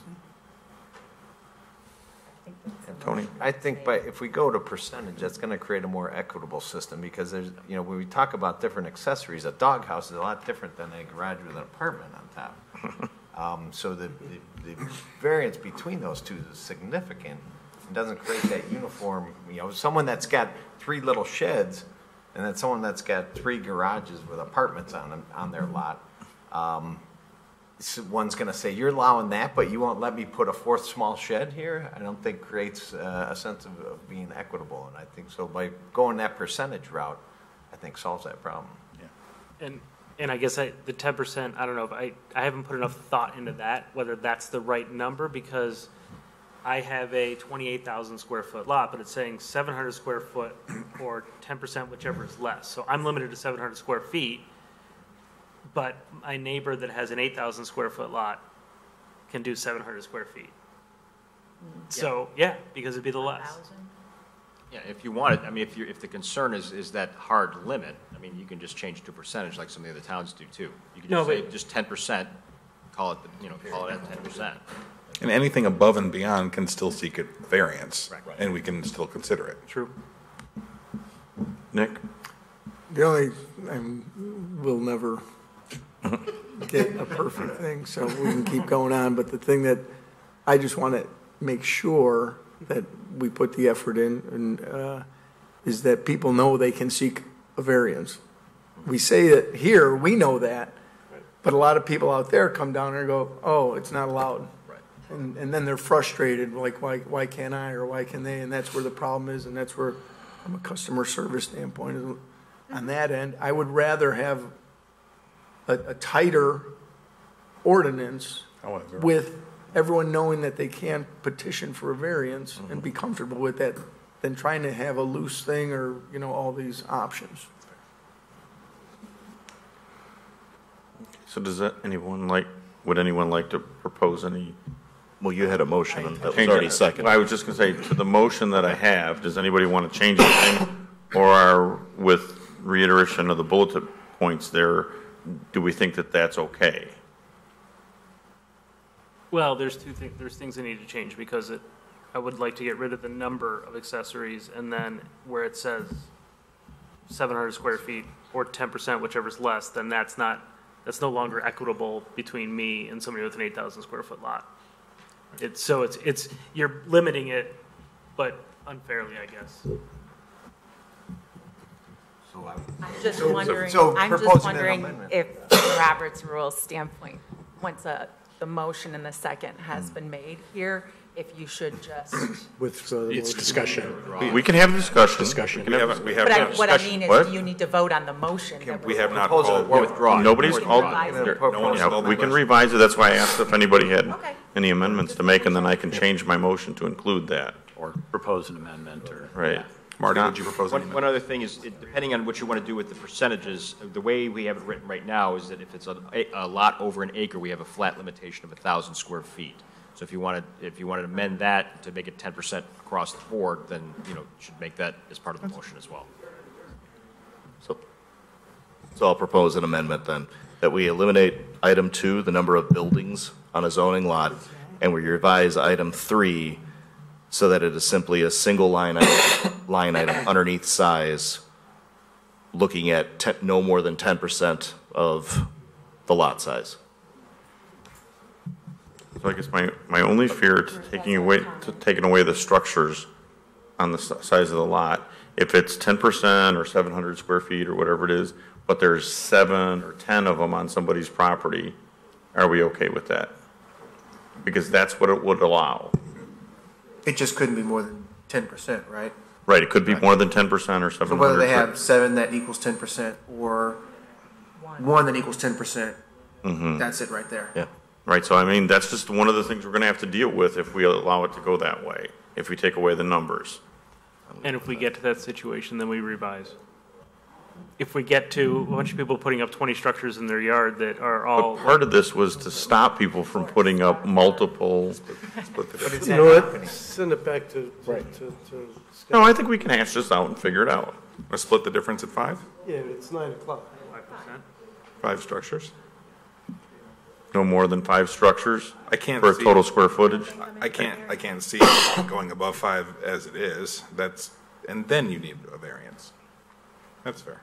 Speaker 1: Tony?
Speaker 5: I think if we go to percentage, that's going to create a more equitable system, because there's, you know, when we talk about different accessories, a doghouse is a lot different than a garage with an apartment on top. So the variance between those two is significant. It doesn't create that uniform, you know, someone that's got 3 little sheds and then someone that's got 3 garages with apartments on them, on their lot. One's going to say, you're allowing that, but you won't let me put a 4th small shed here? I don't think creates a sense of being equitable. And I think so by going that percentage route, I think solves that problem.
Speaker 15: Yeah. And I guess the 10%, I don't know, if I haven't put enough thought into that, whether that's the right number, because I have a 28,000 square foot lot, but it's saying 700 square foot or 10%, whichever is less. So I'm limited to 700 square feet. But my neighbor that has an 8,000 square foot lot can do 700 square feet. So, yeah, because it'd be the less.
Speaker 13: Yeah, if you want it, I mean, if the concern is that hard limit, I mean, you can just change to percentage like some of the other towns do too. You can just say just 10%, call it, call it at 10%.
Speaker 18: And anything above and beyond can still seek a variance, and we can still consider it.
Speaker 15: True.
Speaker 1: Nick?
Speaker 4: The only, we'll never get a perfect thing, so we can keep going on. But the thing that I just want to make sure that we put the effort in, and is that people know they can seek a variance. We say that here, we know that, but a lot of people out there come down there and go, oh, it's not allowed. And then they're frustrated, like, why can't I, or why can they? And that's where the problem is, and that's where, from a customer service standpoint, on that end, I would rather have a tighter ordinance with everyone knowing that they can petition for a variance and be comfortable with that than trying to have a loose thing or, all these options.
Speaker 1: So would anyone like to propose any?
Speaker 8: Well, you had a motion that was
Speaker 1: Change
Speaker 8: already
Speaker 1: it.
Speaker 8: seconded.
Speaker 1: I was just going to say, to the motion that I have, does anybody want to change anything? Or with reiteration of the bullet points there, do we think that that's okay?
Speaker 15: Well, there's things that need to change because I would like to get rid of the number of accessories and then where it says 700 square feet or 10%, whichever's less, then that's no longer equitable between me and somebody with an 8,000 square foot lot. You're limiting it, but unfairly, I guess.
Speaker 3: I'm just wondering,
Speaker 19: so
Speaker 3: I'm just
Speaker 19: proposing an
Speaker 3: wondering
Speaker 19: amendment.
Speaker 3: if, from Robert's Rules standpoint, once the motion and the second has been made here, if you should just.
Speaker 6: Withdraw the
Speaker 19: It's
Speaker 6: motion.
Speaker 19: discussion.
Speaker 1: We can have a discussion.
Speaker 19: Discussion.
Speaker 18: We have
Speaker 3: But
Speaker 18: not
Speaker 3: what I mean is,
Speaker 1: What?
Speaker 3: do you need to vote on the motion? that
Speaker 18: we
Speaker 3: we're-
Speaker 18: have not
Speaker 5: Proposal
Speaker 18: called.
Speaker 5: or withdraw.
Speaker 1: Nobody's
Speaker 3: We can
Speaker 1: called.
Speaker 3: revise it.
Speaker 18: No one has
Speaker 1: Yeah,
Speaker 18: called
Speaker 1: we
Speaker 18: my
Speaker 1: can
Speaker 18: question.
Speaker 1: revise it. That's why I asked if anybody had
Speaker 3: Okay.
Speaker 1: any amendments to make, and then I can change my motion to include that.
Speaker 16: Or propose an amendment, or.
Speaker 1: Right.
Speaker 18: Marty, would you propose
Speaker 13: One
Speaker 18: anything?
Speaker 13: other thing is, depending on what you want to do with the percentages, the way we have it written right now is that if it's a lot over an acre, we have a flat limitation of 1,000 square feet. So if you wanted to amend that to make it 10% across the board, then, you should make that as part of the motion as well.
Speaker 8: So I'll propose an amendment then, that we eliminate item 2, the number of buildings on a zoning lot, and we revise item 3 so that it is simply a single line item underneath size, looking at no more than 10% of the lot size.
Speaker 1: So I guess my only fear to taking away the structures on the size of the lot, if it's 10% or 700 square feet or whatever it is, but there's 7 or 10 of them on somebody's property, are we okay with that? Because that's what it would allow.
Speaker 22: It just couldn't be more than 10%, right?
Speaker 1: Right, it could be more than 10% or 700.
Speaker 22: So whether they have 7 that equals 10% or 1 that equals 10%, that's it right there.
Speaker 8: Yeah.
Speaker 1: Right, so I mean, that's just one of the things we're going to have to deal with if we allow it to go that way, if we take away the numbers.
Speaker 15: And if we get to that situation, then we revise. If we get to a bunch of people putting up 20 structures in their yard that are all.
Speaker 1: But part of this was to stop people from putting up multiple.
Speaker 6: You know what? Send it back to.
Speaker 1: No, I think we can hash this out and figure it out.
Speaker 18: Let's split the difference at 5?
Speaker 6: Yeah, it's 9:00.
Speaker 18: 5 structures?
Speaker 1: No more than 5 structures?
Speaker 18: I can't
Speaker 1: for a
Speaker 18: see-
Speaker 1: total square footage?
Speaker 18: I can't see going above 5 as it is. And then you need a variance. That's fair.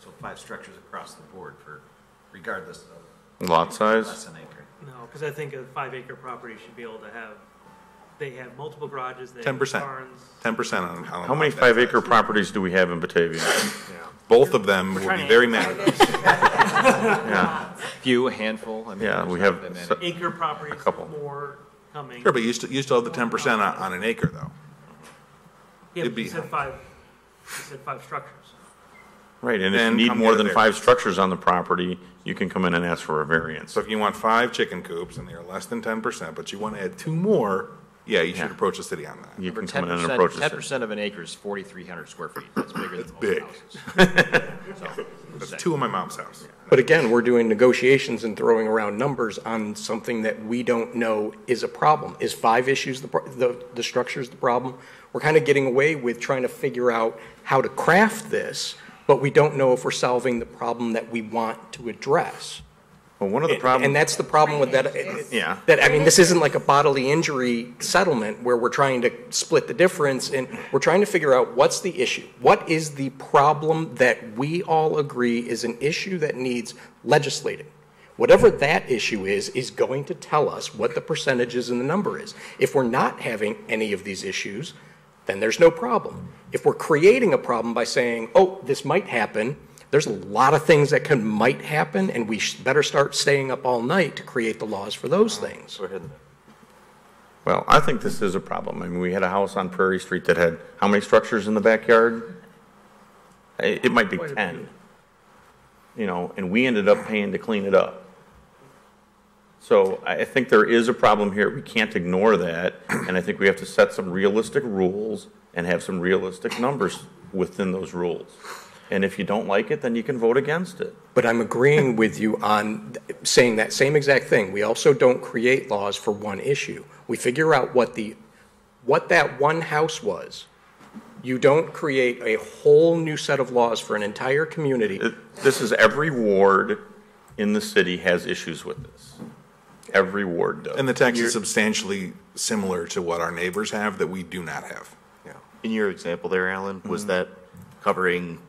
Speaker 5: So 5 structures across the board regardless of.
Speaker 1: Lot size?
Speaker 5: Less than an acre.
Speaker 15: No, because I think a 5-acre property should be able to they have multiple garages, they
Speaker 18: 10%.
Speaker 15: have barns.
Speaker 18: 10% on
Speaker 1: How many 5-acre properties do we have in Batavia?
Speaker 18: Both of them will be very mad.
Speaker 1: Yeah.
Speaker 13: Few, a handful. I mean,
Speaker 1: Yeah,
Speaker 13: there's
Speaker 1: we
Speaker 13: not
Speaker 1: have
Speaker 13: that many.
Speaker 1: so-
Speaker 15: Acre properties,
Speaker 1: A couple.
Speaker 15: more coming.
Speaker 18: Sure, but you still have the 10% on an acre, though.
Speaker 15: Yeah,
Speaker 18: it'd
Speaker 15: but you
Speaker 18: be-
Speaker 15: said 5, structures.
Speaker 1: Right, and if you
Speaker 18: Then
Speaker 1: need
Speaker 18: come
Speaker 1: more
Speaker 18: get a
Speaker 1: than 5
Speaker 18: variance.
Speaker 1: structures on the property, you can come in and ask for a variance.
Speaker 18: So if you want 5 chicken coops and they're less than 10%, but you want to add 2 more, yeah, you should approach the city on that.
Speaker 1: You
Speaker 13: Remember,
Speaker 1: can come in and approach the city.
Speaker 13: 10% of an acre is 4,300 square feet. That's bigger than most
Speaker 18: big.
Speaker 13: houses.
Speaker 18: That's 2 in my mom's house.
Speaker 7: But again, we're doing negotiations and throwing around numbers on something that we don't know is a problem. Is 5 issues the structure's the problem? We're kind of getting away with trying to figure out how to craft this, but we don't know if we're solving the problem that we want to address.
Speaker 1: Well, one of the problems.
Speaker 7: And that's the problem with that.
Speaker 1: Yeah.
Speaker 7: That, I mean, this isn't like a bodily injury settlement where we're trying to split the difference, and we're trying to figure out what's the issue. What is the problem that we all agree is an issue that needs legislating? Whatever that issue is going to tell us what the percentage is and the number is. If we're not having any of these issues, then there's no problem. If we're creating a problem by saying, oh, this might happen, there's a lot of things that might happen, and we better start staying up all night to create the laws for those things.
Speaker 5: Go ahead.
Speaker 1: Well, I think this is a problem. I mean, we had a house on Prairie Street that had how many structures in the backyard? It might be 10. You know, and we ended up paying to clean it up. So I think there is a problem here. We can't ignore that. And I think we have to set some realistic rules and have some realistic numbers within those rules. And if you don't like it, then you can vote against it.
Speaker 7: But I'm agreeing with you on saying that same exact thing. We also don't create laws for one issue. We figure out what that one house was. You don't create a whole new set of laws for an entire community.
Speaker 1: This is every ward in the city has issues with this. Every ward does.
Speaker 18: And the text is substantially similar to what our neighbors have that we do not have.
Speaker 8: Yeah. In your example there, Alan, was that covering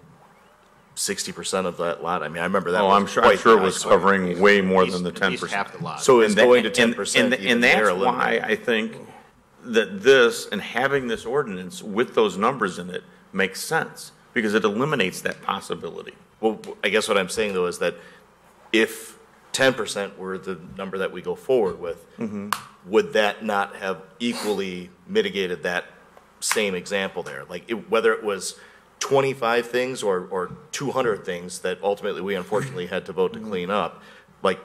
Speaker 8: 60% of that lot? I mean, I remember that.
Speaker 1: Oh, I'm sure it was covering way more than the 10%.
Speaker 8: Half the lot. So it's going to 10%.
Speaker 1: And that's why I think that this, and having this ordinance with those numbers in it, makes sense, because it eliminates that possibility.
Speaker 8: Well, I guess what I'm saying, though, is that if 10% were the number that we go forward with, would that not have equally mitigated that same example there? Like, whether it was 25 things or 200 things that ultimately we unfortunately had to vote to clean up, like,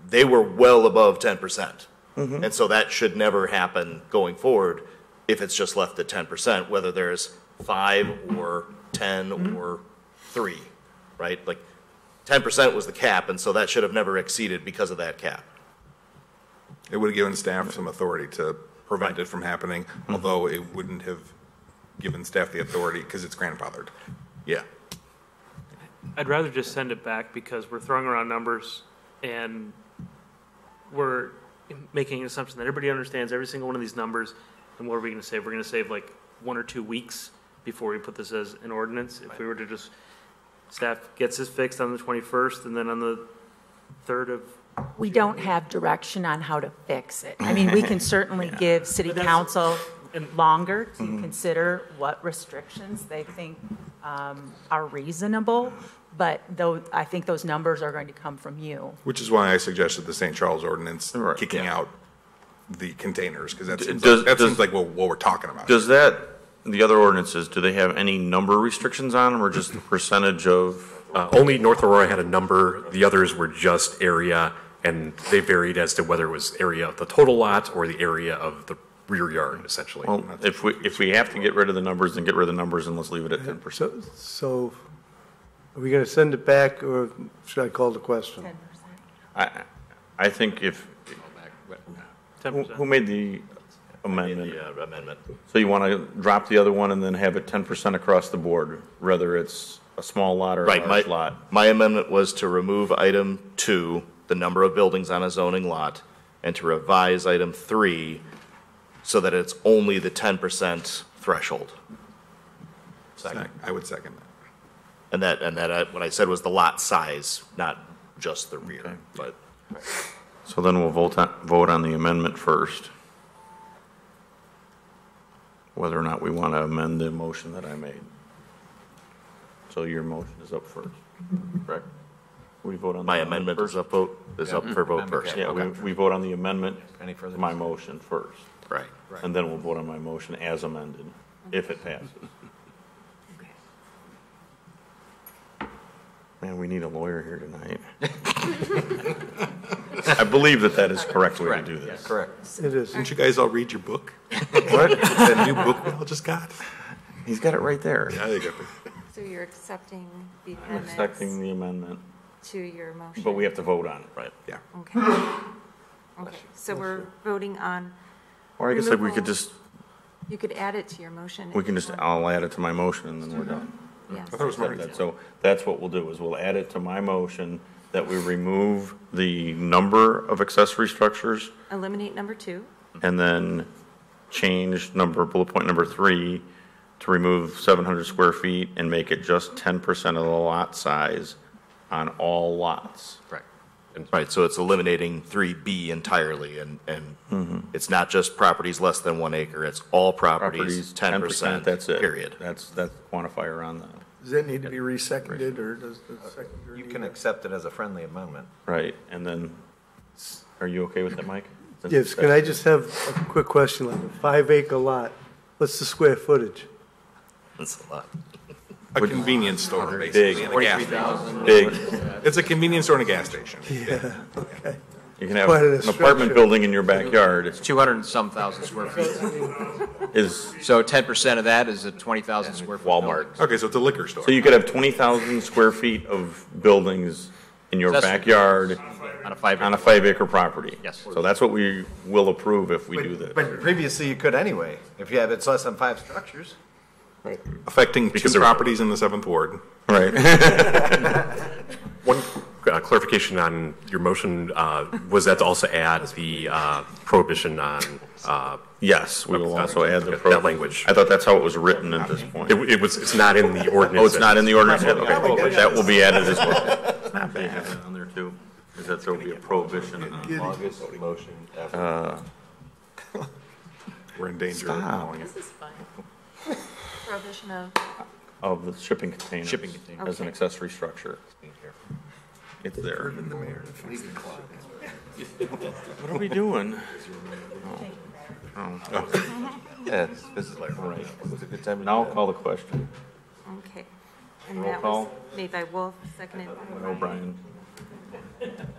Speaker 8: they were well above 10%. And so that should never happen going forward if it's just left at 10%, whether there's 5 or 10 or 3, right? Like, 10% was the cap, and so that should have never exceeded because of that cap.
Speaker 18: It would have given staff some authority to prevent it from happening, although it wouldn't have given staff the authority because it's grandfathered.
Speaker 8: Yeah.
Speaker 15: I'd rather just send it back, because we're throwing around numbers and we're making an assumption that everybody understands every single one of these numbers. And what are we going to save? We're going to save like 1 or 2 weeks before we put this as an ordinance. If we were to just, staff gets this fixed on the 21st, and then on the 3rd of.
Speaker 3: We don't have direction on how to fix it. I mean, we can certainly give city council longer to consider what restrictions they think are reasonable, but though I think those numbers are going to come from you.
Speaker 18: Which is why I suggested the St. Charles ordinance kicking out the containers, because that seems like what we're talking about.
Speaker 1: Does the other ordinances, do they have any number restrictions on them, or just the percentage of?
Speaker 11: Only North Aurora had a number. The others were just area, and they varied as to whether it was area of the total lot or the area of the rear yard, essentially.
Speaker 1: Well, if we have to get rid of the numbers, then get rid of the numbers, and let's leave it at 10%.
Speaker 6: So are we going to send it back, or should I call the question?
Speaker 1: 10%. I think if, who made the amendment?
Speaker 8: The amendment.
Speaker 1: So you want to drop the other one and then have it 10% across the board, whether it's a small lot or a large lot?
Speaker 8: My amendment was to remove item 2, the number of buildings on a zoning lot, and to revise item 3 so that it's only the 10% threshold.
Speaker 18: I would second that.
Speaker 8: And that what I said was the lot size, not just the rear.
Speaker 1: Okay.
Speaker 8: But
Speaker 1: So then we'll vote on the amendment first, whether or not we want to amend the motion that I made. So your motion is up first, correct? We vote on
Speaker 8: my amendment is up for vote first.
Speaker 1: Yeah, we vote on the amendment to my motion first.
Speaker 8: Right.
Speaker 1: And then we'll vote on my motion as amended, if it passes. Man, we need a lawyer here tonight. I believe that is the correct way to do this.
Speaker 5: Yeah, correct.
Speaker 6: It is.
Speaker 18: Didn't you guys all read your book?
Speaker 1: What?
Speaker 18: That new book we all just got?
Speaker 1: He's got it right there.
Speaker 18: Yeah, you got it.
Speaker 21: So you're accepting the
Speaker 1: I'm accepting the amendment,
Speaker 21: to your motion?
Speaker 1: but we have to vote on it, right?
Speaker 18: Yeah.
Speaker 21: Okay. Okay, so we're voting on.
Speaker 1: Or I guess like we could just,
Speaker 21: You could add it to your motion.
Speaker 1: we can just, I'll add it to my motion and then we're done.
Speaker 21: Yes.
Speaker 18: I thought it was Marty's.
Speaker 1: So that's what we'll do, is we'll add it to my motion that we remove the number of accessory structures
Speaker 21: Eliminate number 2.
Speaker 1: and then change bullet point number 3 to remove 700 square feet and make it just 10% of the lot size on all lots.
Speaker 8: Right. Right, so it's eliminating 3B entirely, and it's not just properties less than 1 acre, it's all properties, 10%,
Speaker 1: that's it.
Speaker 8: period.
Speaker 1: That's the quantifier on that.
Speaker 4: Does that need to be reseconded, or does the seconder?
Speaker 5: You can accept it as a friendly amendment.
Speaker 1: Right, and then, are you okay with that, Mike? Since
Speaker 6: Yes, can I just have a quick question, like a 5-acre lot, what's the square footage?
Speaker 8: That's a lot.
Speaker 18: A convenience store,
Speaker 1: Big.
Speaker 18: basically, and a gas station.
Speaker 1: Big.
Speaker 18: It's a convenience store and a gas station.
Speaker 6: Yeah, okay.
Speaker 1: You can have
Speaker 6: Quite an
Speaker 1: an apartment
Speaker 6: structure.
Speaker 1: building in your backyard.
Speaker 13: It's 200 and some thousand square feet.
Speaker 1: Is
Speaker 13: So 10% of that is a 20,000 square foot building.
Speaker 1: Walmart.
Speaker 18: Okay, so it's a liquor store.
Speaker 1: So you could have 20,000 square feet of buildings in your
Speaker 13: Accessory.
Speaker 1: backyard
Speaker 13: On a 5
Speaker 1: on a 5-acre property.
Speaker 13: Yes.
Speaker 1: So that's what we will approve if we do this.
Speaker 5: But previously you could anyway, if you have, it's less than 5 structures.
Speaker 18: Affecting
Speaker 11: Because
Speaker 18: two
Speaker 11: there-
Speaker 18: properties in the 7th Ward.
Speaker 1: Right.
Speaker 11: One clarification on your motion, was that to also add the prohibition on?
Speaker 1: Yes, we will also add the
Speaker 11: that language.
Speaker 1: I thought that's how it was written at this point.
Speaker 11: It's not in the ordinance.
Speaker 1: Oh, it's not in the ordinance yet? Okay, that will be added as well. It's not bad having it on there too, is that there will be a prohibition on
Speaker 5: Longest motion ever.
Speaker 14: We're in danger of calling it.
Speaker 21: This is fun. Prohibition
Speaker 1: of the shipping containers.
Speaker 13: Shipping containers.
Speaker 1: As an accessory structure. It's there. What are we doing? Oh.
Speaker 5: Yeah, this is like,
Speaker 1: All right.
Speaker 5: it was a good time.
Speaker 1: Now I'll call the question.
Speaker 21: Okay. And
Speaker 1: Roll
Speaker 21: that
Speaker 1: call.
Speaker 21: was made by Wolf, seconded by
Speaker 1: O'Brien.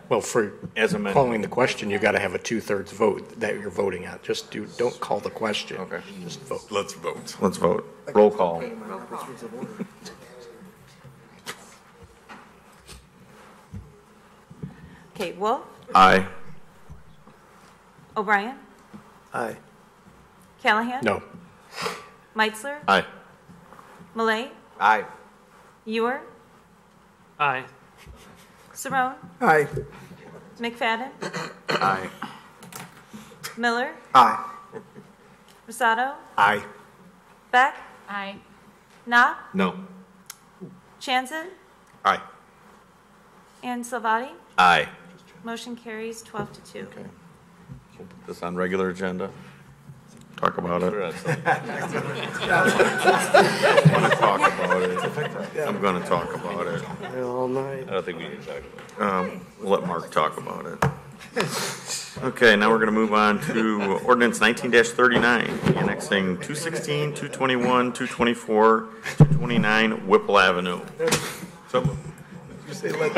Speaker 7: Well, for
Speaker 1: As amended.
Speaker 7: calling the question, you got to have a 2/3 vote that you're voting on. Just don't call the question.
Speaker 1: Okay.
Speaker 7: Just vote.
Speaker 18: Let's vote.
Speaker 1: Let's vote. Roll call.
Speaker 21: roll call. Okay, Wolf,
Speaker 1: Aye.
Speaker 21: O'Brien,
Speaker 6: Aye.
Speaker 21: Callahan?
Speaker 7: No.
Speaker 21: Meitzler,
Speaker 1: Aye.
Speaker 21: Malay,
Speaker 5: Aye.
Speaker 21: Ewer,
Speaker 15: Aye.
Speaker 21: Saron,
Speaker 4: Aye.
Speaker 21: McFadden,
Speaker 5: Aye.
Speaker 21: Miller,
Speaker 19: Aye.
Speaker 21: Rosado,
Speaker 7: Aye.
Speaker 21: Beck,
Speaker 17: Aye.
Speaker 21: Knopf,
Speaker 18: No.
Speaker 21: Chanson,
Speaker 18: Aye.
Speaker 21: and Salvati.
Speaker 1: Aye.
Speaker 21: Motion carries 12 to 2.
Speaker 1: Okay. We'll put this on regular agenda. Talk about it. I'm gonna talk about it.
Speaker 6: All night.
Speaker 8: I don't think we need to talk about it.
Speaker 1: We'll let Mark talk about it. Okay, now we're gonna move on to ordinance 19-39, annexing 216, 221, 224, 229 Whipple Avenue.
Speaker 18: So,
Speaker 4: You say let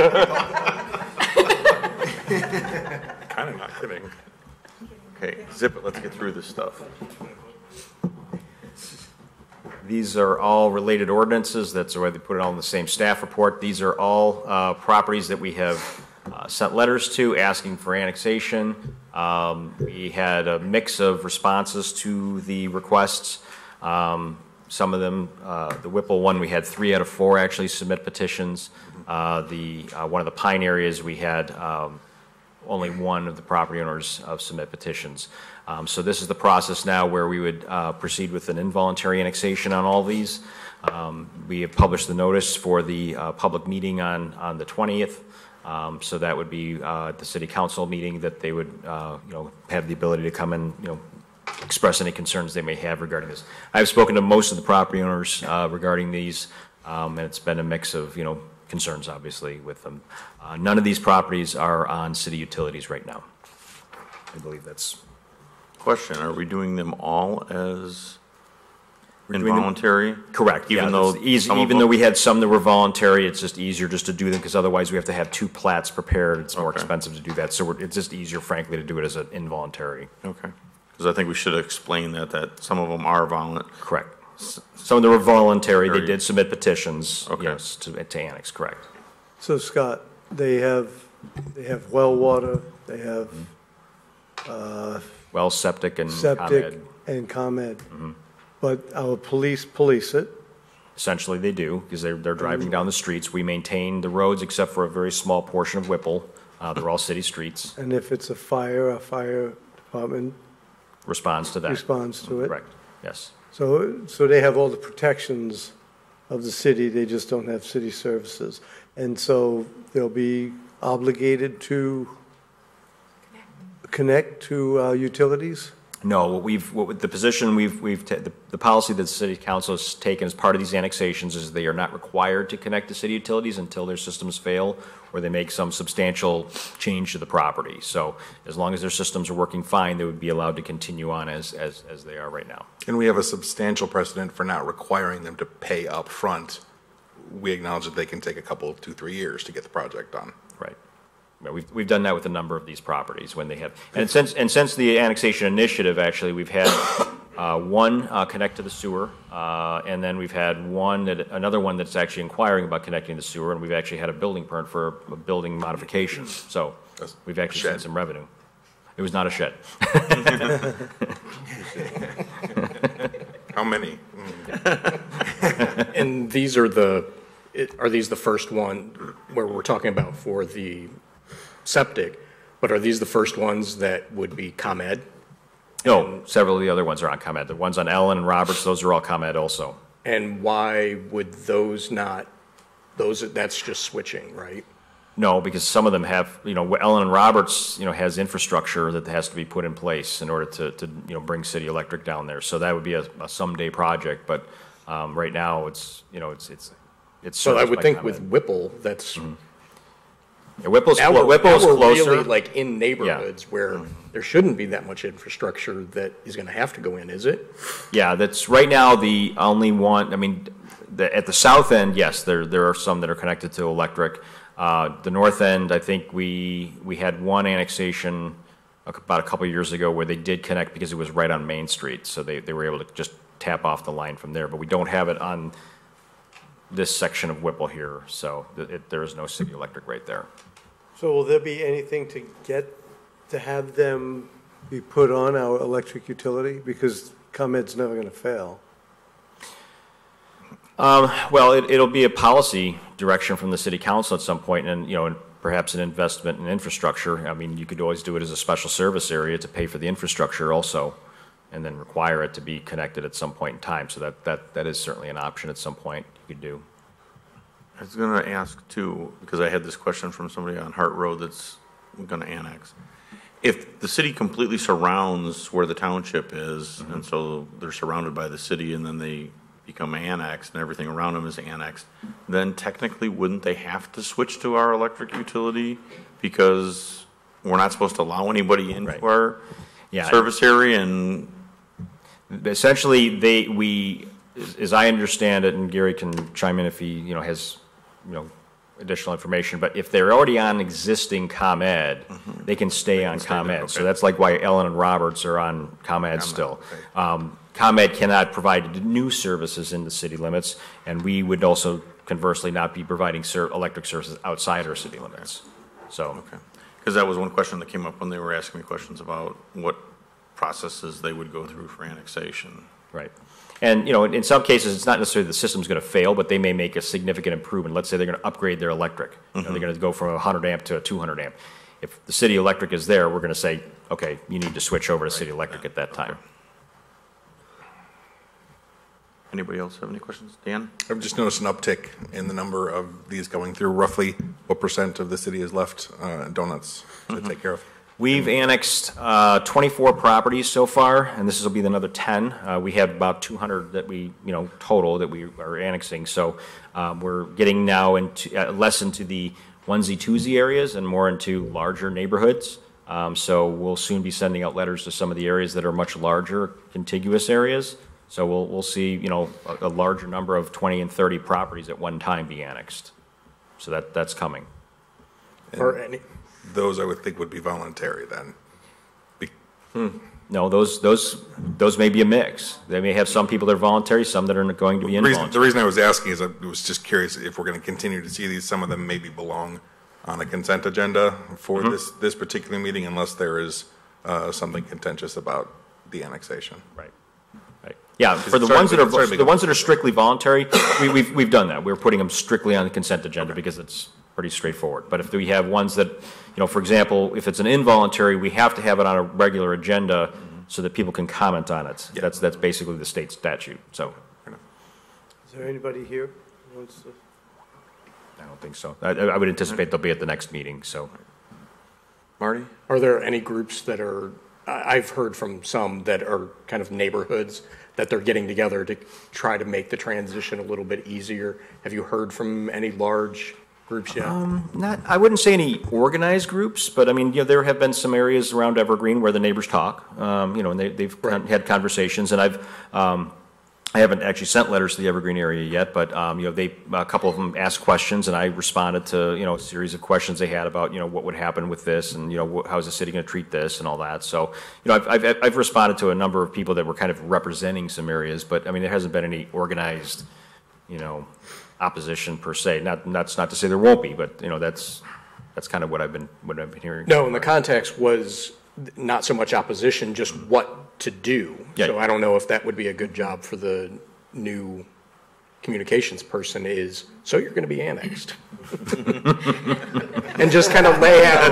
Speaker 18: kind of not kidding.
Speaker 1: Okay, zip it, let's get through this stuff.
Speaker 13: These are all related ordinances. That's why they put it all in the same staff report. These are all properties that we have sent letters to asking for annexation. We had a mix of responses to the requests. Some of them, the Whipple one, we had 3 out of 4 actually submit petitions. One of the Pine areas, we had only 1 of the property owners submit petitions. So this is the process now where we would proceed with an involuntary annexation on all these. We have published the notice for the public meeting on the 20th. So that would be the city council meeting that they would, have the ability to come and, express any concerns they may have regarding this. I've spoken to most of the property owners regarding these, and it's been a mix of, concerns, obviously, with them. None of these properties are on city utilities right now. I believe that's...
Speaker 1: Question, are we doing them all as
Speaker 13: doing them-
Speaker 1: involuntary?
Speaker 13: Correct,
Speaker 1: Even
Speaker 13: yeah,
Speaker 1: though
Speaker 13: it's easy,
Speaker 1: some of
Speaker 13: even though
Speaker 1: them-
Speaker 13: we had some that were voluntary, it's just easier just to do them, because otherwise we have to have 2 plats prepared. It's more expensive to do that, so it's just easier, frankly, to do it as an involuntary.
Speaker 1: Okay, because I think we should explain that some of them are violent.
Speaker 13: Correct. Some of them were voluntary, they did submit petitions,
Speaker 1: Okay.
Speaker 13: yes, to annex, correct.
Speaker 6: So Scott, they have well water, they have
Speaker 13: Well, septic and
Speaker 6: septic
Speaker 13: ComEd.
Speaker 6: and ComEd. But our police police it.
Speaker 13: Essentially, they do, because they're driving down the streets. We maintain the roads except for a very small portion of Whipple. They're all city streets.
Speaker 6: And if it's a fire department
Speaker 13: Responds to that.
Speaker 6: responds to it.
Speaker 13: Correct, yes.
Speaker 6: So they have all the protections of the city, they just don't have city services. And so there'll be obligated to connect to utilities?
Speaker 13: No, the position the policy that the city council has taken as part of these annexations is they are not required to connect to city utilities until their systems fail or they make some substantial change to the property. So as long as their systems are working fine, they would be allowed to continue on as they are right now.
Speaker 18: And we have a substantial precedent for not requiring them to pay up front. We acknowledge that they can take a couple, 2-3 years to get the project done.
Speaker 13: Right. We've done that with a number of these properties when they have, and since the annexation initiative, actually, we've had one connect to the sewer, and then we've had another one that's actually inquiring about connecting to the sewer, and we've actually had a building permit for a building modification. So we've actually seen some revenue. It was not a shed.
Speaker 18: How many?
Speaker 7: And these are these the first one where we're talking about for the septic, but are these the first ones that would be ComEd?
Speaker 13: No, several of the other ones are on ComEd. The ones on Ellen and Roberts, those are all ComEd also.
Speaker 7: And why would those not, that's just switching, right?
Speaker 13: No, because some of them have, Ellen and Roberts, has infrastructure that has to be put in place in order to bring City Electric down there. So that would be a someday project, but right now it's
Speaker 7: So I would think with Whipple, that's.
Speaker 13: Mm-hmm. Yeah, Whipple's
Speaker 7: we're
Speaker 13: closer.
Speaker 7: Really like in neighborhoods where there shouldn't be that much infrastructure that is going to have to go in, is it?
Speaker 13: Yeah, that's right now the only one. I mean, at the south end, yes, there are some that are connected to electric. The north end, I think we had one annexation about a couple of years ago where they did connect because it was right on Main Street, so they were able to just tap off the line from there. But we don't have it on this section of Whipple here, so there is no City Electric right there.
Speaker 6: So will there be anything to have them be put on our electric utility? Because ComEd's never going to fail.
Speaker 13: Well, it'll be a policy direction from the city council at some point, and perhaps an investment in infrastructure. I mean, you could always do it as a special service area to pay for the infrastructure also, and then require it to be connected at some point in time. So that is certainly an option at some point you could do.
Speaker 1: I was going to ask too, because I had this question from somebody on Hart Road that's going to annex. If the city completely surrounds where the township is, and so they're surrounded by the city, and then they become annexed and everything around them is annexed, then technically wouldn't they have to switch to our electric utility because we're not supposed to allow anybody into our service area? And
Speaker 13: essentially, we, as I understand it, and Gary can chime in if he has additional information, but if they're already on existing ComEd, they can stay on ComEd. Okay. So that's like why Ellen and Roberts are on ComEd still. Okay. ComEd cannot provide new services in the city limits, and we would also conversely not be providing electric services outside our city limits. So,
Speaker 1: because that was one question that came up when they were asking me questions about what processes they would go through for annexation.
Speaker 13: Right. And, in some cases, it's not necessarily the system's going to fail, but they may make a significant improvement. Let's say they're going to upgrade their electric. They're going to go from a 100 amp to a 200 amp. If the city electric is there, we're going to say, okay, you need to switch over to city electric at that time.
Speaker 1: Anybody else have any questions? Dan?
Speaker 18: I've just noticed an uptick in the number of these going through. Roughly what % of the city is left donuts to take care of?
Speaker 13: We've annexed 24 properties so far, and this will be another 10. We have about 200 that we, total that we are annexing. So we're getting now into less into the onesie-twosie areas and more into larger neighborhoods. So we'll soon be sending out letters to some of the areas that are much larger, contiguous areas. So we'll see, a larger number of 20 and 30 properties at one time be annexed. So that's coming.
Speaker 18: Those I would think would be voluntary then.
Speaker 13: No, those may be a mix. They may have some people that are voluntary, some that are going to be involuntary.
Speaker 18: The reason I was asking is I was just curious if we're going to continue to see these. Some of them maybe belong on a consent agenda for this particular meeting, unless there is something contentious about the annexation.
Speaker 13: Right. Yeah, for the ones that are strictly voluntary, we've done that. We're putting them strictly on the consent agenda because it's pretty straightforward. But if we have ones that, for example, if it's an involuntary, we have to have it on a regular agenda so that people can comment on it. Yeah. That's basically the state statute. So,
Speaker 6: is there anybody here who wants to?
Speaker 13: I don't think so. I would anticipate they'll be at the next meeting, so.
Speaker 1: Marty?
Speaker 7: Are there any groups that are, I've heard from some that are kind of neighborhoods that they're getting together to try to make the transition a little bit easier? Have you heard from any large groups yet?
Speaker 13: I wouldn't say any organized groups, but I mean, there have been some areas around Evergreen where the neighbors talk, and they've had conversations, and I haven't actually sent letters to the Evergreen area yet, but a couple of them asked questions, and I responded to a series of questions they had about what would happen with this, and how's the city going to treat this, and all that. So I've responded to a number of people that were kind of representing some areas, but I mean there hasn't been any organized opposition per se. That's not to say there won't be, but that's kind of what I've been hearing.
Speaker 7: No, and the context was not so much opposition, just what to do.
Speaker 13: Yeah.
Speaker 7: So I don't know if that would be a good job for the new communications person is, so you're going to be annexed. and just kind of lay out.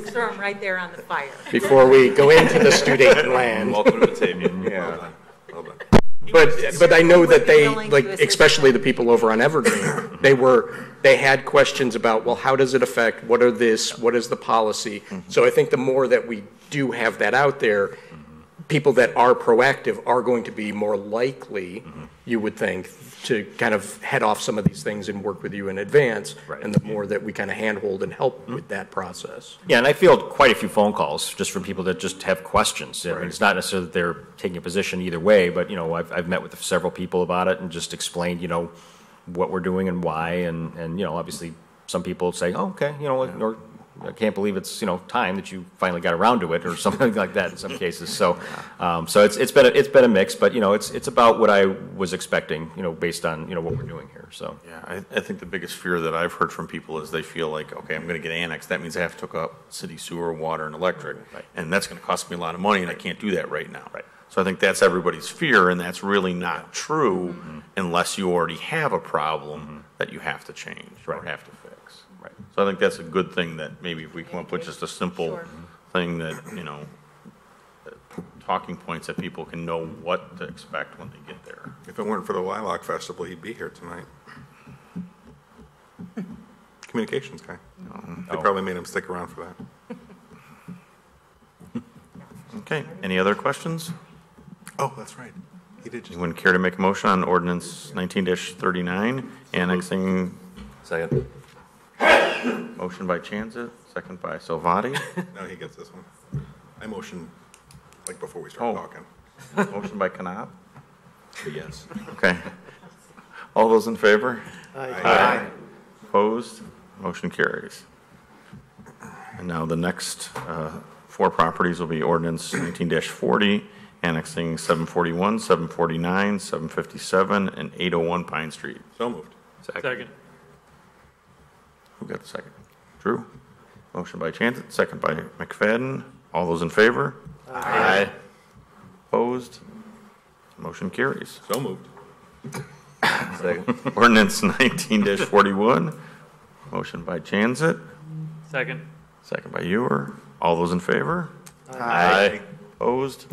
Speaker 3: Throw them right there on the fire.
Speaker 7: Before we go into the student land.
Speaker 18: Welcome to Batavia. Yeah. Well done.
Speaker 7: But I know that they, like, especially the people over on Evergreen, they had questions about, well, how does it affect, what is the policy? So I think the more that we do have that out there, people that are proactive are going to be more likely, you would think, to kind of head off some of these things and work with you in advance.
Speaker 13: Right.
Speaker 7: And the more that we kind of handhold and help with that process.
Speaker 13: Yeah, and I field quite a few phone calls just from people that just have questions. I mean, it's not necessarily that they're taking a position either way, but I've met with several people about it and just explained what we're doing and why, and obviously some people say, oh, okay, or I can't believe it's time that you finally got around to it, or something like that in some cases. So it's been a mix, but it's about what I was expecting, based on what we're doing here. So
Speaker 1: yeah, I think the biggest fear that I've heard from people is they feel like, okay, I'm going to get annexed. That means I have to hook up city sewer, water, and electric, and that's going to cost me a lot of money, and I can't do that right now.
Speaker 13: Right.
Speaker 1: So I think that's everybody's fear, and that's really not true unless you already have a problem that you have to change or have to fix.
Speaker 13: Right.
Speaker 1: So I think that's a good thing, that maybe if we come up with just a simple thing that, talking points that people can know what to expect when they get there.
Speaker 18: If it weren't for the Lilac Festival, he'd be here tonight. Communications guy. They probably made him stick around for that.
Speaker 1: Okay, any other questions?
Speaker 18: Oh, that's right. He did just.
Speaker 1: Anyone care to make a motion on ordinance 19-39, annexing?
Speaker 20: Second.
Speaker 1: Motion by Chanza, second by Salvati.
Speaker 18: No, he gets this one. I motioned like before we started talking.
Speaker 1: Motion by Knopf.
Speaker 18: Yes.
Speaker 1: Okay. All those in favor?
Speaker 18: Aye.
Speaker 1: Opposed? Motion carries. And now the next four properties will be ordinance 19-40, annexing 741, 749, 757, and 801 Pine Street.
Speaker 18: So moved.
Speaker 15: Second.
Speaker 1: Who got the second? Drew? Motion by Chanton, second by McFadden. All those in favor?
Speaker 20: Aye.
Speaker 1: Opposed? Motion carries.
Speaker 18: So moved.
Speaker 20: Second.
Speaker 1: Ordinance 19-41. Motion by Chanzit,
Speaker 15: Second.
Speaker 1: second by Ewer. All those in favor?
Speaker 20: Aye.
Speaker 1: Opposed?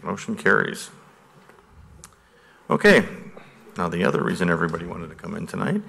Speaker 1: Motion carries. Okay, now the other reason everybody wanted to come in tonight,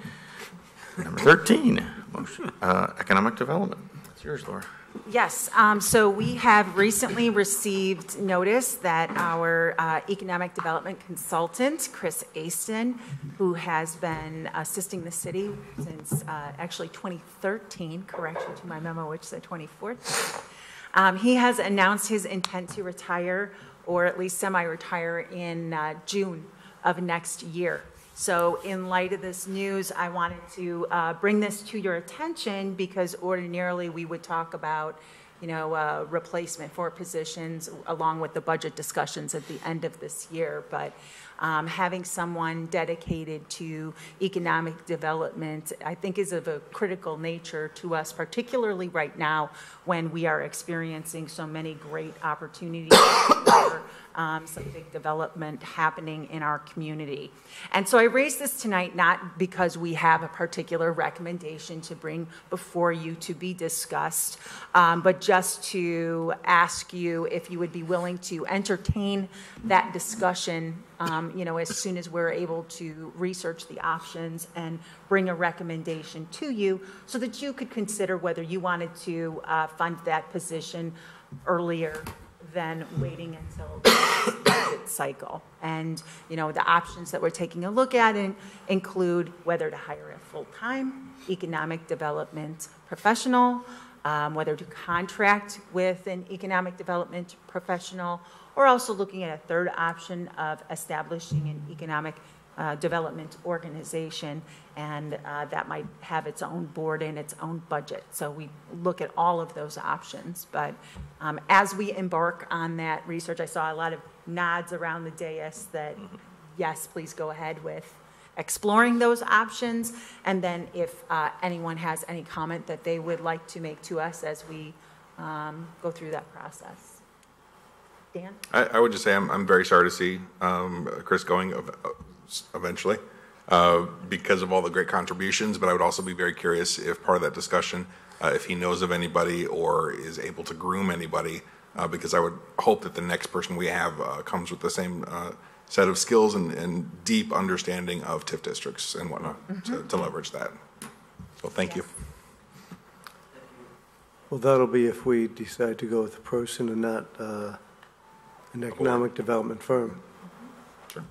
Speaker 1: number 13, motion, economic development. That's yours, Laura.
Speaker 3: Yes, so we have recently received notice that our economic development consultant, Chris Aston, who has been assisting the city since actually 2013, correction to my memo, which said 2014, he has announced his intent to retire, or at least semi-retire, in June of next year. So in light of this news, I wanted to bring this to your attention, because ordinarily we would talk about, replacement for positions along with the budget discussions at the end of this year. But having someone dedicated to economic development, I think, is of a critical nature to us, particularly right now when we are experiencing so many great opportunities for some big development happening in our community. And so I raise this tonight not because we have a particular recommendation to bring before you to be discussed, but just to ask you if you would be willing to entertain that discussion, as soon as we're able to research the options and bring a recommendation to you so that you could consider whether you wanted to fund that position earlier than waiting until the next budget cycle. And, the options that we're taking a look at include whether to hire a full-time economic development professional, whether to contract with an economic development professional, or also looking at a third option of establishing an economic development organization, and that might have its own board and its own budget. So we look at all of those options. But as we embark on that research, I saw a lot of nods around the dais that, yes, please go ahead with exploring those options. And then if anyone has any comment that they would like to make to us as we go through that process. Dan?
Speaker 18: I would just say I'm very sorry to see Chris going eventually because of all the great contributions, but I would also be very curious if part of that discussion, if he knows of anybody or is able to groom anybody, because I would hope that the next person we have comes with the same set of skills and deep understanding of TIF districts and whatnot to leverage that. So thank you.
Speaker 6: Well, that'll be if we decide to go with a person and not an economic development firm.
Speaker 18: Sure.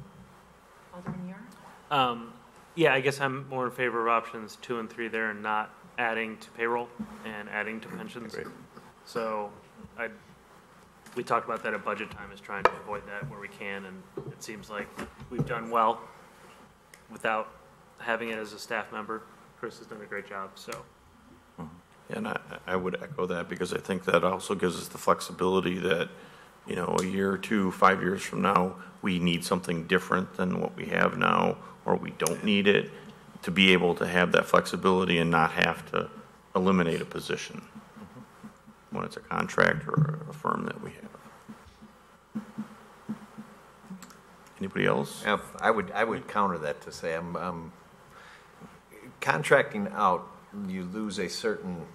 Speaker 15: Yeah, I guess I'm more in favor of options 2 and 3 there, and not adding to payroll and adding to pensions. So we talked about that at budget time, is trying to avoid that where we can, and it seems like we've done well without having it as a staff member. Chris has done a great job, so.
Speaker 1: And I would echo that, because I think that also gives us the flexibility that, a year or 2, 5 years from now, we need something different than what we have now, or we don't need it, to be able to have that flexibility and not have to eliminate a position when it's a contract or a firm that we have. Anybody else?
Speaker 5: Yeah, I would counter that to say I'm contracting out, you lose a certain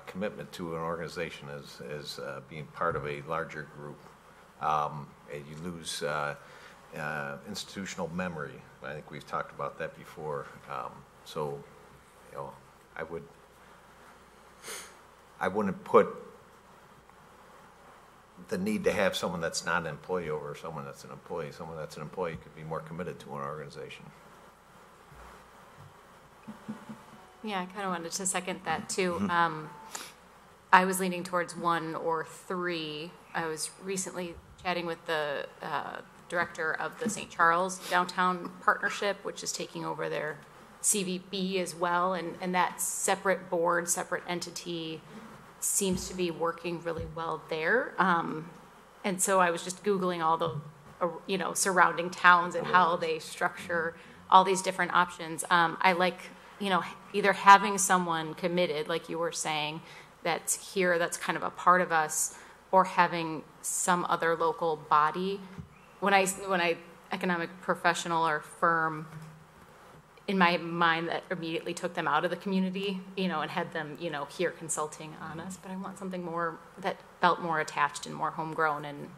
Speaker 5: commitment to an organization as being part of a larger group. And you lose institutional memory. I think we've talked about that before. So, I wouldn't put the need to have someone that's not an employee over someone that's an employee. Someone that's an employee could be more committed to an organization.
Speaker 17: Yeah, I kind of wanted to second that too. I was leaning towards 1 or 3. I was recently chatting with the director of the St. Charles Downtown Partnership, which is taking over their CVB as well, and that separate board, separate entity seems to be working really well there. And so I was just Googling all the, surrounding towns and how they structure all these different options. I like, either having someone committed, like you were saying, that's here, that's kind of a part of us, or having some other local body. When I economic professional or firm, in my mind, that immediately took them out of the community, and had them, here consulting on us. But I want something more that felt more attached and more homegrown and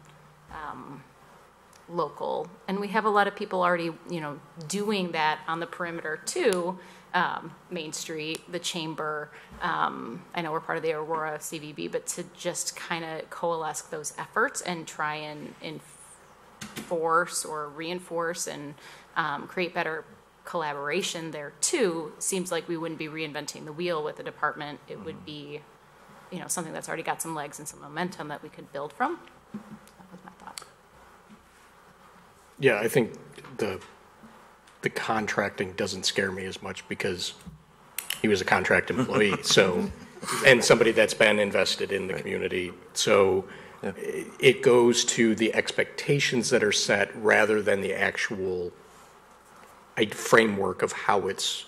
Speaker 17: local. And we have a lot of people already, doing that on the perimeter too. Main Street, the Chamber. I know we're part of the Aurora CVB, but to just kind of coalesce those efforts and try and enforce or reinforce and create better collaboration there too, seems like we wouldn't be reinventing the wheel with the department. It would be, something that's already got some legs and some momentum that we could build from. That was my thought.
Speaker 7: Yeah, I think the contracting doesn't scare me as much because he was a contract employee, so, and somebody that's been invested in the community. So it goes to the expectations that are set rather than the actual framework of how it's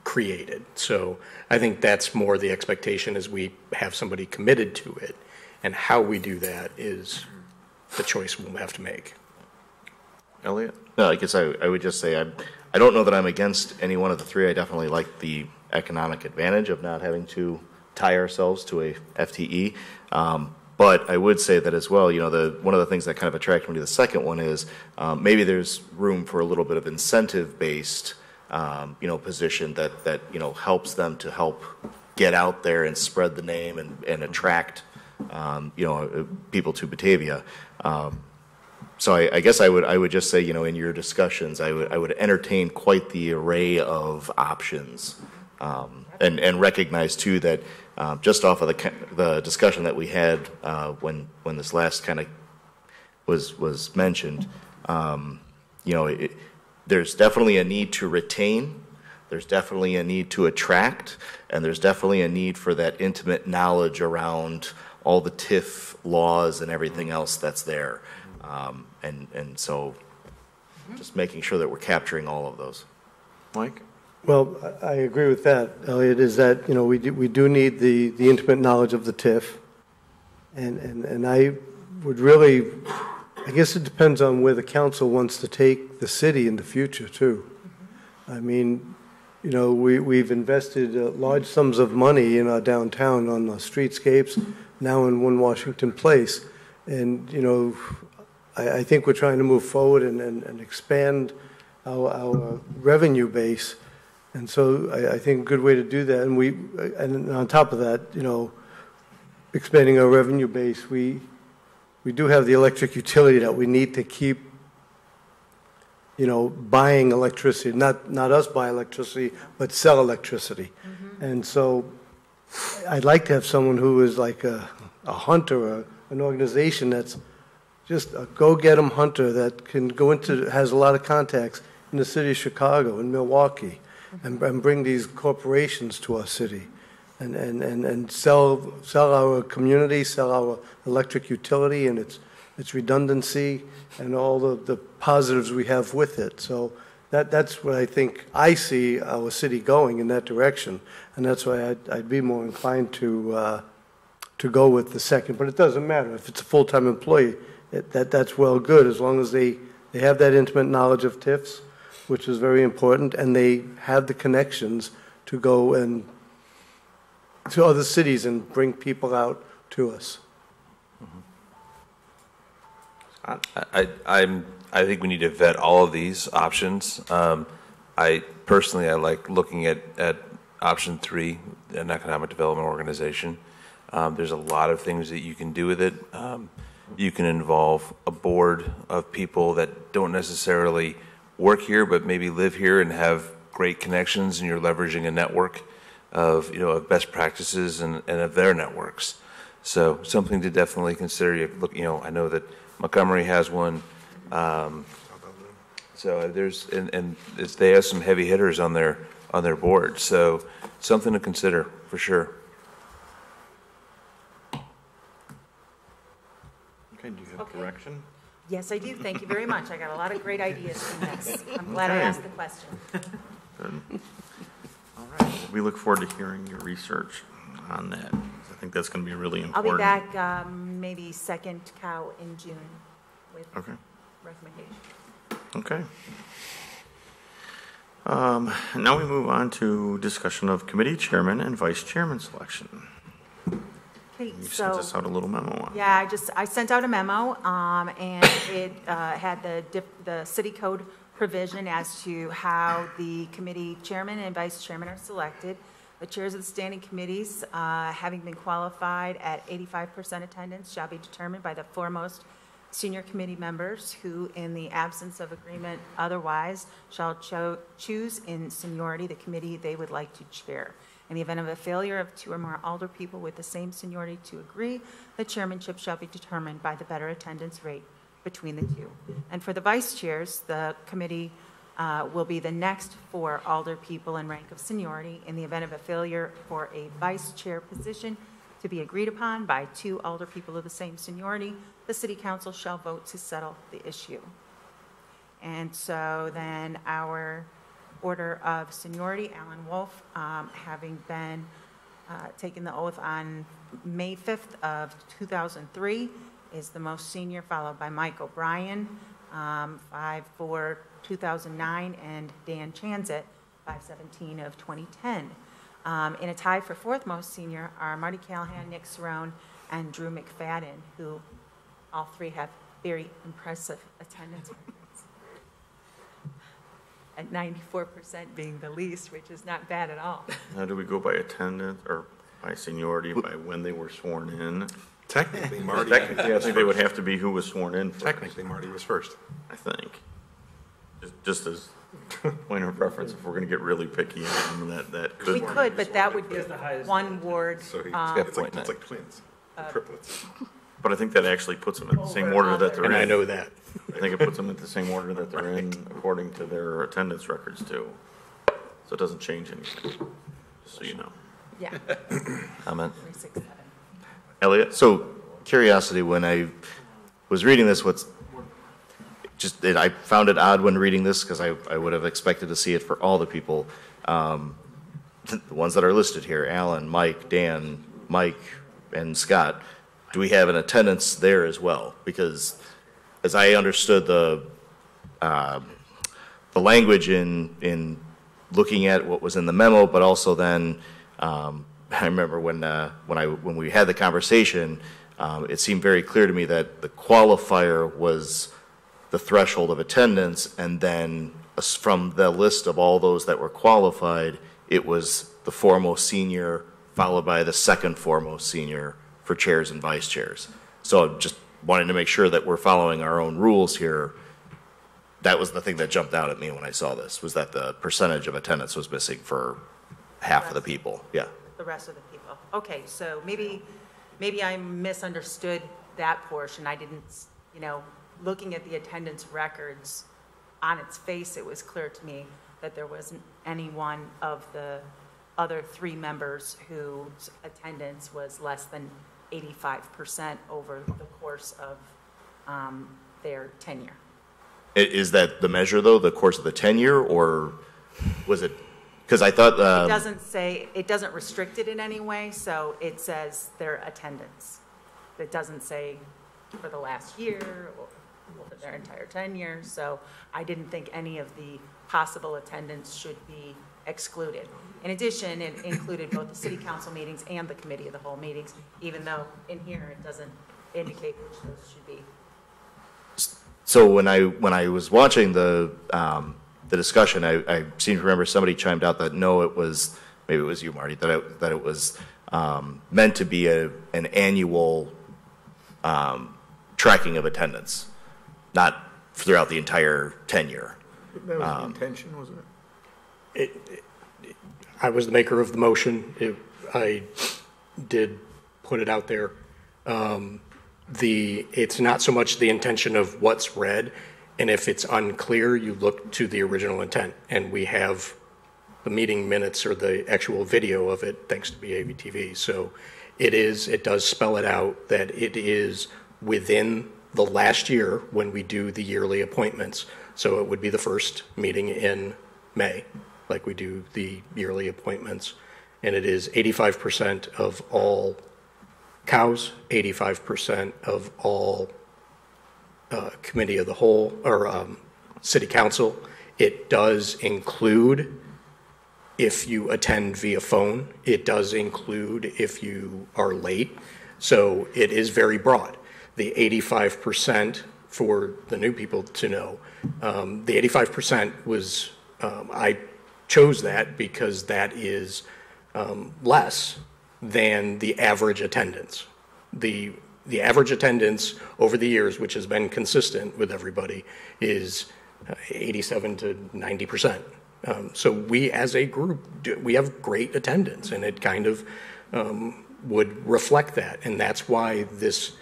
Speaker 7: created. So I think that's more the expectation, is we have somebody committed to it, and how we do that is the choice we'll have to make.
Speaker 1: Elliot?
Speaker 8: No, I guess I would just say I don't know that I'm against any one of the three. I definitely like the economic advantage of not having to tie ourselves to a FTE. But I would say that as well, one of the things that kind of attracted me to the second one is maybe there's room for a little bit of incentive-based, position that helps them to help get out there and spread the name and attract, people to Batavia. So I guess I would just say, in your discussions, I would entertain quite the array of options, and recognize too that just off of the discussion that we had when this last kind of was mentioned, there's definitely a need to retain. There's definitely a need to attract, and there's definitely a need for that intimate knowledge around all the TIF laws and everything else that's there. And so just making sure that we're capturing all of those.
Speaker 1: Mike?
Speaker 6: Well, I agree with that, Elliot, is that, we do need the intimate knowledge of the TIF. And I would really, I guess it depends on where the council wants to take the city in the future, too. I mean, we've invested large sums of money in our downtown on the streetscapes, now in One Washington Place. And, I think we're trying to move forward and expand our revenue base. And so I think a good way to do that, and on top of that, expanding our revenue base, we do have the electric utility that we need to keep, buying electricity, not us buy electricity, but sell electricity. And so I'd like to have someone who is like a hunter, or an organization that's just a go-get-'em hunter that can go has a lot of contacts in the city of Chicago and Milwaukee, and bring these corporations to our city, and sell our community, sell our electric utility and its redundancy and all the positives we have with it. So that's what I think I see our city going in that direction, and that's why I'd be more inclined to go with the second. But it doesn't matter if it's a full-time employee. That's well good, as long as they have that intimate knowledge of TIFs, which is very important, and they have the connections to go and to other cities and bring people out to us.
Speaker 10: I think we need to vet all of these options. I like looking at option 3, an economic development organization. There's a lot of things that you can do with it. You can involve a board of people that don't necessarily work here, but maybe live here and have great connections, and you're leveraging a network of best practices and of their networks. So something to definitely consider. You look, I know that Montgomery has one. So they have some heavy hitters on their board. So something to consider for sure.
Speaker 1: Okay, do you have correction?
Speaker 3: Yes, I do. Thank you very much. I got a lot of great ideas from this. I'm glad I asked the question.
Speaker 1: Good. All right. Well, we look forward to hearing your research on that. I think that's going to be really
Speaker 3: I'll
Speaker 1: important.
Speaker 3: be back maybe second cow in June with recommendations.
Speaker 1: Okay. Now we move on to discussion of committee chairman and vice chairman selection.
Speaker 3: Okay,
Speaker 1: You sent us out a little memo on.
Speaker 3: Yeah, I sent out a memo, and it had the city code provision as to how the committee chairman and vice chairman are selected. The chairs of the standing committees, having been qualified at 85% attendance, shall be determined by the foremost senior committee members who, in the absence of agreement otherwise, shall choose in seniority the committee they would like to chair. In the event of a failure of 2 or more alder people with the same seniority to agree, the chairmanship shall be determined by the better attendance rate between the two. And for the vice chairs, the committee will be the next 4 alder people in rank of seniority. In the event of a failure for a vice chair position to be agreed upon by 2 alder people of the same seniority, the city council shall vote to settle the issue. And so then our order of seniority, Alan Wolf, having been taken the oath on May 5th of 2003, is the most senior, followed by Mike O'Brien, 5/4/2009, and Dan Chanzit, 5/17 of 2010. In a tie for fourth most senior are Marty Callahan, Nick Cerrone, and Drew McFadden, who all three have very impressive attendance records. At 94% being the least, which is not bad at all.
Speaker 1: Now, do we go by attendance or by seniority, by when they were sworn in?
Speaker 18: Technically, Marty.
Speaker 1: Technically, I think they would have to be who was sworn in first.
Speaker 18: Technically, Marty was first.
Speaker 1: I think. Just as point of reference, if we're going to get really picky on them, that could.
Speaker 3: We could, but that would be one ward.
Speaker 18: So it's like twins, triplets.
Speaker 1: But I think that actually puts them in the same order that they're in.
Speaker 7: And I know that.
Speaker 1: I think it puts them in the same order that they're in according to their attendance records too. So it doesn't change anything, just so you know.
Speaker 3: Yeah.
Speaker 8: Comment?
Speaker 3: 3, 6, 7.
Speaker 1: Elliot?
Speaker 8: So, curiosity, when I was reading this, I found it odd when reading this because I would have expected to see it for all the people. The ones that are listed here, Alan, Mike, Dan, Mike, and Scott, do we have an attendance there as well? Because as I understood the language in looking at what was in the memo, but also then I remember when we had the conversation, it seemed very clear to me that the qualifier was the threshold of attendance, and then from the list of all those that were qualified, it was the foremost senior followed by the second foremost senior for chairs and vice chairs. So just wanting to make sure that we're following our own rules here. That was the thing that jumped out at me when I saw this, was that the percentage of attendance was missing for half of the people. Yeah.
Speaker 3: The rest of the people. Okay, so maybe I misunderstood that portion. I didn't, looking at the attendance records, on its face, it was clear to me that there wasn't any one of the other 3 members whose attendance was less than 85% over the course of their tenure.
Speaker 8: Is that the measure, though, the course of the tenure, or was it? Because I thought
Speaker 3: it doesn't restrict it in any way, so it says their attendance. It doesn't say for the last year or for their entire tenure, so I didn't think any of the possible attendance should be excluded. In addition, it included both the city council meetings and the committee of the whole meetings, even though in here it doesn't indicate which those should be.
Speaker 8: So when I was watching the discussion, I seem to remember somebody chimed out that no, maybe it was you, Marty, that it was meant to be an annual tracking of attendance, not throughout the entire tenure.
Speaker 4: That was the intention, wasn't it?
Speaker 7: I was the maker of the motion. I did put it out there. It's not so much the intention of what's read, and if it's unclear, you look to the original intent, and we have the meeting minutes or the actual video of it, thanks to BAVTV. So it does spell it out that it is within the last year when we do the yearly appointments. So it would be the first meeting in May, like we do the yearly appointments. And it is 85% of all cows, 85% of all committee of the whole, or city council. It does include if you attend via phone. It does include if you are late. So it is very broad. The 85%, for the new people to know, the 85% was, I chose that because that is less than the average attendance. The average attendance over the years, which has been consistent with everybody, is 87 to 90%. So we as a group, we have great attendance, and it kind of would reflect that. And that's why this,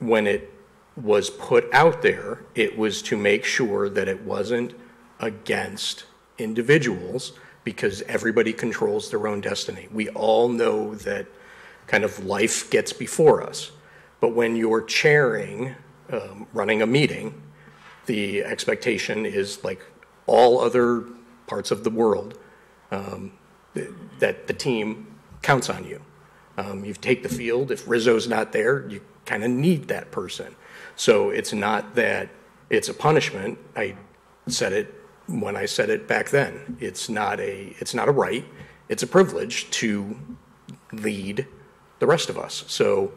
Speaker 7: when it was put out there, it was to make sure that it wasn't against individuals, because everybody controls their own destiny. We all know that kind of life gets before us. But when you're chairing, running a meeting, the expectation is, like all other parts of the world, that the team counts on you. You take the field, if Rizzo's not there, you kind of need that person. So it's not that it's a punishment. I said it when I said it back then. It's not a right, it's a privilege to lead the rest of us. So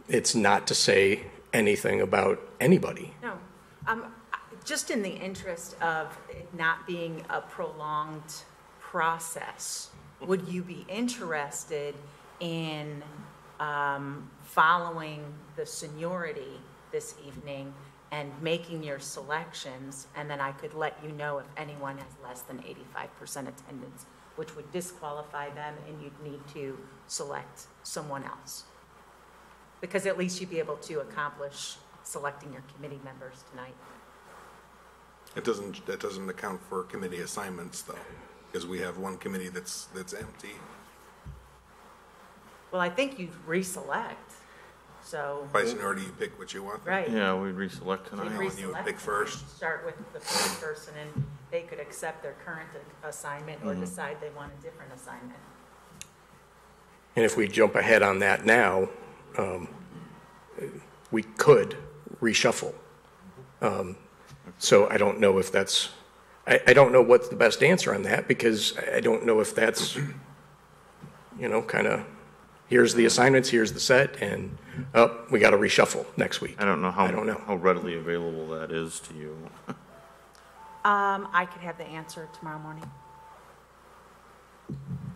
Speaker 7: it's not to say anything about anybody.
Speaker 3: No, just in the interest of it not being a prolonged process, would you be interested in following the seniority this evening and making your selections, and then I could let you know if anyone has less than 85% attendance, which would disqualify them, and you'd need to select someone else? Because at least you'd be able to accomplish selecting your committee members tonight.
Speaker 18: That doesn't account for committee assignments, though, because we have one committee that's empty.
Speaker 3: Well, I think you'd reselect, so.
Speaker 18: By seniority, you pick what you want.
Speaker 3: Right.
Speaker 1: Yeah, we reselect tonight.
Speaker 18: You pick first.
Speaker 3: Start with the first person, and they could accept their current assignment or decide they want a different assignment.
Speaker 7: And if we jump ahead on that now, we could reshuffle. So I don't know if that's, I don't know what's the best answer on that, because I don't know if that's, kind of, here's the assignments, here's the set, and, we got to reshuffle next week.
Speaker 1: I don't know how readily available that is to you.
Speaker 3: I could have the answer tomorrow morning.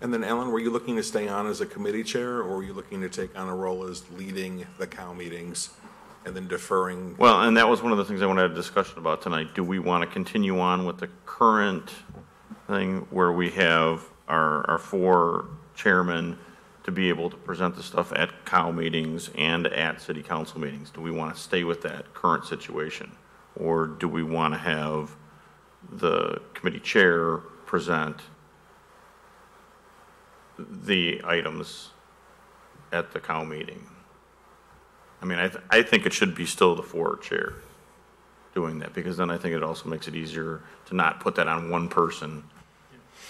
Speaker 18: And then, Ellen, were you looking to stay on as a committee chair, or were you looking to take on a role as leading the COW meetings and then deferring?
Speaker 1: Well, and that was one of the things I wanted to have a discussion about tonight. Do we want to continue on with the current thing where we have our 4 chairmen to be able to present the stuff at COW meetings and at city council meetings? Do we want to stay with that current situation? Or do we want to have the committee chair present the items at the COW meeting? I mean, I think it should be still the 4 chair doing that, because then I think it also makes it easier to not put that on one person,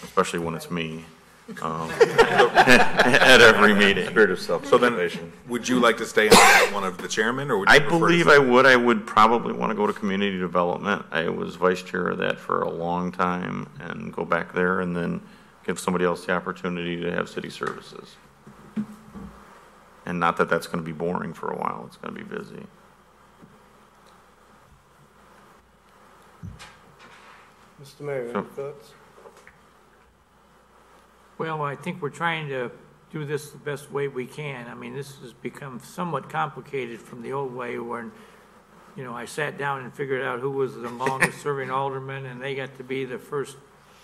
Speaker 1: especially when it's me, at every meeting.
Speaker 8: Spirit of self-preservation.
Speaker 18: So then, would you like to stay on one of the chairmen, or would you
Speaker 1: I
Speaker 18: prefer
Speaker 1: believe
Speaker 18: to
Speaker 1: I would. I would probably want to go to community development. I was vice chair of that for a long time, and go back there and then give somebody else the opportunity to have city services. And not that that's going to be boring for a while. It's going to be busy.
Speaker 6: Mr. Mayor, any thoughts?
Speaker 9: Well, I think we're trying to do this the best way we can. I mean, this has become somewhat complicated from the old way when, I sat down and figured out who was the longest serving alderman, and they got to be the first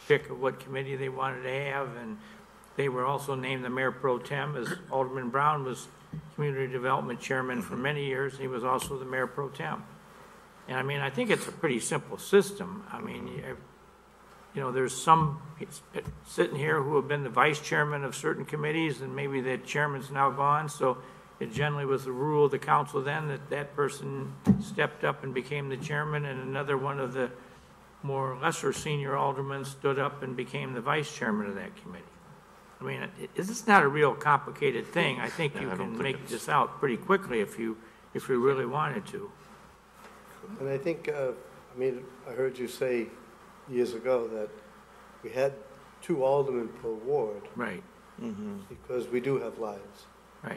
Speaker 9: pick of what committee they wanted to have, and they were also named the mayor pro tem, as Alderman Brown was community development chairman for many years. He was also the mayor pro tem. And I mean, I think it's a pretty simple system. I mean, there's some sitting here who have been the vice chairman of certain committees, and maybe that chairman's now gone. So it generally was the rule of the council then that person stepped up and became the chairman, and another one of the more lesser senior aldermen stood up and became the vice chairman of that committee. I mean, it's not a real complicated thing. I think you can make this out pretty quickly if you really wanted to.
Speaker 6: And I think, I heard you say years ago that we had 2 aldermen per ward.
Speaker 9: Right.
Speaker 6: Mm-hmm. Because we do have lives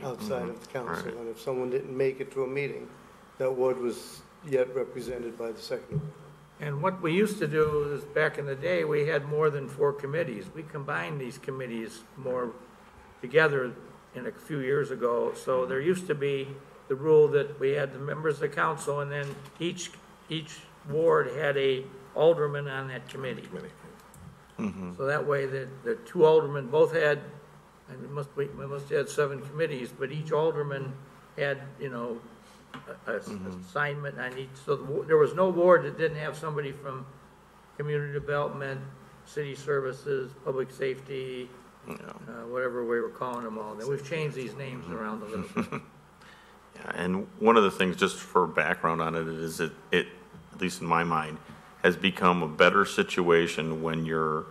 Speaker 6: outside of the council. Right. And if someone didn't make it to a meeting, that ward was yet represented by the second ward.
Speaker 9: And what we used to do is, back in the day, we had more than 4 committees. We combined these committees more together in a few years ago. So there used to be the rule that we had the members of the council, and then each ward had a alderman on that committee. Mm-hmm. So that way the 2 aldermen both had, and we must have had 7 committees, but each alderman had, assignment on each. So there was no ward that didn't have somebody from community development, city services, public safety, whatever we were calling them all. Then we've changed these names around a little bit.
Speaker 1: Yeah, and one of the things, just for background on it, is it, at least in my mind, has become a better situation when you're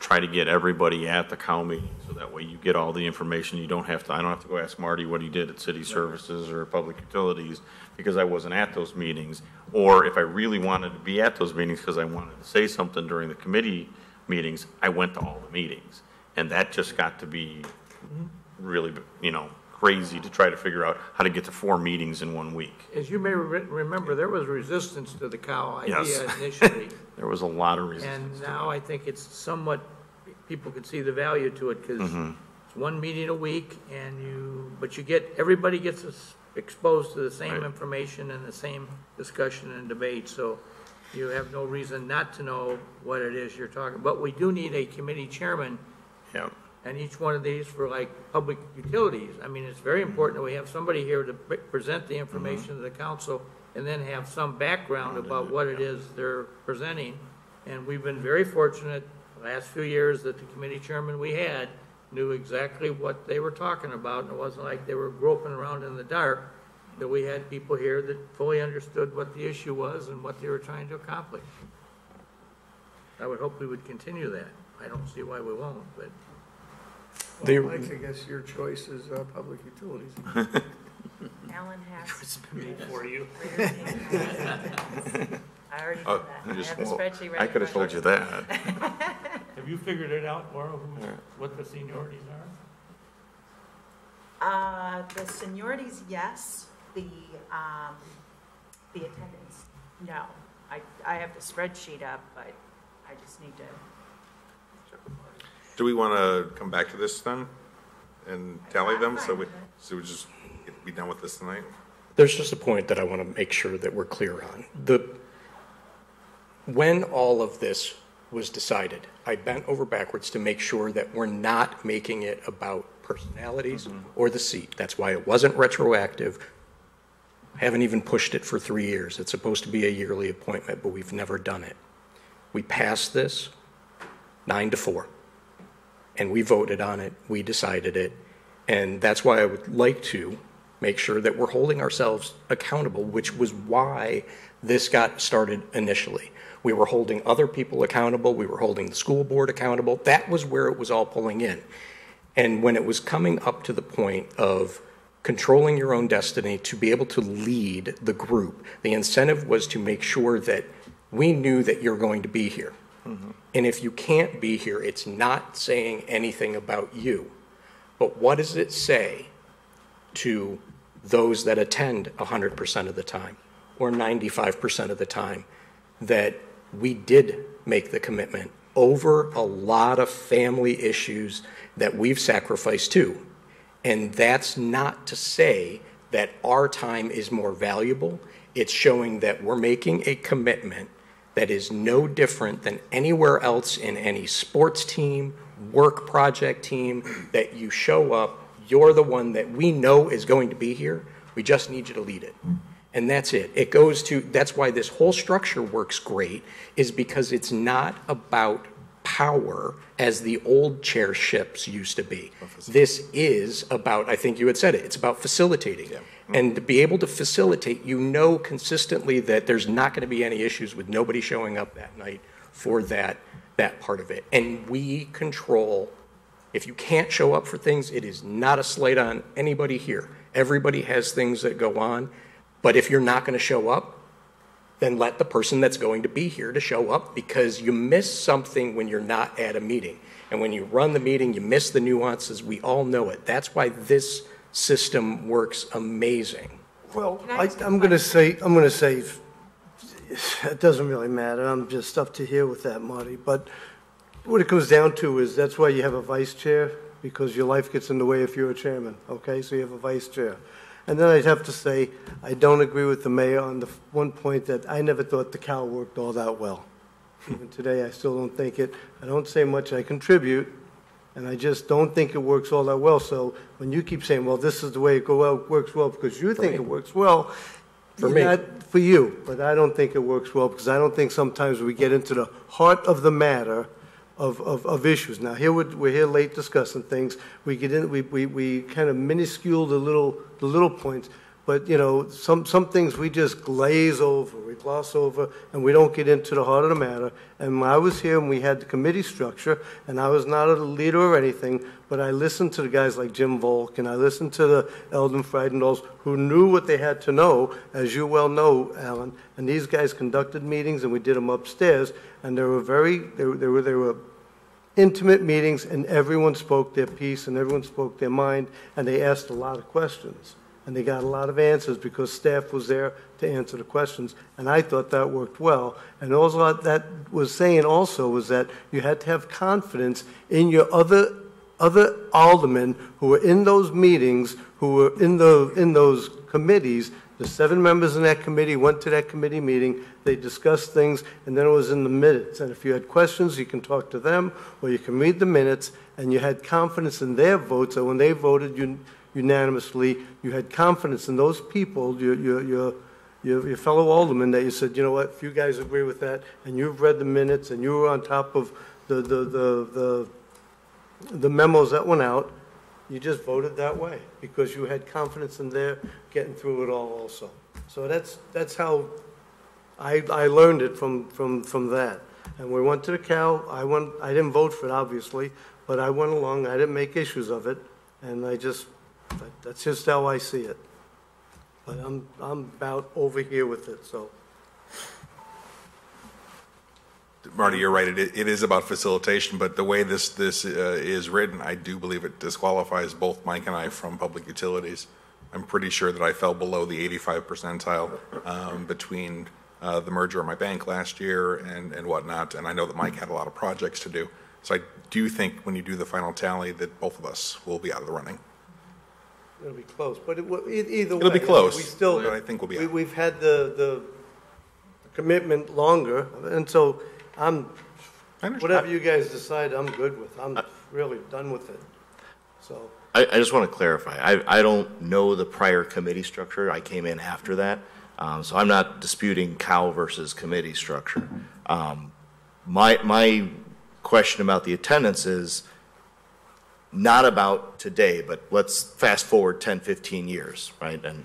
Speaker 1: try to get everybody at the cow meeting, so that way you get all the information. I don't have to go ask Marty what he did at city services or public utilities, because I wasn't at those meetings. Or if I really wanted to be at those meetings because I wanted to say something during the committee meetings, I went to all the meetings. And that just got to be really, crazy to try to figure out how to get to 4 meetings in 1 week.
Speaker 9: As you may remember, there was resistance to the cow idea
Speaker 1: Yes.
Speaker 9: initially.
Speaker 1: There was a lot of resistance.
Speaker 9: And now I think it's somewhat, people can see the value to it, because it's 1 meeting a week, but everybody gets exposed to the same information and the same discussion and debate, so you have no reason not to know what it is you're talking. But we do need a committee chairman.
Speaker 1: Yeah.
Speaker 9: And each one of these for like public utilities. I mean, it's very important that we have somebody here to present the information to the council, and then have some background about what it is they're presenting. And we've been very fortunate the last few years that the committee chairman we had knew exactly what they were talking about, and it wasn't like they were groping around in the dark, that we had people here that fully understood what the issue was and what they were trying to accomplish. I would hope we would continue that. I don't see why we won't, but.
Speaker 4: Well, Mike, I guess your choice is public utilities.
Speaker 3: Alan has.
Speaker 15: For you.
Speaker 3: I already
Speaker 1: Oh,
Speaker 3: know that.
Speaker 1: you
Speaker 3: I
Speaker 1: just-
Speaker 3: have a spreadsheet ready.
Speaker 1: I could have told you that.
Speaker 9: Have you figured it out, Laura, what the seniorities are?
Speaker 3: The seniorities, yes. The attendance, no. I have the spreadsheet up, but I just need to.
Speaker 18: Do we want to come back to this then and tally them, so we just be done with this tonight?
Speaker 7: There's just a point that I want to make sure that we're clear on. When all of this was decided, I bent over backwards to make sure that we're not making it about personalities or the seat. That's why it wasn't retroactive. Haven't even pushed it for 3 years. It's supposed to be a yearly appointment, but we've never done it. We passed this 9-4. And we voted on it, we decided it, and that's why I would like to make sure that we're holding ourselves accountable, which was why this got started initially. We were holding other people accountable, we were holding the school board accountable. That was where it was all pulling in. And when it was coming up to the point of controlling your own destiny to be able to lead the group, the incentive was to make sure that we knew that you're going to be here. And if you can't be here, it's not saying anything about you. But what does it say to those that attend 100% of the time or 95% of the time that we did make the commitment over a lot of family issues that we've sacrificed too? And that's not to say that our time is more valuable. It's showing that we're making a commitment that is no different than anywhere else in any sports team, work project team, that you show up, you're the one that we know is going to be here, we just need you to lead it. And that's it. It goes to, that's why this whole structure works great, is because it's not about power as the old chairships used to be. This is about, I think you had said it, it's about facilitating. Yeah. And to be able to facilitate, you know consistently that there's not going to be any issues with nobody showing up that night for that part of it. And we control, if you can't show up for things, it is not a slight on anybody here. Everybody has things that go on, but if you're not going to show up, then let the person that's going to be here to show up, because you miss something when you're not at a meeting. And when you run the meeting, you miss the nuances. We all know it. That's why this system works amazing.
Speaker 6: Well, I'm going to say, it doesn't really matter. I'm just up to here with that, Marty. But what it comes down to is that's why you have a vice chair, because your life gets in the way if you're a chairman, okay? So you have a vice chair. And then I'd have to say, I don't agree with the mayor on the one point that I never thought the cow worked all that well. Even today, I still don't think it. I don't say much, I contribute, and I just don't think it works all that well. So when you keep saying, well, this is the way it works well because you think it works well,
Speaker 7: for me,
Speaker 6: not for you, but I don't think it works well because I don't think sometimes we get into the heart of the matter of issues. Now we're here late discussing things. We get in, we kind of minuscule the little points, But, you know, some things we just glaze over, we gloss over, and we don't get into the heart of the matter. And when I was here and we had the committee structure, and I was not a leader or anything, but I listened to the guys like Jim Volk, and I listened to the Eldon Freidendals, who knew what they had to know, as you well know, Alan. And these guys conducted meetings, and we did them upstairs, and they were intimate meetings, and everyone spoke their piece, and everyone spoke their mind, and they asked a lot of questions. And they got a lot of answers because staff was there to answer the questions. And I thought that worked well. And also that was saying also was that you had to have confidence in your other aldermen who were in those meetings, who were in those committees. The 7 members in that committee went to that committee meeting. They discussed things, and then it was in the minutes. And if you had questions, you can talk to them, or you can read the minutes, and you had confidence in their votes. So when they voted unanimously, you had confidence in those people, your fellow aldermen, that you said, you know what, if you guys agree with that, and you've read the minutes, and you were on top of the memos that went out, you just voted that way because you had confidence in their getting through it all also. So that's how I learned it from that. And we went to the Cal. I didn't vote for it, obviously, but I went along. I didn't make issues of it, and that's just how I see it. But I'm about over here with it, so.
Speaker 18: Marty, you're right. It is about facilitation, but the way this is written, I do believe it disqualifies both Mike and I from public utilities. I'm pretty sure that I fell below the 85 percentile between the merger of my bank last year and whatnot, and I know that Mike had a lot of projects to do. So I do think when you do the final tally that both of us will be out of the running.
Speaker 6: It'll be close, but either way.
Speaker 18: It'll be close,
Speaker 6: we still,
Speaker 18: but I think we'll be out.
Speaker 6: We've had the commitment longer, and so whatever you guys decide, I'm good with. I'm really done with it. So
Speaker 8: I just want to clarify. I don't know the prior committee structure. I came in after that. So I'm not disputing Cal versus committee structure. My question about the attendance is not about today, but let's fast forward 10, 15 years, right? And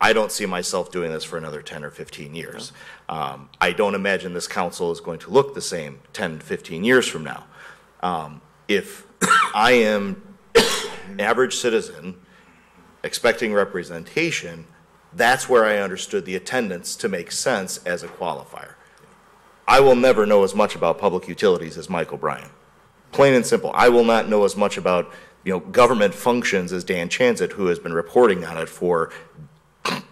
Speaker 8: I don't see myself doing this for another 10 or 15 years. I don't imagine this council is going to look the same 10, 15 years from now. If I am an average citizen expecting representation, that's where I understood the attendance to make sense as a qualifier. I will never know as much about public utilities as Mike O'Brien. Plain and simple. I will not know as much about government functions as Dan Chanzit, who has been reporting on it for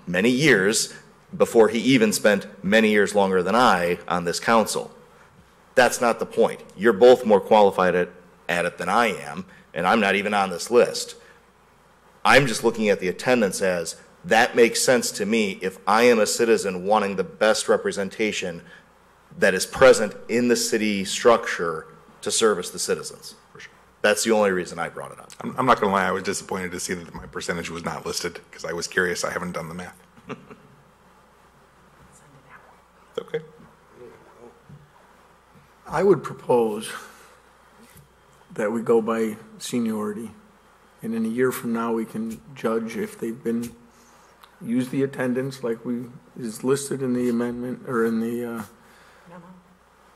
Speaker 8: many years before he even spent many years longer than I on this council. That's not the point. You're both more qualified at it than I am, and I'm not even on this list. I'm just looking at the attendance as that makes sense to me if I am a citizen wanting the best representation that is present in the city structure to service the citizens. For sure. That's the only reason I brought it up.
Speaker 18: I'm not going to lie, I was disappointed to see that my percentage was not listed because I was curious. I haven't done the math. Okay.
Speaker 4: I would propose that we go by seniority, and in a year from now we can judge if they've been use the attendance like is listed in the amendment or in the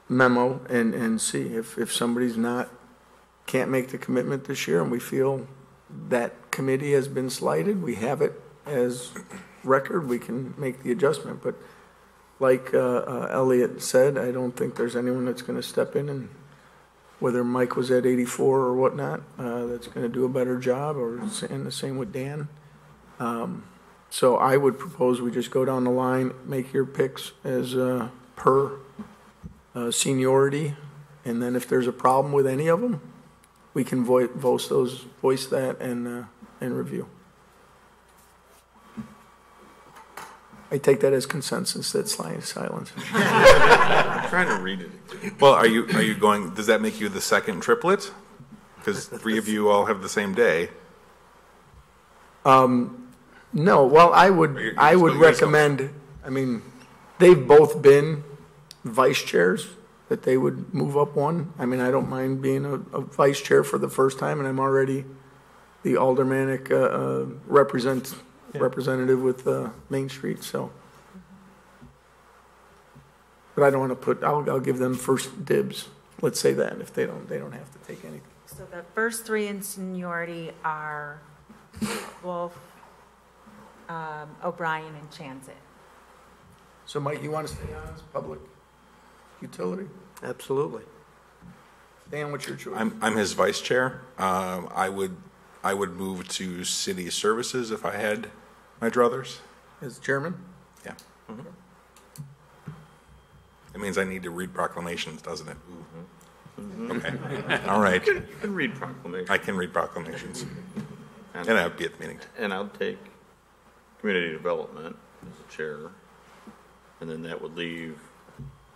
Speaker 4: memo and see if somebody's can't make the commitment this year and we feel that committee has been slighted, we have it as record, we can make the adjustment. But like Elliot said, I don't think there's anyone that's going to step in, and whether Mike was at 84 or whatnot, that's going to do a better job, and the same with Dan. So I would propose we just go down the line, make your picks as per seniority, and then if there's a problem with any of them, we can voice that and review. I take that as consensus. That's silence.
Speaker 1: I'm trying to read it.
Speaker 18: Well, are you going? Does that make you the second triplet? Because 3 of you all have the same day.
Speaker 4: No. Well, I would recommend. I mean, they've both been vice chairs. That they would move up one. I mean, I don't mind being a vice chair for the first time, and I'm already the aldermanic representative with Main Street, so. But I don't want to put, I'll give them first dibs. Let's say that, if they don't have to take anything.
Speaker 3: So the first three in seniority are Wolf, O'Brien, and Chanzit.
Speaker 4: So Mike, you want to stay on as public utility?
Speaker 7: Absolutely.
Speaker 4: Dan, what's your choice?
Speaker 18: I'm his vice chair. I would move to city services if I had my druthers.
Speaker 4: As chairman?
Speaker 18: Yeah. It means I need to read proclamations, doesn't it? Okay. All right.
Speaker 1: You can read proclamations.
Speaker 18: I can read proclamations. And I'll be at the meeting.
Speaker 1: And I'll take community development as the chair, and then that would leave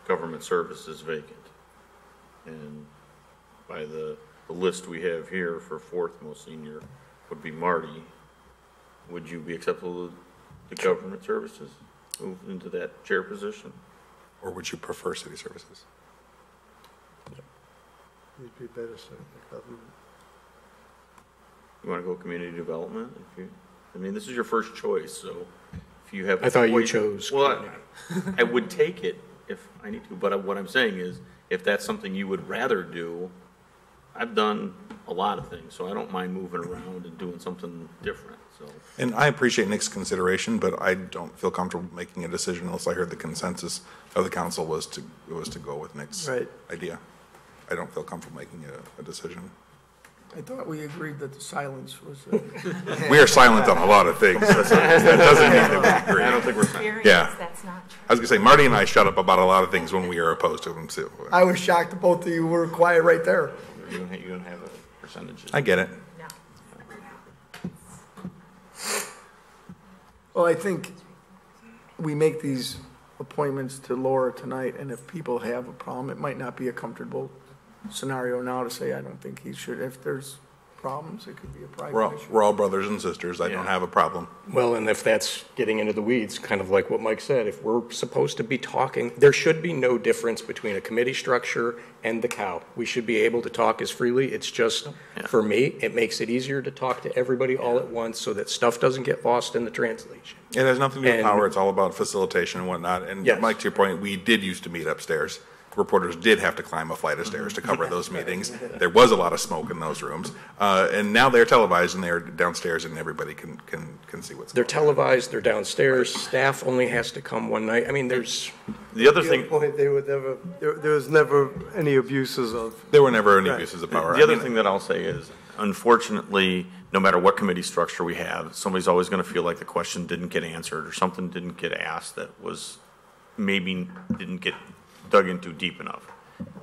Speaker 1: government services vacant. And by the list we have here for fourth most senior would be Marty. Would you be acceptable to the government services, move into that chair position?
Speaker 18: Or would you prefer city services?
Speaker 6: You'd be better served by government.
Speaker 1: You want to go community development? I mean, this is your first choice, so if you have.
Speaker 7: I thought you chose.
Speaker 1: Well, I would take it if I need to, but what I'm saying is, if that's something you would rather do, I've done a lot of things, so I don't mind moving around and doing something different, so.
Speaker 18: And I appreciate Nick's consideration, but I don't feel comfortable making a decision unless I heard the consensus of the council was to go with Nick's idea. I don't feel comfortable making a decision.
Speaker 4: I thought we agreed that the silence was.
Speaker 18: We are silent on a lot of things. That doesn't mean that we agree.
Speaker 1: I don't think we're silent.
Speaker 18: Yeah.
Speaker 3: That's not true.
Speaker 18: I was going to say, Marty and I shut up about a lot of things when we are opposed to them, too.
Speaker 4: I was shocked that both of you were quiet right there.
Speaker 1: You don't have a percentage.
Speaker 18: I get it.
Speaker 4: Well, I think we make these appointments to Laura tonight, and if people have a problem, it might not be a comfortable scenario now to say, I don't think he should. If there's problems, it could be a private issue.
Speaker 18: We're all brothers and sisters. I don't have a problem.
Speaker 7: Well, and if that's getting into the weeds, kind of like what Mike said, if we're supposed to be talking, there should be no difference between a committee structure and the cow. We should be able to talk as freely. It's just, for me, it makes it easier to talk to everybody all at once so that stuff doesn't get lost in the translation.
Speaker 18: It has nothing to do with power. It's all about facilitation and whatnot. And Mike, to your point, we did used to meet upstairs. Reporters did have to climb a flight of stairs to cover those meetings. There was a lot of smoke in those rooms. And now they're televised and they're downstairs and everybody can see what's
Speaker 7: They're televised, they're downstairs, staff only has to come one night. I mean, there's...
Speaker 1: The other thing...
Speaker 6: There was never any abuses of...
Speaker 18: There were never any abuses of power.
Speaker 1: The other thing that I'll say is, unfortunately, no matter what committee structure we have, somebody's always going to feel like the question didn't get answered or something didn't get asked that was maybe didn't get dug into deep enough.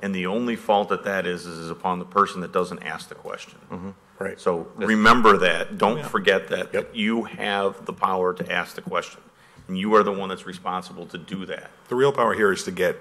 Speaker 1: And the only fault that is upon the person that doesn't ask the question.
Speaker 7: Right.
Speaker 1: So remember that. Don't forget that you have the power to ask the question. And you are the one that's responsible to do that.
Speaker 18: The real power here is to get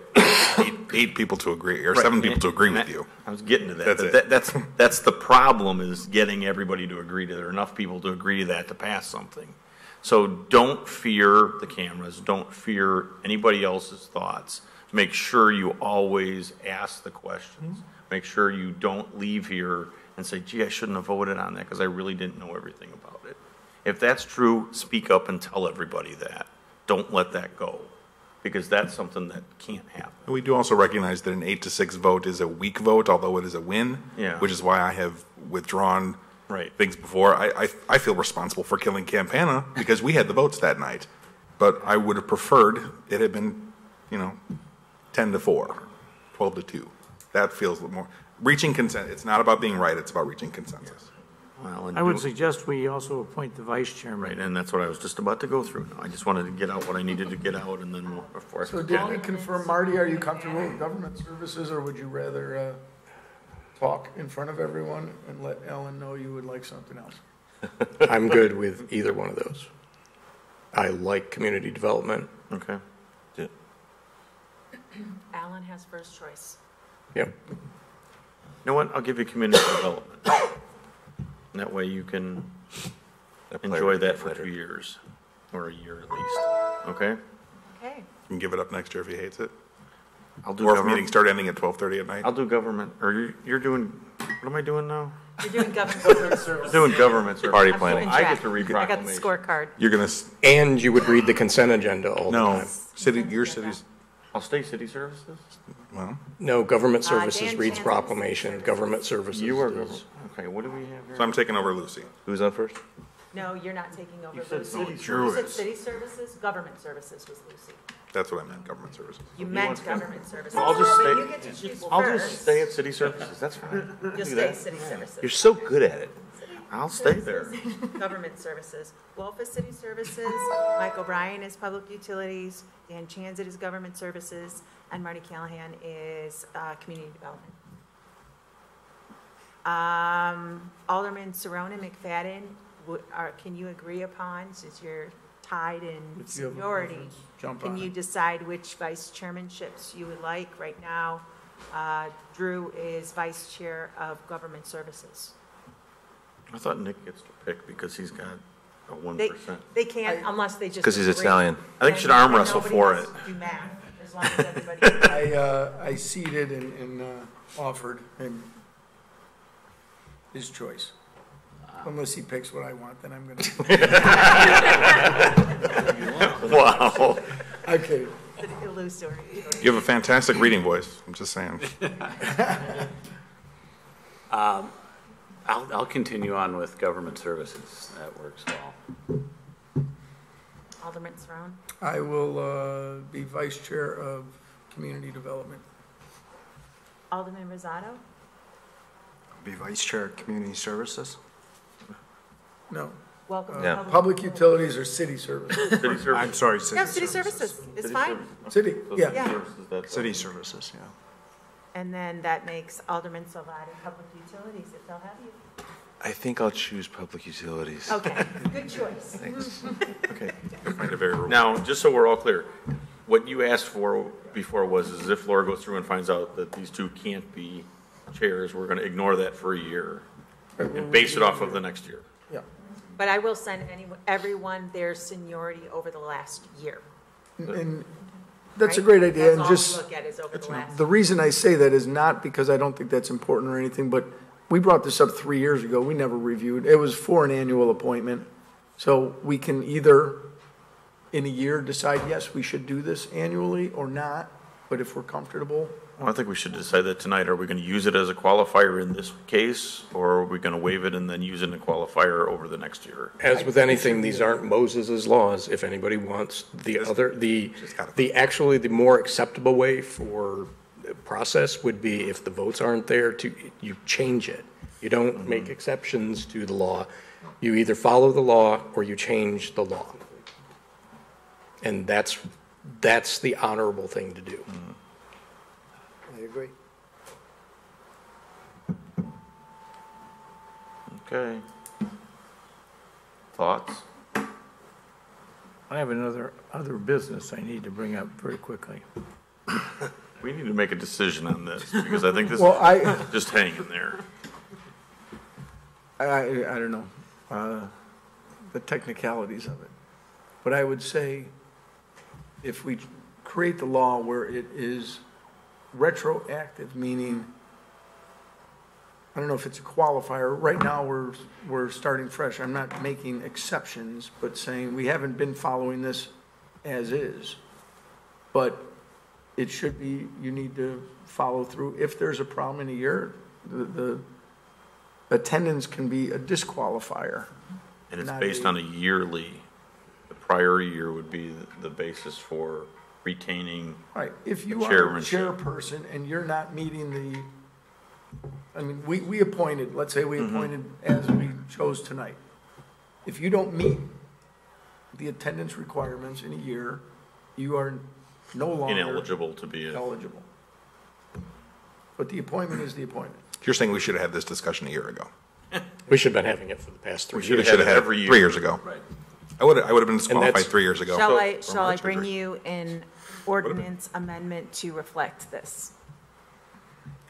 Speaker 18: eight people to agree, or 7 people to agree with you.
Speaker 1: I was getting to that. That's the problem, is getting everybody to agree to that, or enough people to agree to that to pass something. So don't fear the cameras. Don't fear anybody else's thoughts. Make sure you always ask the questions. Make sure you don't leave here and say, gee, I shouldn't have voted on that because I really didn't know everything about it. If that's true, speak up and tell everybody that. Don't let that go, because that's something that can't happen.
Speaker 18: We do also recognize that an 8-6 vote is a weak vote, although it is a win, which is why I have withdrawn things before. I feel responsible for killing Campana because we had the votes that night. But I would have preferred it had been, 10-4, 12-2. That feels a little more. Reaching consensus. It's not about being right. It's about reaching consensus.
Speaker 1: Well,
Speaker 9: I would suggest we also appoint the vice chairman.
Speaker 1: Right, and that's what I was just about to go through now. I just wanted to get out what I needed to get out, and then before I
Speaker 4: So
Speaker 1: forget.
Speaker 4: did we confirm, Marty, are you comfortable with government services, or would you rather talk in front of everyone and let Ellen know you would like something else?
Speaker 7: I'm good with either one of those. I like community development.
Speaker 1: Okay.
Speaker 3: Alan has first choice.
Speaker 7: Yep.
Speaker 1: You know what? I'll give you community development. And that way you can enjoy that for 2 years, or a year at least. Okay?
Speaker 3: Okay.
Speaker 18: You can give it up next year if he hates it.
Speaker 1: I'll do
Speaker 18: or if
Speaker 1: government.
Speaker 18: meetings start ending at 12:30 at night.
Speaker 1: I'll do government. Or you're doing, what am I doing now?
Speaker 3: You're doing government services.
Speaker 1: Doing government services.
Speaker 8: Party
Speaker 3: I'm
Speaker 8: planning.
Speaker 3: keeping
Speaker 1: I
Speaker 3: track.
Speaker 1: get to read
Speaker 3: I got the
Speaker 1: proclamation.
Speaker 3: scorecard.
Speaker 18: You're gonna,
Speaker 7: And you would read the consent agenda all the
Speaker 18: no,
Speaker 7: time.
Speaker 18: your city's,
Speaker 1: I'll stay city services?
Speaker 18: well,
Speaker 7: No, government services
Speaker 3: Dan
Speaker 7: reads
Speaker 3: Jansen's
Speaker 7: proclamation,
Speaker 3: services.
Speaker 7: government services.
Speaker 1: You are
Speaker 7: is-
Speaker 1: government. Okay, what do we have here?
Speaker 18: so I'm taking over Lucy.
Speaker 8: Who's on first?
Speaker 3: No, you're not taking over.
Speaker 1: You said
Speaker 3: Lucy.
Speaker 1: city
Speaker 3: You said
Speaker 18: services.
Speaker 3: city services, government services was Lucy.
Speaker 18: That's what I meant, government services.
Speaker 3: You meant government services.
Speaker 1: I'll just
Speaker 3: But
Speaker 1: stay,
Speaker 3: you get to choose
Speaker 1: I'll
Speaker 3: first.
Speaker 1: just stay at city services, that's fine.
Speaker 3: You'll
Speaker 1: Do
Speaker 3: stay
Speaker 1: that.
Speaker 3: city services.
Speaker 8: You're so good at it.
Speaker 1: I'll stay there.
Speaker 3: Government services. Wolf is city services, Mike O'Brien is public utilities, Dan Chanzit is government services, and Marty Callahan is community development. Alderman Cerrone and McFadden, can you agree upon, since you're tied in
Speaker 4: If you have a
Speaker 3: seniority,
Speaker 4: preference, jump
Speaker 3: can
Speaker 4: on
Speaker 3: you
Speaker 4: it.
Speaker 3: decide which vice chairmanships you would like? Right now, Drew is vice chair of government services.
Speaker 1: I thought Nick gets to pick because he's got a 1%.
Speaker 3: They can't unless they just.
Speaker 8: 'Cause he's
Speaker 3: agree.
Speaker 8: Italian.
Speaker 1: I think you should arm
Speaker 3: And
Speaker 1: wrestle
Speaker 3: nobody
Speaker 1: for
Speaker 3: has
Speaker 1: it.
Speaker 3: to do math, as long as everybody.
Speaker 4: I ceded and offered him his choice. Unless he picks what I want, then I'm gonna.
Speaker 1: Wow.
Speaker 4: Okay.
Speaker 3: It's an illusory.
Speaker 18: You have a fantastic reading voice, I'm just saying.
Speaker 16: I'll continue on with government services. That works well.
Speaker 3: Alderman Cerrone.
Speaker 4: I will be vice chair of community development.
Speaker 3: Alderman Rosado.
Speaker 19: Be vice chair of community services.
Speaker 4: No.
Speaker 3: Welcome
Speaker 8: Yeah.
Speaker 3: to public.
Speaker 4: Public utilities or city services?
Speaker 1: City services.
Speaker 19: I'm sorry, city
Speaker 3: No, city
Speaker 19: services.
Speaker 3: services, it's fine.
Speaker 4: City, yeah.
Speaker 3: Yeah.
Speaker 19: City services, yeah.
Speaker 3: And then that makes Alderman Salvati public utilities, if they'll have you.
Speaker 8: I think I'll choose public utilities.
Speaker 3: Okay, good choice.
Speaker 8: Thanks.
Speaker 1: Okay.
Speaker 18: I find it very
Speaker 1: Now, just so we're all clear, what you asked for before was is if Laura goes through and finds out that these two can't be chairs, we're going to ignore that for a year and base it off of the next year.
Speaker 4: Yeah.
Speaker 3: But I will send everyone their seniority over the last year.
Speaker 4: And that's a
Speaker 3: Right?
Speaker 4: great idea, and
Speaker 3: That's all we
Speaker 4: just,
Speaker 3: look at is over the last.
Speaker 4: the reason I say that is not because I don't think that's important or anything, but we brought this up 3 years ago, we never reviewed, it was for an annual appointment. So we can either, in a year, decide, yes, we should do this annually or not, but if we're comfortable,
Speaker 1: Well, I think we should decide that tonight. Are we going to use it as a qualifier in this case, or are we going to waive it and then use it in a qualifier over the next year?
Speaker 7: As with anything, these aren't Moses's laws. If anybody wants the other, the actually the more acceptable way for the process would be if the votes aren't there you change it. You don't make exceptions to the law. You either follow the law or you change the law. And that's the honorable thing to do.
Speaker 4: I agree.
Speaker 1: Okay. Thoughts?
Speaker 9: I have other business I need to bring up very quickly.
Speaker 1: We need to make a decision on this, because I think this
Speaker 4: Well,
Speaker 1: is just hanging there.
Speaker 4: I don't know, the technicalities of it. But I would say, if we create the law where it is retroactive, meaning, I don't know if it's a qualifier, right now we're starting fresh, I'm not making exceptions, but saying we haven't been following this as is. But it should be, you need to follow through. If there's a problem in a year, the attendance can be a disqualifier.
Speaker 1: And it's
Speaker 4: not
Speaker 1: based on a yearly, the prior year would be the basis for retaining
Speaker 4: Right, if
Speaker 1: the
Speaker 4: you are a
Speaker 1: chairmanship.
Speaker 4: chairperson and you're not meeting the, I mean, we appointed, let's say we appointed as we chose tonight. If you don't meet the attendance requirements in a year, you are no longer
Speaker 1: Ineligible to be a.
Speaker 4: eligible. But the appointment is the appointment.
Speaker 18: You're saying we should have had this discussion a year ago?
Speaker 7: We should have been having it for the past 3
Speaker 18: We
Speaker 7: years.
Speaker 18: should have had it
Speaker 1: every year.
Speaker 18: 3 years ago.
Speaker 1: Right.
Speaker 18: I would have been disqualified
Speaker 7: that's-
Speaker 18: 3 years ago.
Speaker 3: Shall
Speaker 18: From
Speaker 3: I
Speaker 18: March,
Speaker 3: bring
Speaker 18: agree.
Speaker 3: you an ordinance amendment to reflect this?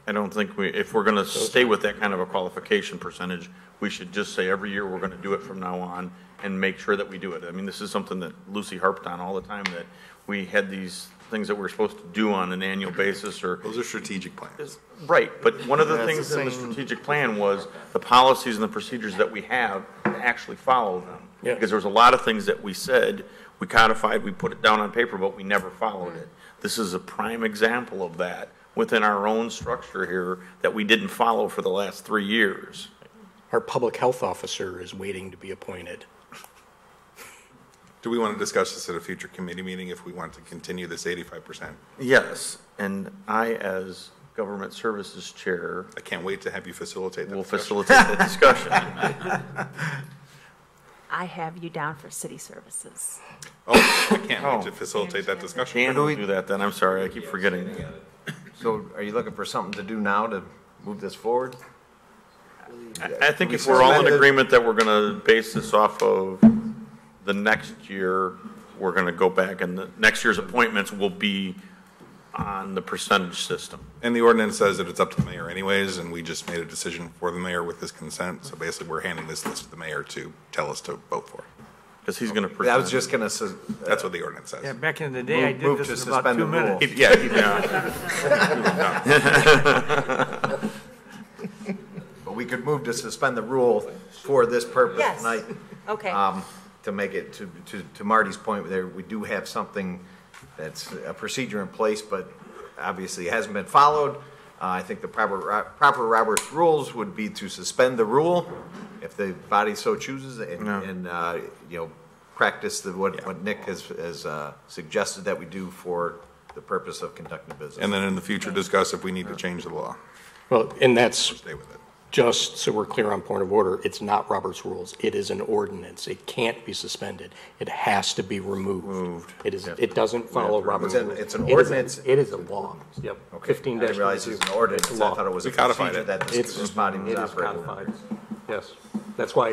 Speaker 1: I don't think if we're going to stay with that kind of a qualification percentage, we should just say every year we're going to do it from now on and make sure that we do it. I mean, this is something that Lucy harped on all the time, that we had these things that we're supposed to do on an annual basis or.
Speaker 18: Those are strategic plans.
Speaker 1: Right, but one of the
Speaker 5: That's
Speaker 1: things
Speaker 5: the
Speaker 1: in the
Speaker 5: same-
Speaker 1: strategic plan was the policies and the procedures that we have to actually follow them.
Speaker 7: Yeah.
Speaker 1: Because there was a lot of things that we said, we codified, we put it down on paper, but we never followed it. This is a prime example of that within our own structure here that we didn't follow for the last 3 years.
Speaker 7: Our public health officer is waiting to be appointed.
Speaker 18: Do we want to discuss this at a future committee meeting if we want to continue this 85%?
Speaker 1: Yes, and I, as Government Services Chair,
Speaker 18: I can't wait to have you facilitate that
Speaker 1: will
Speaker 18: discussion.
Speaker 1: facilitate that discussion.
Speaker 3: I have you down for city services.
Speaker 18: Oh, I can't wait to facilitate that discussion.
Speaker 1: Dan will do that then, I'm sorry, I keep forgetting that.
Speaker 5: So are you looking for something to do now to move this forward?
Speaker 1: I think if we're all in agreement that we're gonna base this off of the next year, we're gonna go back and the next year's appointments will be on the percentage system.
Speaker 18: And the ordinance says that it's up to the mayor anyways, and we just made a decision for the mayor with his consent. So basically, we're handing this list to the mayor to tell us to vote for.
Speaker 1: Because he's gonna
Speaker 5: I was just gonna.
Speaker 18: That's what the ordinance says.
Speaker 9: Yeah, back in the day, I
Speaker 5: Move
Speaker 9: did
Speaker 5: to
Speaker 9: this in about
Speaker 5: suspend
Speaker 9: 2
Speaker 5: the rule.
Speaker 9: minutes.
Speaker 5: But we could move to suspend the rule for this purpose
Speaker 3: Yes.
Speaker 5: tonight.
Speaker 3: Okay.
Speaker 5: To make it, to Marty's point there, we do have something that's a procedure in place, but obviously it hasn't been followed. I think the proper Robert's rules would be to suspend the rule if the body so chooses and you know, practice what Nick has suggested that we do for the purpose of conducting business.
Speaker 18: And then in the future, discuss if we need to change the law.
Speaker 7: Well, and that's,
Speaker 18: Stay with it.
Speaker 7: just so we're clear on point of order, it's not Robert's rules. It is an ordinance. It can't be suspended. It has to be removed. It is. It doesn't follow Robert's rules.
Speaker 5: It's an
Speaker 7: It is
Speaker 5: ordinance.
Speaker 7: It is a law. Yep.
Speaker 5: Okay.
Speaker 7: 15
Speaker 5: I didn't realize it's an ordinance. I thought it was a procedure that this body was
Speaker 7: It is
Speaker 5: operating
Speaker 7: codified.
Speaker 5: under.
Speaker 7: Yes. That's why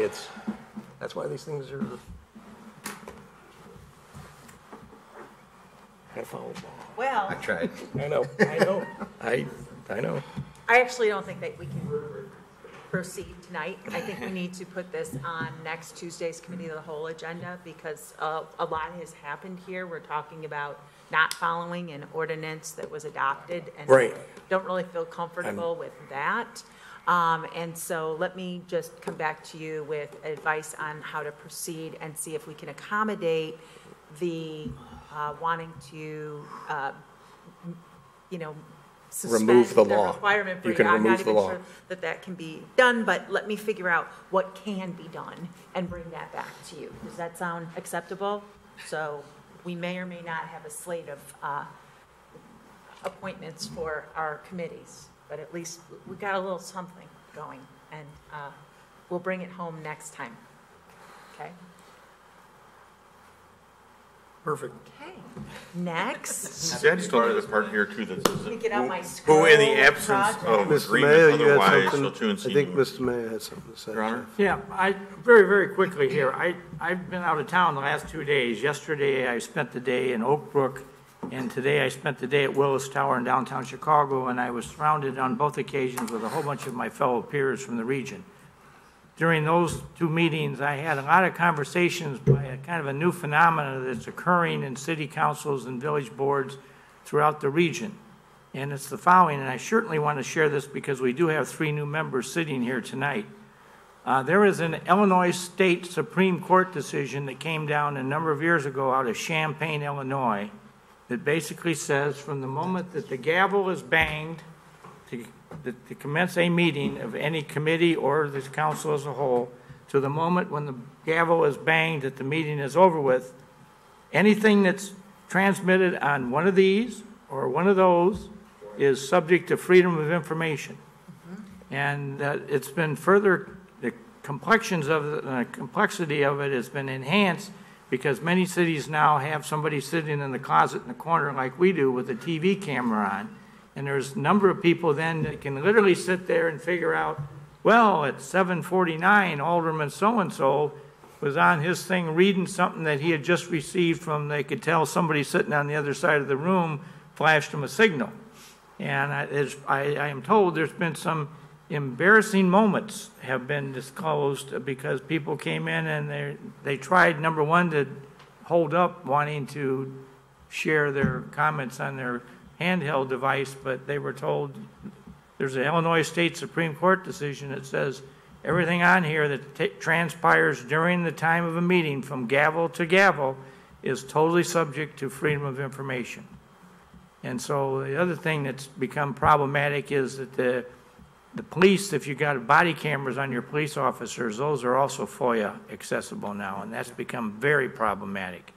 Speaker 7: these things are. Gotta follow the law.
Speaker 3: Well,
Speaker 5: I tried.
Speaker 7: I know. I know.
Speaker 3: I actually don't think that we can proceed tonight. I think we need to put this on next Tuesday's committee of the whole agenda because a lot has happened here. We're talking about not following an ordinance that was adopted. And
Speaker 7: Right.
Speaker 3: don't really feel comfortable with that. And so let me just come back to you with advice on how to proceed and see if we can accommodate the wanting to, suspend
Speaker 7: Remove the law.
Speaker 3: requirement for
Speaker 7: You can
Speaker 3: I'm not
Speaker 7: remove the
Speaker 3: even
Speaker 7: law.
Speaker 3: sure that that can be done, but let me figure out what can be done and bring that back to you. Does that sound acceptable? So we may or may not have a slate of appointments for our committees, but at least we got a little something going, and we'll bring it home next time. Okay?
Speaker 7: Perfect.
Speaker 3: Okay. Next.
Speaker 1: See, I just wanted the part here too that says,
Speaker 3: Let me get out my
Speaker 1: who in the
Speaker 3: scroll
Speaker 1: absence of
Speaker 6: Mr.
Speaker 1: agreement
Speaker 6: Mayor, you had
Speaker 1: otherwise
Speaker 6: something,
Speaker 1: shall tune
Speaker 6: I
Speaker 1: see.
Speaker 6: think Mr. Mayor had something to say.
Speaker 1: Your Honor?
Speaker 9: Yeah, very, very quickly here. I've been out of town the last 2 days. Yesterday, I spent the day in Oak Brook, and today I spent the day at Willis Tower in downtown Chicago, and I was surrounded on both occasions with a whole bunch of my fellow peers from the region. During those 2 meetings, I had a lot of conversations by a kind of a new phenomenon that's occurring in city councils and village boards throughout the region. And it's the following, and I certainly want to share this because we do have 3 new members sitting here tonight. There is an Illinois State Supreme Court decision that came down a number of years ago out of Champaign, Illinois, that basically says from the moment that the gavel is banged to commence a meeting of any committee or the council as a whole, to the moment when the gavel is banged that the meeting is over with, anything that's transmitted on one of these or one of those is subject to freedom of information. And it's been further, the complexions of the complexity of it has been enhanced because many cities now have somebody sitting in the closet in the corner like we do with a TV camera on. And there's a number of people then that can literally sit there and figure out, well, at 7:49, Alderman so-and-so was on his thing reading something that he had just received from, they could tell somebody sitting on the other side of the room flashed him a signal. And I am told there's been some embarrassing moments have been disclosed because people came in and they tried, number one, to hold up wanting to share their comments on their handheld device, but they were told there's an Illinois State Supreme Court decision that says everything on here that transpires during the time of a meeting from gavel to gavel is totally subject to freedom of information. And so the other thing that's become problematic is that the police, if you got body cameras on your police officers, those are also FOIA accessible now, and that's become very problematic.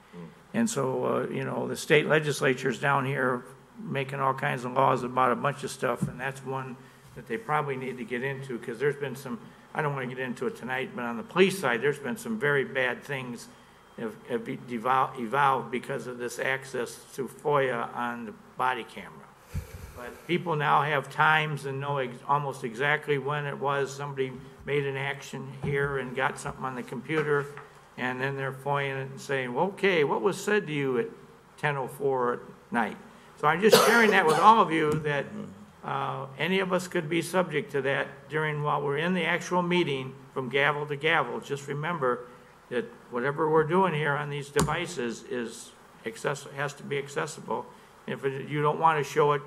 Speaker 9: And so, you know, the state legislatures down here making all kinds of laws about a bunch of stuff, and that's one that they probably need to get into, because there's been some, I don't want to get into it tonight, but on the police side, there's been some very bad things have evolved because of this access to FOIA on the body camera. But people now have times and know almost exactly when it was somebody made an action here and got something on the computer, and then they're FOIAing it and saying, well, okay, what was said to you at 10:04 at night? So I'm just sharing that with all of you, that any of us could be subject to that while we're in the actual meeting from gavel to gavel. Just remember that whatever we're doing here on these devices has to be accessible. If you don't want to show it,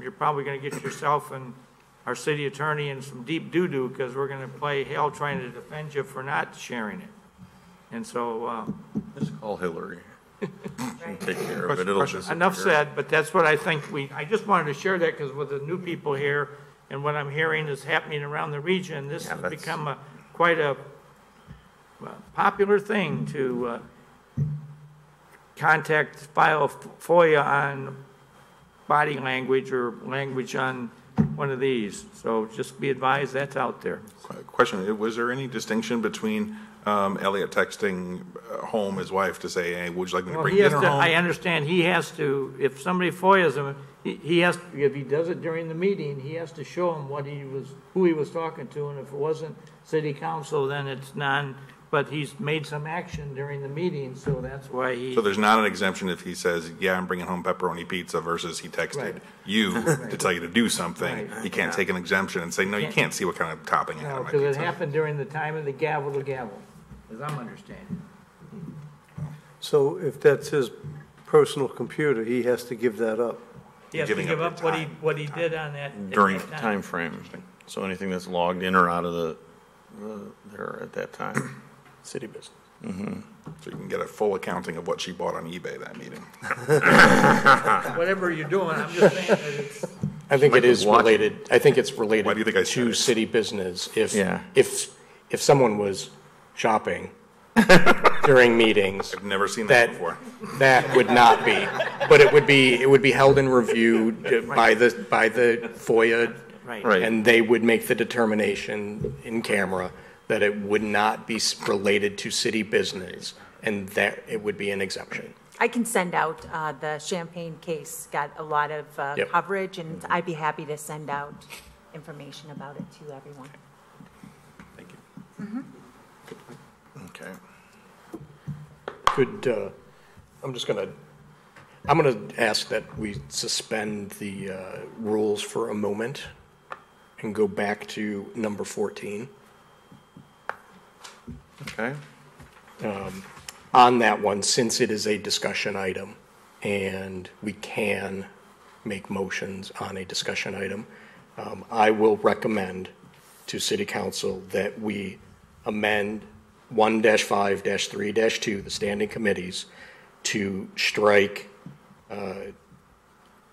Speaker 9: you're probably going to get yourself and our city attorney in some deep doo-doo, because we're going to play hell trying to defend you for not sharing it. And so...
Speaker 1: just call Hillary. Take care of it. It'll
Speaker 9: Enough said, but that's what I think I just wanted to share that, because with the new people here and what I'm hearing is happening around the region, this has become quite a popular thing to file FOIA on body language or language on one of these. So just be advised that's out there.
Speaker 18: Question, was there any distinction between Elliot texting home his wife to say, hey, would you like me to bring dinner home?
Speaker 9: I understand he has to, if somebody FOIAs him, he has to, if he does it during the meeting, he has to show him who he was talking to, and if it wasn't city council, then it's but he's made some action during the meeting, so that's why he...
Speaker 18: So there's not an exemption if he says, yeah, I'm bringing home pepperoni pizza, versus he texted you to tell you to do something. He can't take an exemption and say, no, you can't see what kind of topping I have on my pizza.
Speaker 9: Because it happened during the time of the gavel to gavel, as I'm understanding.
Speaker 6: So if that's his personal computer, he has to give that up.
Speaker 9: He has to give up what he did on that
Speaker 1: during time frame. So anything that's logged in or out of there at that time.
Speaker 7: City business.
Speaker 18: Mm-hmm. So you can get a full accounting of what she bought on eBay that meeting.
Speaker 9: Whatever you're doing, I'm just saying that it's...
Speaker 7: I think it is related. I think it's related
Speaker 18: Why do you think I said
Speaker 7: to
Speaker 18: it?
Speaker 7: city business. If someone was shopping during meetings,
Speaker 18: I've never seen that before.
Speaker 7: That would not be. But it would be held and reviewed by the FOIA,
Speaker 9: Right.
Speaker 7: and they would make the determination in camera that it would not be related to city business, and that it would be an exemption.
Speaker 3: I can send out, the Champagne case got a lot of coverage, and I'd be happy to send out information about it to everyone.
Speaker 18: Thank you.
Speaker 1: Okay.
Speaker 7: I'm gonna ask that we suspend the rules for a moment and go back to number 14.
Speaker 1: Okay.
Speaker 7: On that one, since it is a discussion item and we can make motions on a discussion item, I will recommend to City Council that we amend 1-5-3-2, the standing committees, to strike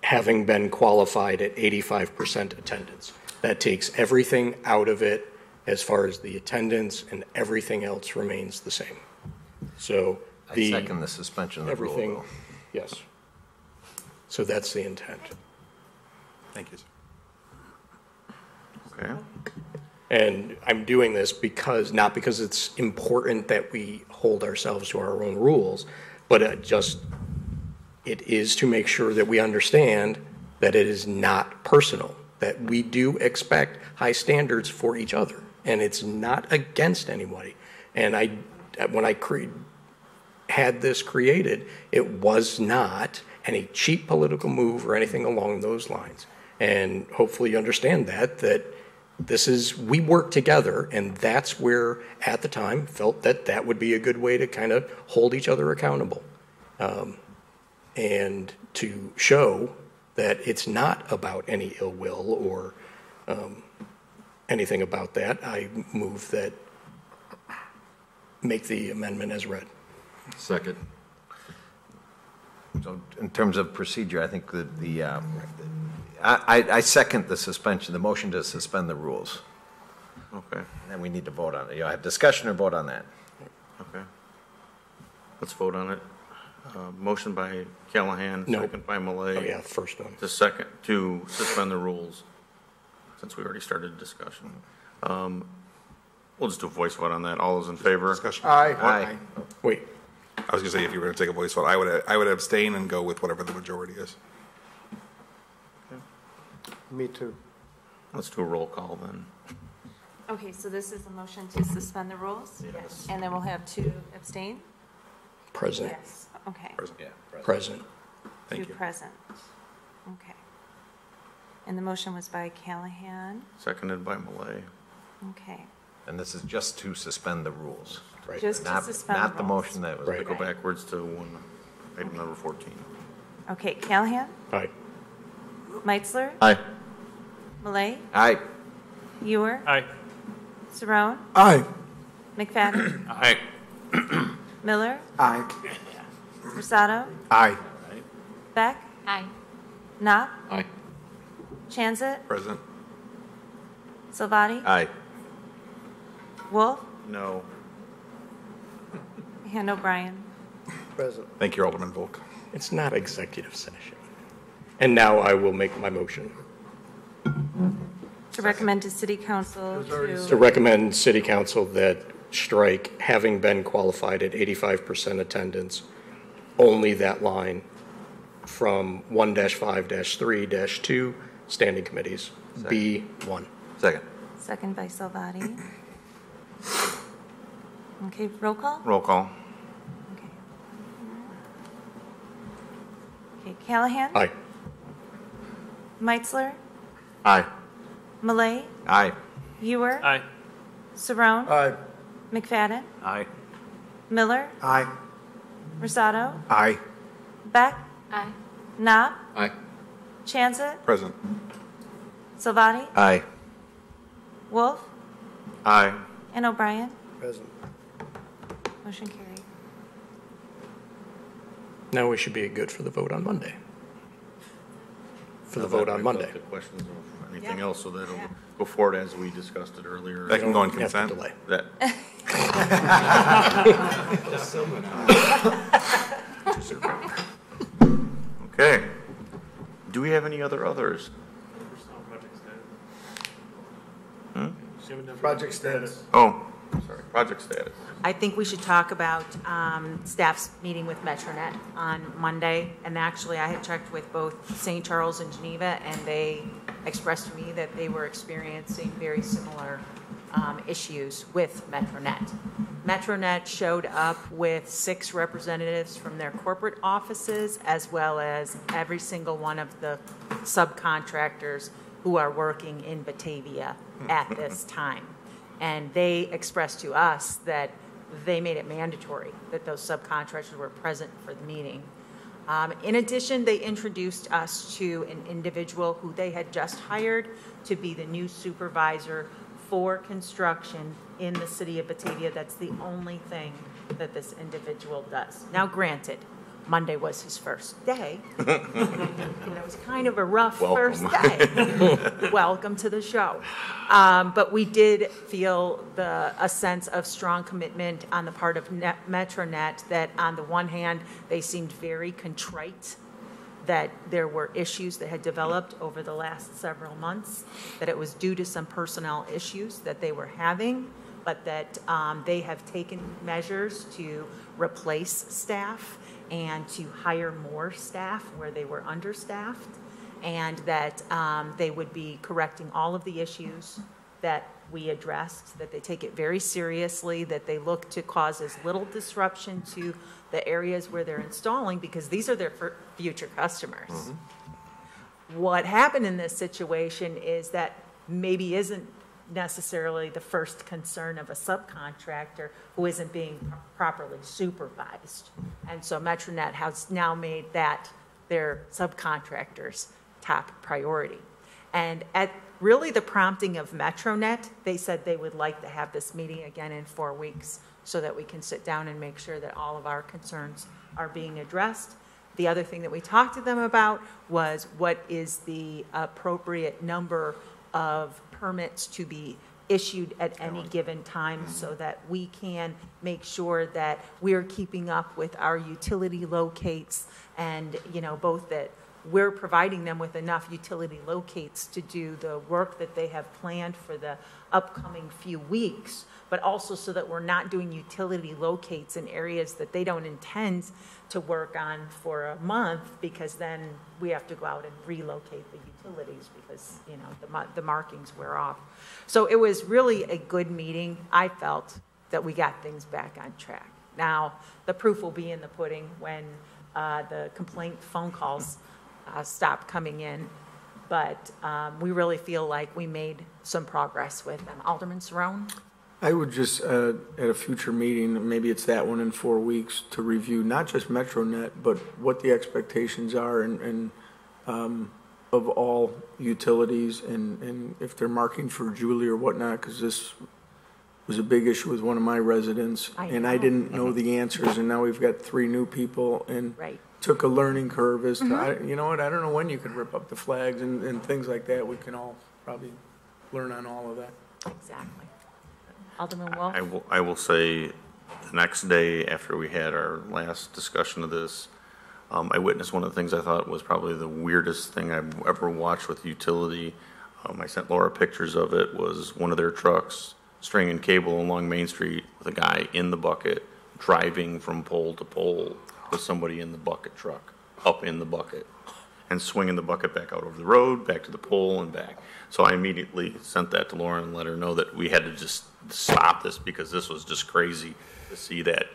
Speaker 7: having been qualified at 85% attendance. That takes everything out of it as far as the attendance, and everything else remains the same. So
Speaker 5: I second the suspension of the rule.
Speaker 7: Everything, yes. So that's the intent.
Speaker 18: Thank you, sir.
Speaker 1: Okay.
Speaker 7: And I'm doing this not because it's important that we hold ourselves to our own rules, but it is to make sure that we understand that it is not personal, that we do expect high standards for each other, and it's not against anybody. And when I had this created, it was not any cheap political move or anything along those lines. And hopefully you understand that we work together, and that's where, at the time, felt that would be a good way to kind of hold each other accountable. And to show that it's not about any ill will or anything about that, I move that, make the amendment as read.
Speaker 18: Second.
Speaker 5: So in terms of procedure, I think that I second the suspension, the motion to suspend the rules.
Speaker 1: Okay.
Speaker 5: And then we need to vote on it. You have discussion or vote on that?
Speaker 1: Okay. Let's vote on it. Motion by Callahan,
Speaker 7: No.
Speaker 1: second by Malay.
Speaker 7: Oh, yeah, first one.
Speaker 1: To suspend the rules, since we already started discussion. We'll just do a voice vote on that. All those in favor?
Speaker 18: Discussion.
Speaker 5: Aye.
Speaker 7: Wait,
Speaker 18: I was gonna say, if you were gonna take a voice vote, I would abstain and go with whatever the majority is.
Speaker 6: Me too.
Speaker 1: Let's do a roll call then.
Speaker 21: Okay, so this is a motion to suspend the rules?
Speaker 1: Yes.
Speaker 21: And then we'll have two abstain?
Speaker 7: present,
Speaker 21: Yes. Okay.
Speaker 7: present.
Speaker 18: Thank
Speaker 21: Two
Speaker 18: you.
Speaker 21: present. Okay. And the motion was by Callahan?
Speaker 1: Seconded by Malay.
Speaker 21: Okay.
Speaker 5: And this is just to suspend the rules.
Speaker 7: Right.
Speaker 21: Just to
Speaker 5: Not-
Speaker 21: suspend
Speaker 5: Not
Speaker 21: the
Speaker 5: the
Speaker 21: rules.
Speaker 5: motion that was.
Speaker 7: Right.
Speaker 1: Go backwards to item number 14.
Speaker 21: Okay, Callahan?
Speaker 7: Aye.
Speaker 21: Meitzler?
Speaker 5: Aye.
Speaker 21: Malay?
Speaker 5: Aye.
Speaker 21: Ewer?
Speaker 15: Aye.
Speaker 21: Saron?
Speaker 4: Aye.
Speaker 21: McFadden?
Speaker 1: Aye.
Speaker 21: Miller?
Speaker 4: Aye.
Speaker 21: Rosado?
Speaker 4: Aye.
Speaker 21: Beck?
Speaker 17: Aye.
Speaker 21: Knopf?
Speaker 5: Aye.
Speaker 21: Chanzit?
Speaker 18: Present.
Speaker 21: Salvati?
Speaker 5: Aye.
Speaker 21: Wolf?
Speaker 1: No.
Speaker 21: And O'Brien?
Speaker 6: Present.
Speaker 18: Thank you, Alderman Volk.
Speaker 7: It's not executive session. And now I will make my motion
Speaker 21: To recommend to City Council
Speaker 7: to recommend City Council that strike, having been qualified at 85% attendance, only that line from 1-5-3-2, standing committees, B1.
Speaker 5: Second.
Speaker 21: Second by Salvati. Okay, roll call?
Speaker 1: Roll call.
Speaker 21: Okay, Callahan?
Speaker 7: Aye.
Speaker 21: Meitzler?
Speaker 5: Aye.
Speaker 21: Malay?
Speaker 5: Aye.
Speaker 21: Ewer?
Speaker 15: Aye.
Speaker 21: Saron?
Speaker 4: Aye.
Speaker 21: McFadden?
Speaker 5: Aye.
Speaker 21: Miller?
Speaker 4: Aye.
Speaker 21: Rosado?
Speaker 4: Aye.
Speaker 21: Beck?
Speaker 17: Aye.
Speaker 21: Knopf?
Speaker 18: Aye.
Speaker 21: Chanzit?
Speaker 18: Present.
Speaker 21: Salvati?
Speaker 5: Aye.
Speaker 21: Wolf?
Speaker 1: Aye.
Speaker 21: And O'Brien?
Speaker 6: Present.
Speaker 21: Motion carried.
Speaker 7: Now we should be good for the vote on Monday. For the
Speaker 1: Now that
Speaker 7: vote on
Speaker 1: brings
Speaker 7: Monday.
Speaker 1: up the questions of anything else, so that'll go forward as we discussed it earlier.
Speaker 18: That can go on
Speaker 7: You don't have to
Speaker 18: consent.
Speaker 7: delay.
Speaker 1: That, okay. Do we have any others?
Speaker 4: Project status.
Speaker 1: Oh, sorry, project status.
Speaker 3: I think we should talk about staff's meeting with Metronet on Monday. And actually, I had checked with both St. Charles and Geneva, and they expressed to me that they were experiencing very similar issues with Metronet. Metronet showed up with 6 representatives from their corporate offices, as well as every single one of the subcontractors who are working in Batavia at this time. And they expressed to us that they made it mandatory that those subcontractors were present for the meeting. In addition, they introduced us to an individual who they had just hired to be the new supervisor for construction in the city of Batavia. That's the only thing that this individual does. Now, granted, Monday was his first day. And it was kind of a rough first day. Welcome to the show. But we did feel a sense of strong commitment on the part of Metronet that on the one hand, they seemed very contrite that there were issues that had developed over the last several months, that it was due to some personnel issues that they were having, but that they have taken measures to replace staff and to hire more staff where they were understaffed, and that they would be correcting all of the issues that we addressed, that they take it very seriously, that they look to cause as little disruption to the areas where they're installing, because these are their future customers. Mm-hmm. What happened in this situation is that maybe isn't necessarily the first concern of a subcontractor who isn't being properly supervised. And so MetroNet has now made that their subcontractors' top priority. And at really the prompting of MetroNet, they said they would like to have this meeting again in 4 weeks so that we can sit down and make sure that all of our concerns are being addressed. The other thing that we talked to them about was what is the appropriate number of permits to be issued at any given time so that we can make sure that we're keeping up with our utility locates and, both that we're providing them with enough utility locates to do the work that they have planned for the upcoming few weeks, but also so that we're not doing utility locates in areas that they don't intend to work on for a month, because then we have to go out and relocate the utilities because, the markings wear off. So it was really a good meeting. I felt that we got things back on track. Now, the proof will be in the pudding when the complaint phone calls stop coming in, but we really feel like we made some progress with them. Alderman Cerrone?
Speaker 4: I would just, at a future meeting, maybe it's that one in 4 weeks, to review not just MetroNet, but what the expectations are and of all utilities, and if they're marking for Julie or whatnot, because this was a big issue with one of my residents, and I didn't know the answers, and now we've got 3 new people, and took a learning curve as to, you know what, I don't know when you could rip up the flags and things like that. We can all probably learn on all of that.
Speaker 3: Exactly. Alderman Wolf?
Speaker 1: I will say the next day after we had our last discussion of this, I witnessed one of the things I thought was probably the weirdest thing I've ever watched with utility. I sent Laura pictures of it. Was one of their trucks stringing cable along Main Street with a guy in the bucket driving from pole to pole with somebody in the bucket truck, up in the bucket, and swinging the bucket back out over the road, back to the pole and back. So I immediately sent that to Laura and let her know that we had to just stop this because this was just crazy to see that.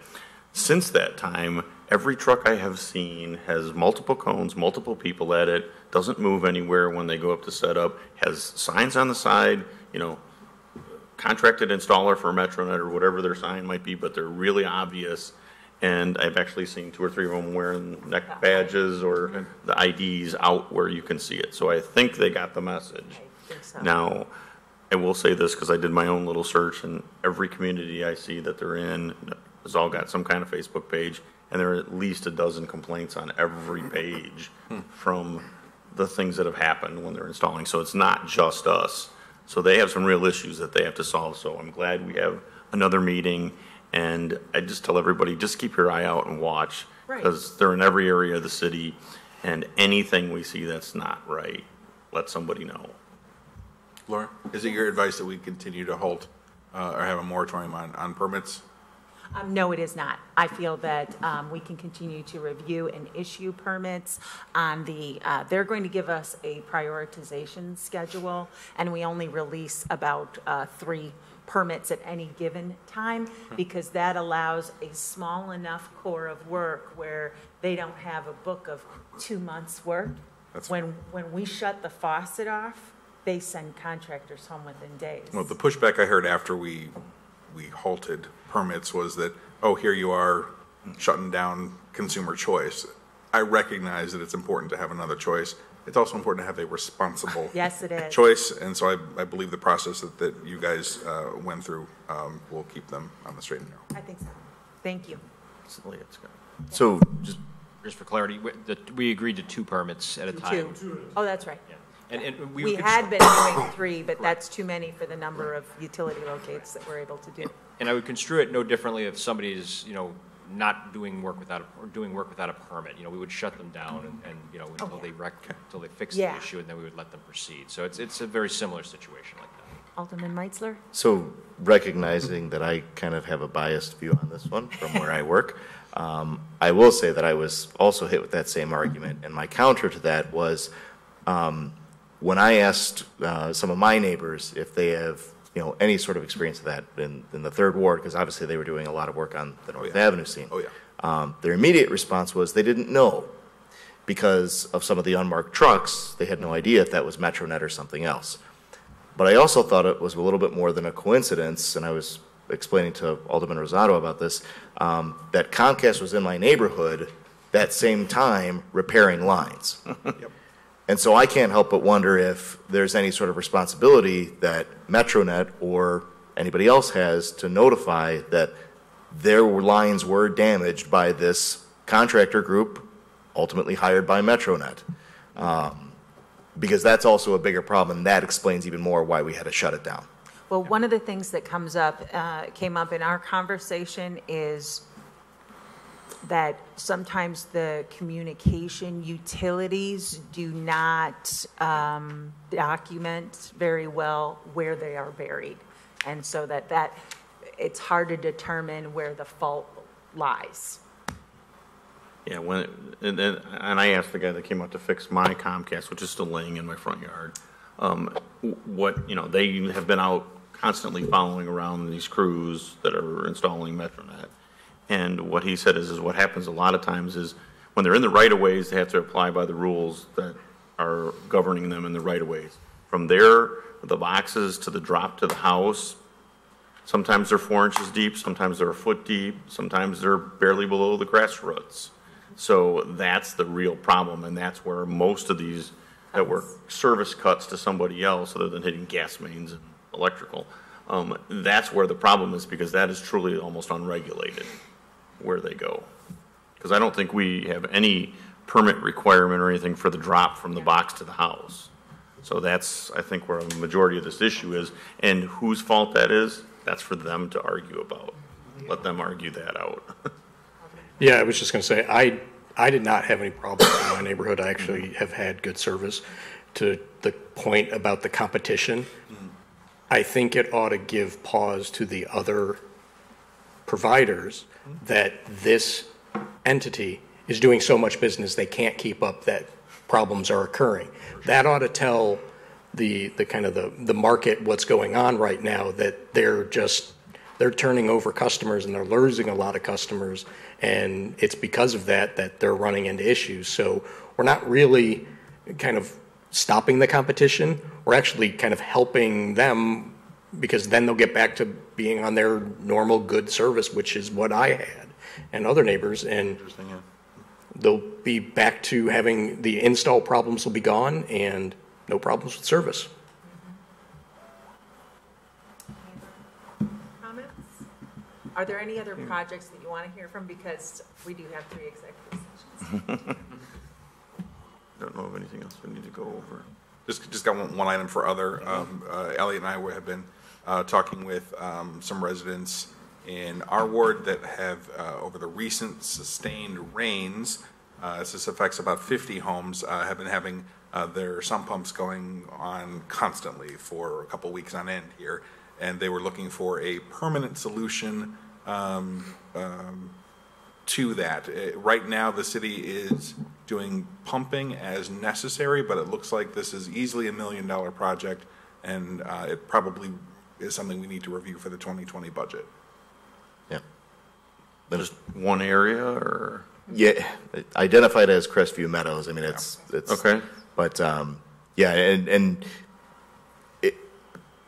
Speaker 1: Since that time, every truck I have seen has multiple cones, multiple people at it, doesn't move anywhere when they go up to set up, has signs on the side, contracted installer for MetroNet or whatever their sign might be, but they're really obvious. And I've actually seen 2 or 3 of them wearing neck badges or the IDs out where you can see it. So I think they got the message.
Speaker 3: I think so.
Speaker 1: Now, I will say this because I did my own little search, and every community I see that they're in has all got some kind of Facebook page, and there are at least a dozen complaints on every page from the things that have happened when they're installing. So it's not just us. So they have some real issues that they have to solve. So I'm glad we have another meeting. And I just tell everybody, just keep your eye out and watch, because they're in every area of the city, and anything we see that's not right, let somebody know.
Speaker 18: Laura, is it your advice that we continue to halt or have a moratorium on permits?
Speaker 3: No, it is not. I feel that we can continue to review and issue permits on they're going to give us a prioritization schedule, and we only release about 3 permits at any given time, because that allows a small enough core of work where they don't have a book of 2 months' work. When we shut the faucet off, they send contractors home within days.
Speaker 18: Well, the pushback I heard after we halted permits was that, oh, here you are shutting down consumer choice. I recognize that it's important to have another choice. It's also important to have a responsible
Speaker 3: yes, it is.
Speaker 18: choice, and so I believe the process that you guys went through will keep them on the straight and narrow.
Speaker 3: I think so. Thank you.
Speaker 8: So
Speaker 13: just for clarity, we agreed to 2 permits at a time.
Speaker 3: 2. Oh, that's right.
Speaker 13: Yeah. And
Speaker 3: we had been doing 3, but that's too many for the number of utility locates that we're able to do.
Speaker 13: And I would construe it no differently if somebody is, not doing work without a permit. We would shut them down until they fix the issue, and then we would let them proceed. So it's a very similar situation like that.
Speaker 3: Alderman Meitzler?
Speaker 8: So recognizing that I kind of have a biased view on this one from where I work, I will say that I was also hit with that same argument. And my counter to that was when I asked some of my neighbors if they have any sort of experience of that in the 3rd Ward, because obviously they were doing a lot of work on the North Avenue scene. Their immediate response was they didn't know because of some of the unmarked trucks. They had no idea if that was MetroNet or something else. But I also thought it was a little bit more than a coincidence, and I was explaining to Alderman Rosado about this, that Comcast was in my neighborhood that same time repairing lines. And so I can't help but wonder if there's any sort of responsibility that MetroNet or anybody else has to notify that their lines were damaged by this contractor group, ultimately hired by MetroNet. Because that's also a bigger problem, and that explains even more why we had to shut it down.
Speaker 3: Well, one of the things that came up in our conversation is that sometimes the communication utilities do not document very well where they are buried. And so that it's hard to determine where the fault lies.
Speaker 1: Yeah, and I asked the guy that came out to fix my Comcast, which is still laying in my front yard, they have been out constantly following around these crews that are installing MetroNet. And what he said is what happens a lot of times is when they're in the right-of-ways, they have to apply by the rules that are governing them in the right-of-ways. From there, the boxes to the drop to the house, sometimes they're 4 inches deep, sometimes they're a foot deep, sometimes they're barely below the grass roots. So that's the real problem, and that's where most of these that were service cuts to somebody else other than hitting gas mains and electrical, that's where the problem is, because that is truly almost unregulated where they go. Because I don't think we have any permit requirement or anything for the drop from the box to the house. So that's, I think, where a majority of this issue is, and whose fault that is, that's for them to argue about. Let them argue that out.
Speaker 7: Yeah, I was just going to say, I did not have any problems in my neighborhood. I actually have had good service. To the point about the competition, I think it ought to give pause to the other providers that this entity is doing so much business they can't keep up, that problems are occurring. That ought to tell the kind of the market what's going on right now, that they're turning over customers and they're losing a lot of customers, and it's because of that they're running into issues. So we're not really kind of stopping the competition. We're actually kind of helping them, because then they'll get back to being on their normal good service, which is what I had and other neighbors, and they'll be back to having the install problems will be gone and no problems with service.
Speaker 3: Comments? Are there any other projects that you want to hear from? Because we do have 3 executive sessions.
Speaker 1: Don't know of anything else we need to go over.
Speaker 18: Just got one item for other. Elliot and I have been talking with some residents in our ward that have, over the recent sustained rains, this affects about 50 homes, have been having their sump pumps going on constantly for a couple weeks on end here. And they were looking for a permanent solution to that. Right now, the city is doing pumping as necessary, but it looks like this is easily $1 million project, and it probably is something we need to review for the 2020 budget.
Speaker 8: Yeah.
Speaker 1: Just one area, or?
Speaker 8: Yeah, identified as Crestview Meadows. I mean, it's
Speaker 1: okay.
Speaker 8: But yeah, and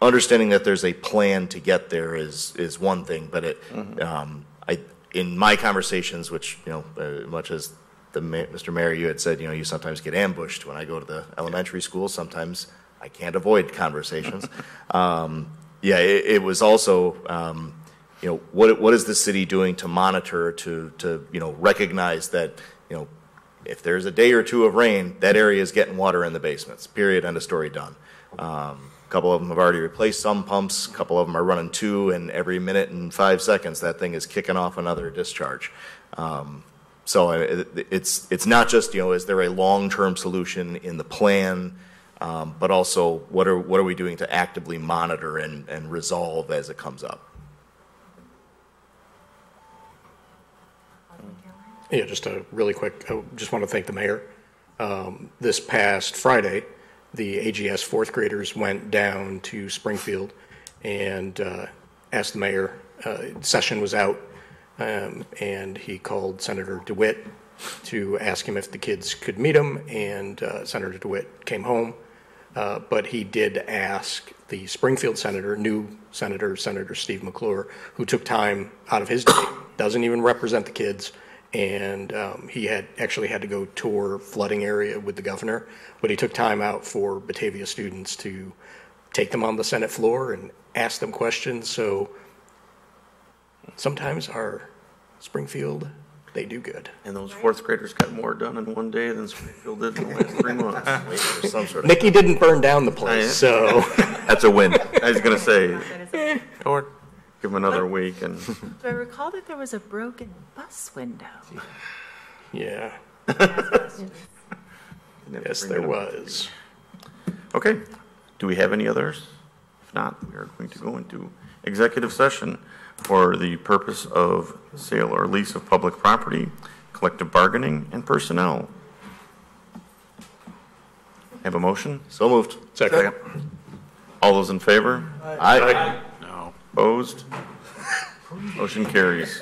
Speaker 8: understanding that there's a plan to get there is one thing, but in my conversations, which, much as Mr. Mayor, you had said, you sometimes get ambushed when I go to the elementary school. Sometimes I can't avoid conversations. It was also, what is the city doing to monitor, to recognize that, if there's a day or two of rain, that area is getting water in the basements, period, end of story, done. A couple of them have already replaced some pumps. A couple of them are running 2, and every minute and 5 seconds, that thing is kicking off another discharge. So it's not just, is there a long-term solution in the plan, but also what are we doing to actively monitor and resolve as it comes up?
Speaker 7: Yeah, just a really quick, I just want to thank the mayor. This past Friday, the AGS 4th graders went down to Springfield and asked the mayor, session was out, and he called Senator DeWitt to ask him if the kids could meet him, and Senator DeWitt came home, but he did ask the Springfield senator, Senator Steve McClure, who took time out of his day, doesn't even represent the kids, and he had to go tour flooding area with the governor, but he took time out for Batavia students to take them on the Senate floor and ask them questions. So sometimes our Springfield, they do good.
Speaker 1: And those fourth graders got more done in one day than Springfield did in the last 3 months.
Speaker 8: Wait for some sort of.
Speaker 7: Nikki didn't burn down the place, so.
Speaker 8: That's a win.
Speaker 1: I was gonna say, or give them another week and.
Speaker 3: Do I recall that there was a broken bus window?
Speaker 7: Yeah.
Speaker 1: Yes,
Speaker 7: Yes, there was.
Speaker 1: Okay, do we have any others? If not, we are going to go into executive session for the purpose of sale or lease of public property, collective bargaining, and personnel. Have a motion?
Speaker 8: So moved.
Speaker 7: Second.
Speaker 1: All those in favor?
Speaker 8: Aye.
Speaker 1: No. Opposed? Motion carries.